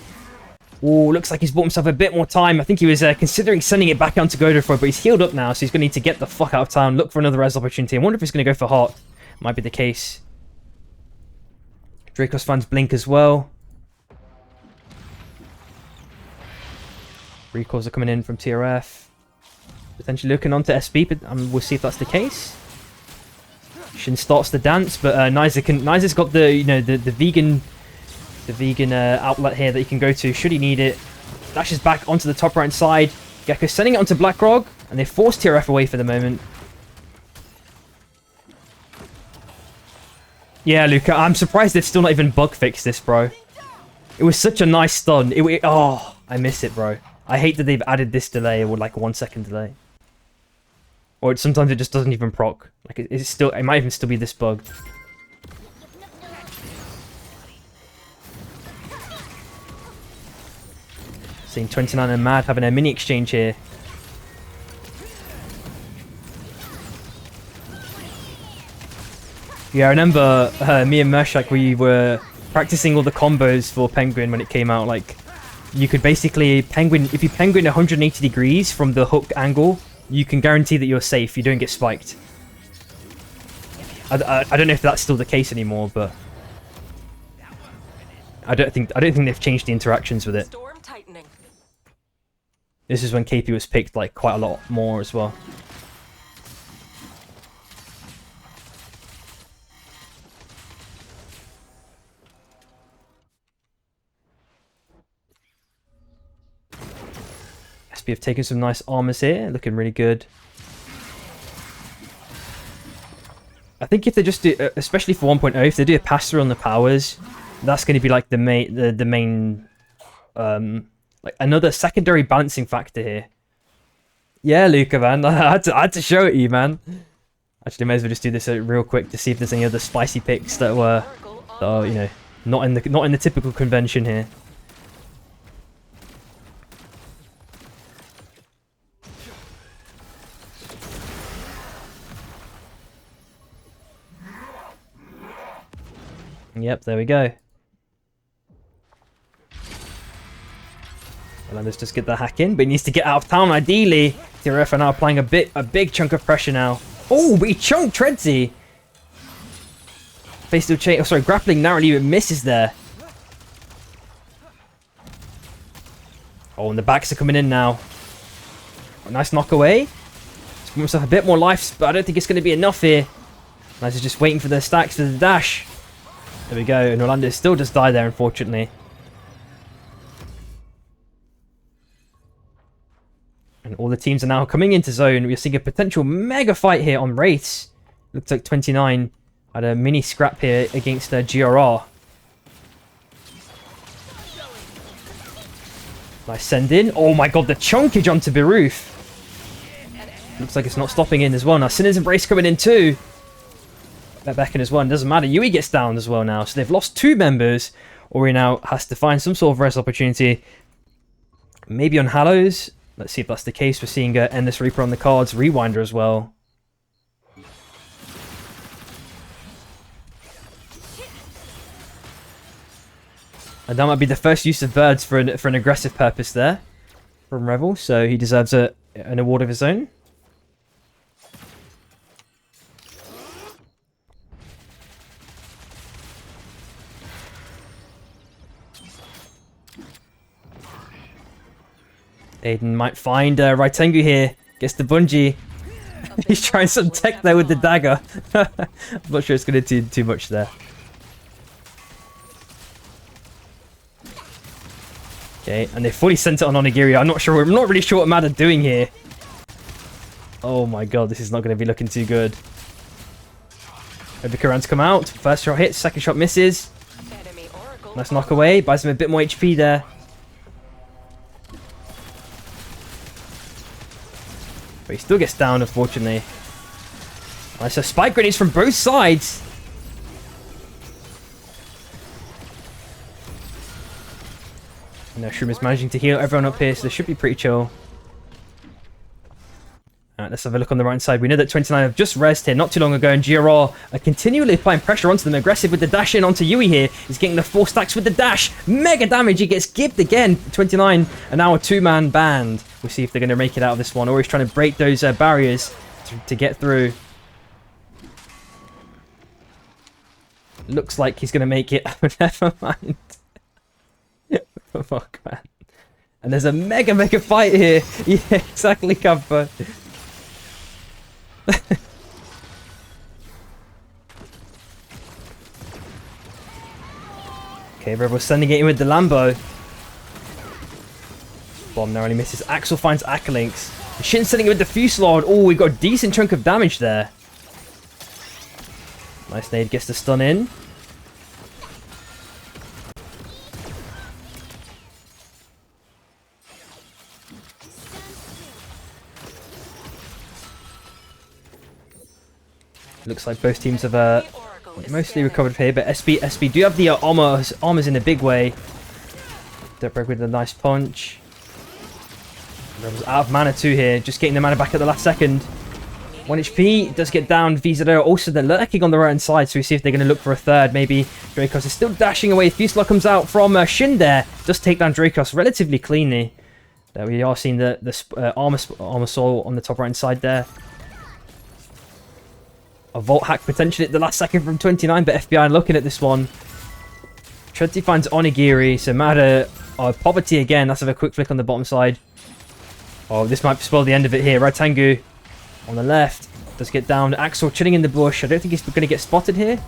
Oh, looks like he's bought himself a bit more time. I think he was considering sending it back onto Godofroy, but he's healed up now, so he's going to need to get the fuck out of town, look for another res opportunity. I wonder if he's going to go for Heart. Might be the case. Dracos finds Blink as well. Recalls are coming in from TRF. Potentially looking onto SB, but we'll see if that's the case. Shin starts the dance, but Niza's got the the vegan outlet here that he can go to should he need it. Dashes back onto the top right side. Gecko sending it onto Blackrock, and they force TRF away for the moment. Yeah, Luca, I'm surprised they've still not even bug fixed this, bro. It was such a nice stun. Oh, I miss it, bro. I hate that they've added this delay, or like a 1 second delay. Or sometimes it just doesn't even proc. Like it might even still be this bugged. Seeing 29 and Mad having a mini exchange here. Yeah, I remember me and Mershak, we were practicing all the combos for Penguin when it came out. Like, you could basically if you Penguin 180 degrees from the hook angle, you can guarantee that you're safe. You don't get spiked. I don't know if that's still the case anymore, but I don't think they've changed the interactions with it. Storm tightening. This is when KP was picked like quite a lot more as well. SB have taken some nice armors here, looking really good. I think if they just do, especially for 1.0, if they do a pass through on the powers, that's going to be like the main, like another secondary balancing factor here. Yeah, Luca, man, I had to show it you, man. Actually, may as well just do this real quick to see if there's any other spicy picks that are, you know, not in the typical convention here. Yep, there we go. Well, let's just get the hack in, but he needs to get out of town ideally. TRF are now applying a big chunk of pressure now. Oh, but he chunked Treadsy. Face still chain. Oh, sorry, grappling narrowly, but misses there. Oh, and the backs are coming in now. Oh, nice knock away. He's put himself a bit more life, but I don't think it's going to be enough here. Nice is just waiting for the stacks for the dash. There we go, and Orlando still just died there, unfortunately. And all the teams are now coming into zone. We're seeing a potential mega fight here on Wraiths. Looks like 29 had a mini scrap here against GRR. Nice send in. Oh my god, the chunkage onto Beroof. Looks like it's not stopping in as well. Now Sinner's Embrace coming in too. Back in as well. Doesn't matter. Yui gets down as well now. So they've lost 2 members. Ori now has to find some sort of rest opportunity. Maybe on Hallows. Let's see if that's the case. We're seeing Endless Reaper on the cards. Rewinder as well. And that might be the first use of birds for an aggressive purpose there from Revel. So he deserves an award of his own. Aiden might find Raitengu here. Gets the bungee. He's trying some tech there with the dagger. I'm not sure it's going to do too much there. Okay, and they fully sent it on Onigiri. I'm not really sure what Mad are doing here. Oh my god, this is not going to be looking too good. Obikaran's come out. First shot hits, second shot misses. Nice knock away. Buys him a bit more HP there. But he still gets down, unfortunately. Nice, so spike grenades from both sides. And now Shroom is managing to heal everyone up here, so they should be pretty chill. Alright, let's have a look on the right side. We know that 29 have just rezzed here not too long ago, and GRR are continually applying pressure onto them. Aggressive with the dash in onto Yui here. He's getting the 4 stacks with the dash. Mega damage. He gets gibbed again. 29, and now a 2-man band. We'll see if they're going to make it out of this one, or he's trying to break those barriers to get through. Looks like he's going to make it. Never mind. Fuck, man. And there's a mega fight here. Yeah, exactly, Kappa. Okay, Rebel's sending it in with the Lambo. Bomb narrowly misses. Axel finds Akalinks. Shin sending it with the Fuselaud. Oh, we got a decent chunk of damage there. Nice nade, gets the stun in. Looks like both teams have mostly recovered here, but SB do have the armors in a big way. Dirtbreak with a nice punch. Rebels out of mana too here, just getting the mana back at the last second. 1 HP, does get down. Vizadero also they're lurking on the right hand side, so we see if they're going to look for a third. Maybe Dracos is still dashing away. Fuselaud comes out from Shin there, does take down Dracos relatively cleanly. There we are seeing the armor soul on the top right hand side there. A vault hack potentially at the last second from 29, but FBI looking at this one. Trenti finds Onigiri, so Mada Poverty again. Let's have a quick flick on the bottom side. Oh, this might spoil the end of it here. Raitangu on the left does get down. Axel chilling in the bush. I don't think he's going to get spotted here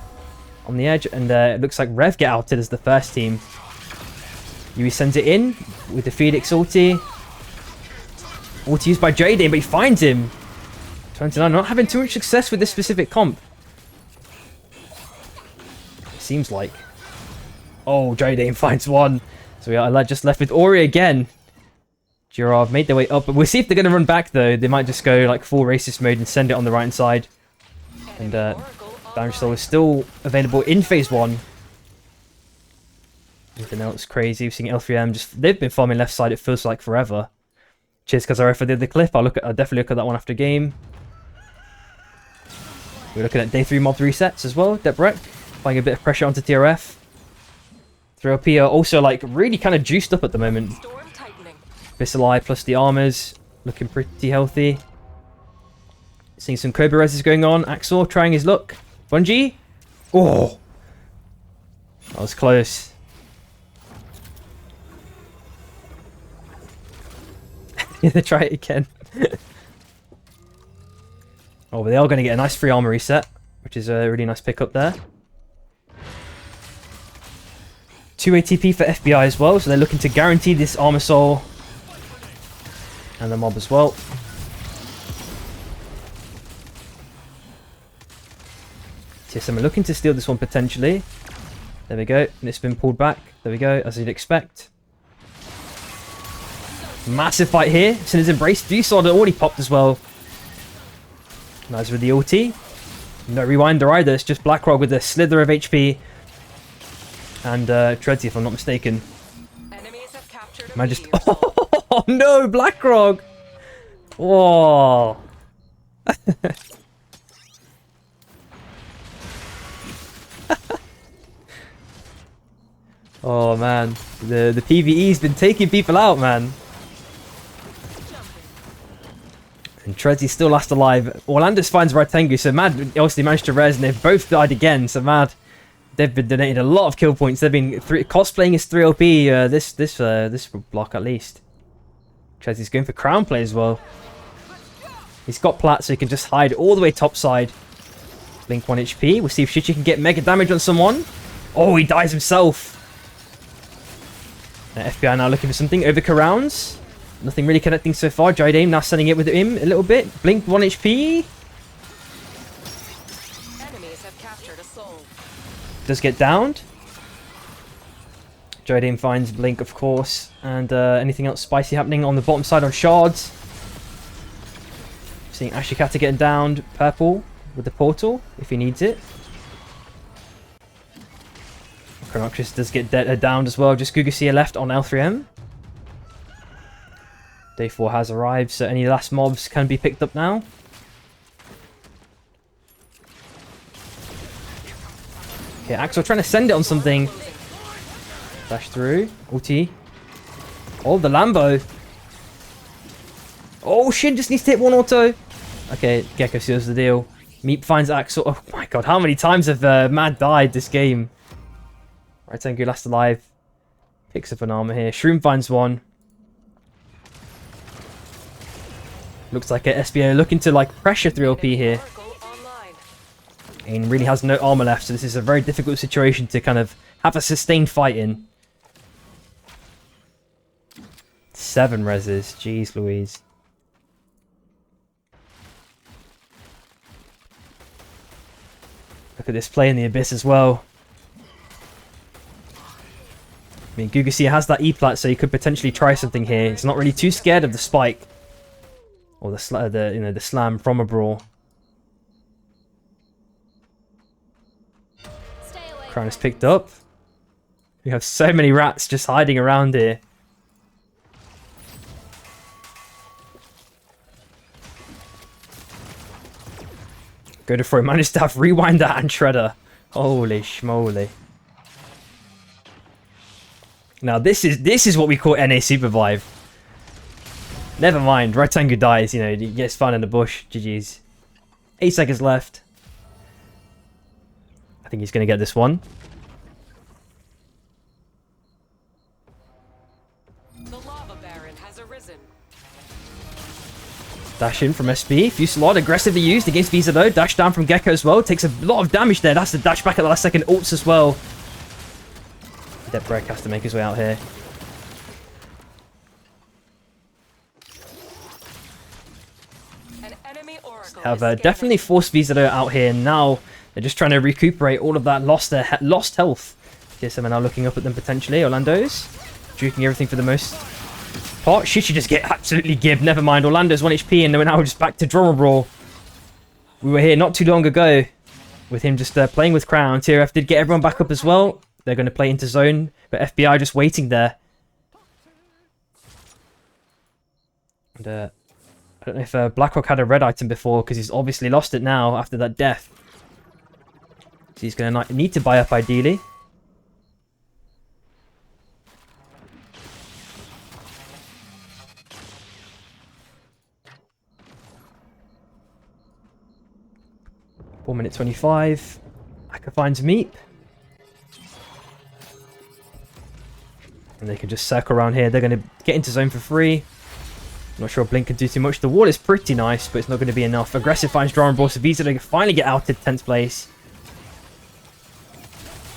on the edge, and it looks like Rev get outed as the first team. Yui sends it in with the Phoenix ulti. Ulti used by Jaden, but he finds him. 29 not having too much success with this specific comp. It seems like. Oh, Jaden finds one. So we are just left with Ori again. Girard made their way up, but we'll see if they're going to run back though. They might just go like full racist mode and send it on the right hand side. And Damage Soul is still available in phase 1. Anything else crazy? We're seeing L3M they've been farming left side, it feels like forever. Cheers, because I did the clip. I'll definitely look at that one after game. We're looking at day 3 mob resets as well. Debrek applying a bit of pressure onto TRF. 3LP are also like really kind of juiced up at the moment. Visceli plus the armors looking pretty healthy. Seeing some Cobra reses going on. Axel trying his luck. Bungie. Oh, that was close. Yeah, they try it again. Oh, but they are going to get a nice free armor reset, which is a really nice pickup there. 2 ATP for FBI as well, so they're looking to guarantee this armor soul and the mob as well. TSM are looking to steal this one potentially. There we go, and it's been pulled back. There we go, as you'd expect. Massive fight here. Sinner's Embrace. Fuselaud already popped as well. Nice with the ulti. No rewinder either. It's just Blackrock with a slither of HP. And Treadsy, if I'm not mistaken. Man just... Oh no, Blackrock! Whoa. Oh man. The PvE's been taking people out, man. And Treadsy still last alive. Orlandis finds Raitangu, so Mad obviously managed to res, and they've both died again. So Mad, they've been donating a lot of kill points. They've been cosplaying as 3LP this block at least. Treadsy's going for crown play as well. He's got plat, so he can just hide all the way top side. Blink 1 HP. We'll see if Shichi can get mega damage on someone. Oh, he dies himself. FBI now looking for something. Overkill rounds. Nothing really connecting so far. Jidame now sending it with him a little bit. Blink 1 HP. Enemies have captured a soul. Does get downed. Jidame finds Blink, of course. And anything else spicy happening on the bottom side on shards. Seeing Ashikata getting downed. Purple with the portal if he needs it. Chronoxus does get downed as well. Just Gugusia left on L3M. Day 4 has arrived, so any last mobs can be picked up now. Okay, Axel trying to send it on something. Dash through. Ulti. Oh, the Lambo. Oh, Shin just needs to hit one auto. Okay, Gecko seals the deal. Meep finds Axel. Oh my god, how many times have Mad died this game? Right, Tengu last alive. Picks up an armor here. Shroom finds one. Looks like a SBO looking to like pressure 3LP here. And really has no armor left, so this is a very difficult situation to kind of have a sustained fight in. 7 reses. Jeez Louise. Look at this play in the Abyss as well. I mean, Gugacia has that E-plat, so he could potentially try something here. He's not really too scared of the spike. Or the slam from a brawl. Crown is picked up. We have so many rats just hiding around here. Godefroy managed to have Rewinder and Shredder. Holy schmoly. Now this is what we call NA Supervive. Never mind, Rectangle dies, you know, he gets found in the bush. GG's. 8 seconds left. I think he's going to get this one. The lava baron has arisen. Dash in from SB. Fusillade aggressively used against VZO. Dash down from Gecko as well. Takes a lot of damage there. That's the dash back at the last second. Ults as well. Deadbreak has to make his way out here. An enemy oracle Have is definitely forced VZO out here. Now they're just trying to recuperate all of that lost health. TSM are now looking up at them potentially. Orlando's juking everything for the most part. Should just get absolutely gibbed. Never mind. Orlando's 1 HP and we're now just back to Drummer Brawl. We were here not too long ago with him just playing with Crown. TRF did get everyone back up as well. They're going to play into zone, but FBI just waiting there. And I don't know if Blackhawk had a red item before, because he's obviously lost it now after that death. So he's going to need to buy up ideally. Four minute 25. Aka finds Meep. And they can just circle around here. They're going to get into zone for free. Not sure Blink can do too much. The wall is pretty nice, but it's not going to be enough. Aggressive finds Draw and Brawl. So Visa to finally get out to 10th place.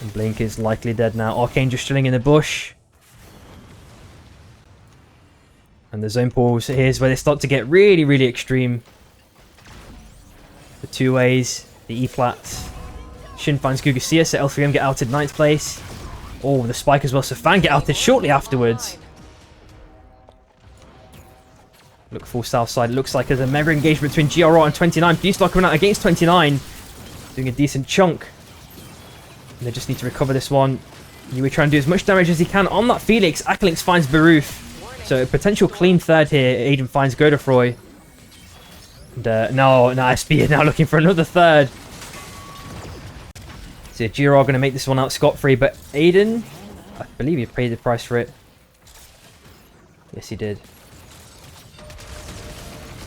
And Blink is likely dead now. Arcane just chilling in the bush. And the zone pools. Here's where they start to get really, really extreme. The 2 ways. The E-flat. Shin finds Gugacia, so L3M get outed 9th place. Oh, the spike as well. So Fan get outed shortly afterwards. Look full south side. It looks like there's a mega engagement between GRR and 29. Fustar coming out against 29. Doing a decent chunk. And they just need to recover this one. Yui trying to do as much damage as he can on that Felix. Akalinx finds Baroof. So a potential clean third here. Aiden finds Godefroy. And no, SB is now looking for another third. So GRR going to make this one out scot-free. But Aiden, I believe he paid the price for it. Yes, he did.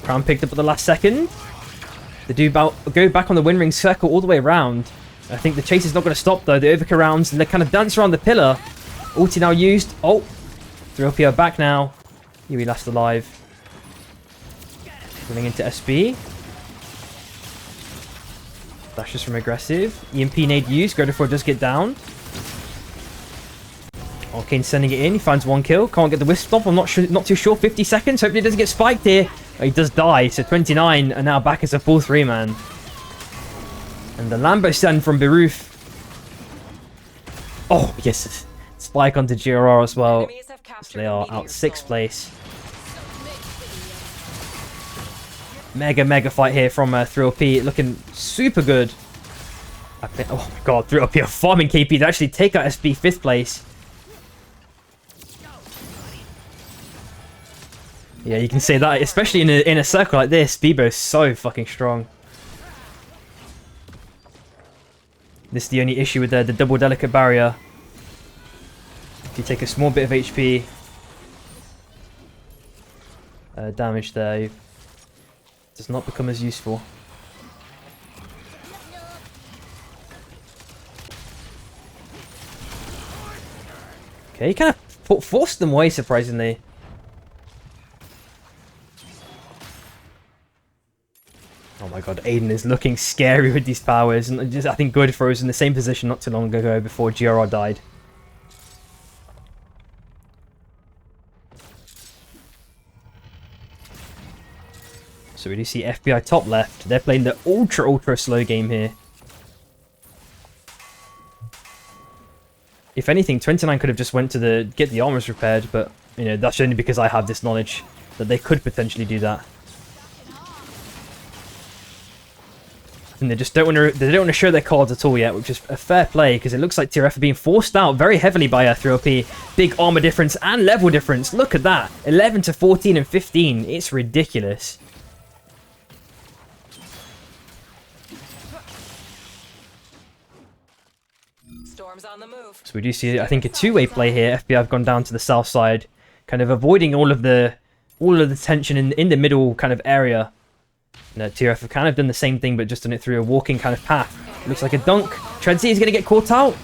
Crown picked up at the last second. They do go back on the win ring circle all the way around. I think the chase is not going to stop though. They overkill rounds and they kind of dance around the pillar. Ulti now used. Oh, 3LP are back now. Yui last alive. Running into SB. Dashes from aggressive. EMP nade used. Godefroy does get down. Arcane sending it in. He finds 1 kill. Can't get the wisp stop. I'm not too sure. 50 seconds. Hopefully he doesn't get spiked here. Oh, he does die. So 29 are now back as a full 3-man. And the Lambo send from Baroof. Oh, yes. Spike onto GRR as well. So they are out 6th place. Mega fight here from 3LP. Looking super good. I think, oh my god, 3LP are farming KP to actually take out SB 5th place. Yeah, you can say that, especially in a circle like this. Bebo's so fucking strong. This is the only issue with the double delicate barrier. If you take a small bit of HP damage there, it does not become as useful. Okay, he kind of forced them away, surprisingly. Oh my god, Aiden is looking scary with these powers. And just, I think Good froze in the same position not too long ago before GRR died. So we do see FBI top left. They're playing the ultra slow game here. If anything, 29 could have just went to get the armors repaired, but you know, that's only because I have this knowledge that they could potentially do that. And they just don't want to show their cards at all yet, which is a fair play because it looks like TRF are being forced out very heavily by 3OP. Big armor difference and level difference. Look at that. 11 to 14 and 15. It's ridiculous. Storm's on the move. So we do see, I think, a two-way play here. FBI have gone down to the south side, kind of avoiding all of the tension in the middle kind of area. And TRF have kind of done the same thing, but just done it through a walking kind of path. Looks like a dunk. Treadsy is going to get caught out.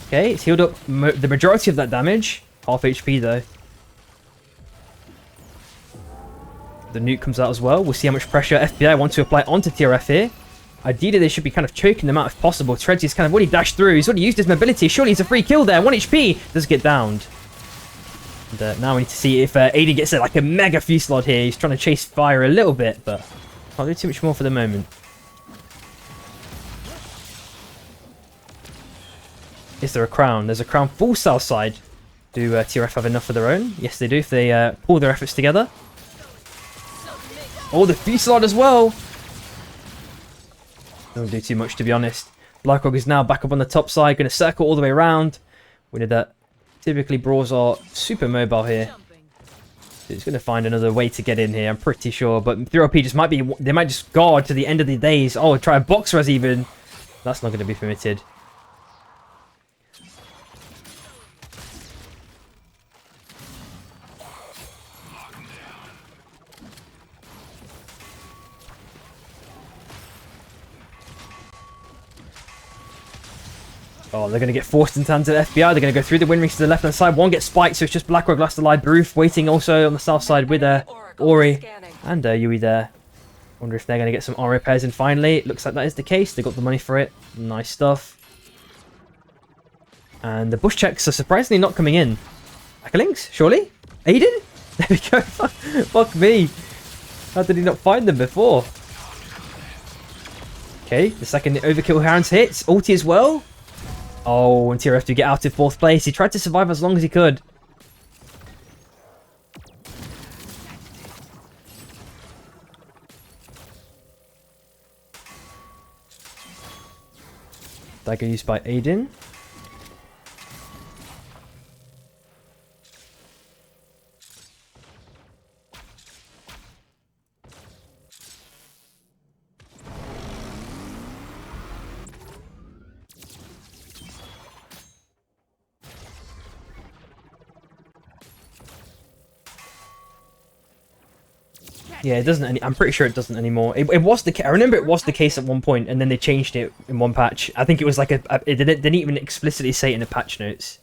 Okay, it's healed up the majority of that damage. Half HP though. The nuke comes out as well. We'll see how much pressure FBI want to apply onto TRF here. Ideally, they should be kind of choking them out if possible. Treadsy's kind of already dashed through. He's already used his mobility. Surely he's a free kill there. 1 HP. Does get downed. And now we need to see if Aiden gets like a mega fusillade here. He's trying to chase fire a little bit, but can't do too much more for the moment. Is there a crown? There's a crown full south side. Do TRF have enough of their own? Yes, they do if they pull their efforts together. Oh, the fusillade as well. Don't do too much, to be honest. Blackhawk is now back up on the top side, going to circle all the way around. We know that typically brawls are super mobile here. So he's going to find another way to get in here, I'm pretty sure. But 3OP just they might just guard to the end of the days. Oh, try a box res even. That's not going to be permitted. Oh, they're going to get forced into hands of the FBI. They're going to go through the wind rings to the left-hand side. One gets spiked, so it's just Blackrog last alive. Baroof waiting also on the south side with Ori and Yui there. Wonder if they're going to get some armor repairs in finally. It looks like that is the case. They got the money for it. Nice stuff. And the bush checks are surprisingly not coming in. Ackerlings, surely? Aiden? There we go. Fuck me. How did he not find them before? Okay, the second overkill hands hits. Ulti as well. Oh, and TRF to get out of 4th place. He tried to survive as long as he could. Dagger used by Aiden. Yeah, it doesn't. I'm pretty sure it doesn't anymore. It was the. I remember it was the case at one point, and then they changed it in one patch. I think it was like it didn't even explicitly say it in the patch notes.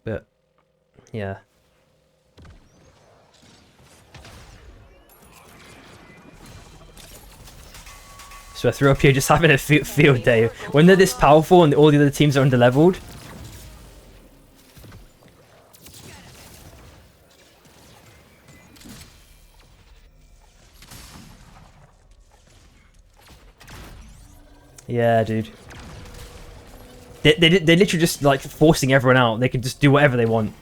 But yeah. So 3OP just having a field day when they're this powerful and all the other teams are underleveled. Yeah, dude. They're literally just like forcing everyone out. They can just do whatever they want.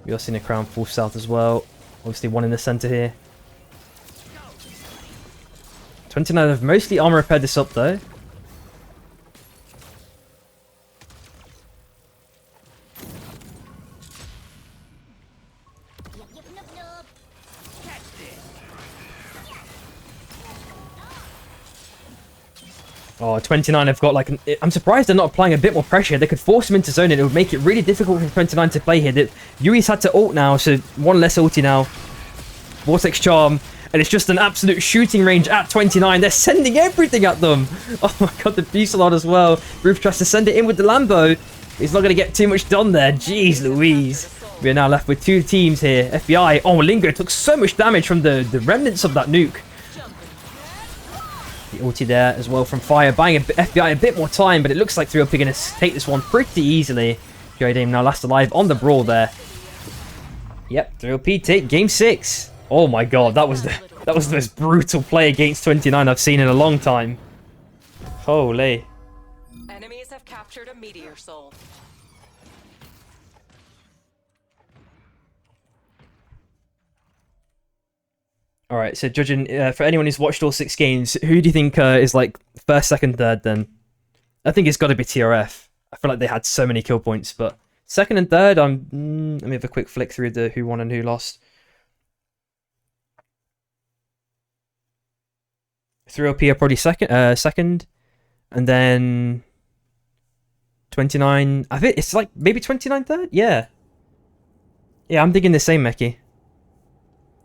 We are seeing a crown full south as well. Obviously one in the center here. 29 have mostly armor repaired this up though. Oh, 29 have got like... I'm surprised they're not applying a bit more pressure. They could force him into zone and it would make it really difficult for 29 to play here. Yui's had to ult now, so one less ulti now. Vortex Charm. And it's just an absolute shooting range at 29. They're sending everything at them. Oh my god, the Fusillade as well. Roof tries to send it in with the Lambo. He's not going to get too much done there. Jeez Louise. We are now left with 2 teams here. FBI. Oh, Lingo took so much damage from the remnants of that nuke. The ulti there as well from Fire, buying FBI a bit more time, but it looks like 3OP are going to take this one pretty easily. Dame now last alive on the brawl there. Yep, 3OP take game 6. Oh my god, that was the most brutal play against 29 I've seen in a long time. Holy. Enemies have captured a meteor soul. All right, so judging for anyone who's watched all 6 games, who do you think is like first, second, third? Then I think it's got to be TRF. I feel like they had so many kill points, but second and third, let me have a quick flick through the who won and who lost. 3OP are probably second, and then 29. I think it's like maybe 29 third. Yeah, I'm thinking the same, Meki.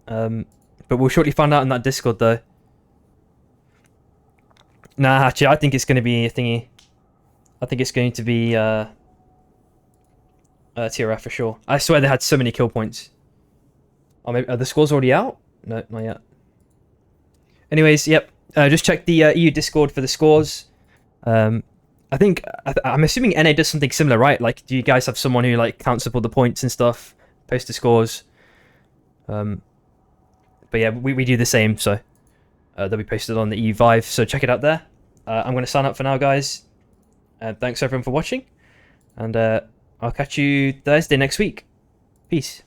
But we'll shortly find out in that Discord, though. Nah, actually, I think it's going to be a thingy. I think it's going to be TRF for sure. I swear they had so many kill points. Oh, maybe are the scores already out? No, not yet. Anyways, yep. Just check the EU Discord for the scores. I'm assuming NA does something similar, right? Like, do you guys have someone who like counts up all the points and stuff, post the scores? But yeah, we do the same, so they'll be posted on the EU Vive, so check it out there. I'm going to sign up for now, guys. Thanks everyone for watching, and I'll catch you Thursday next week. Peace.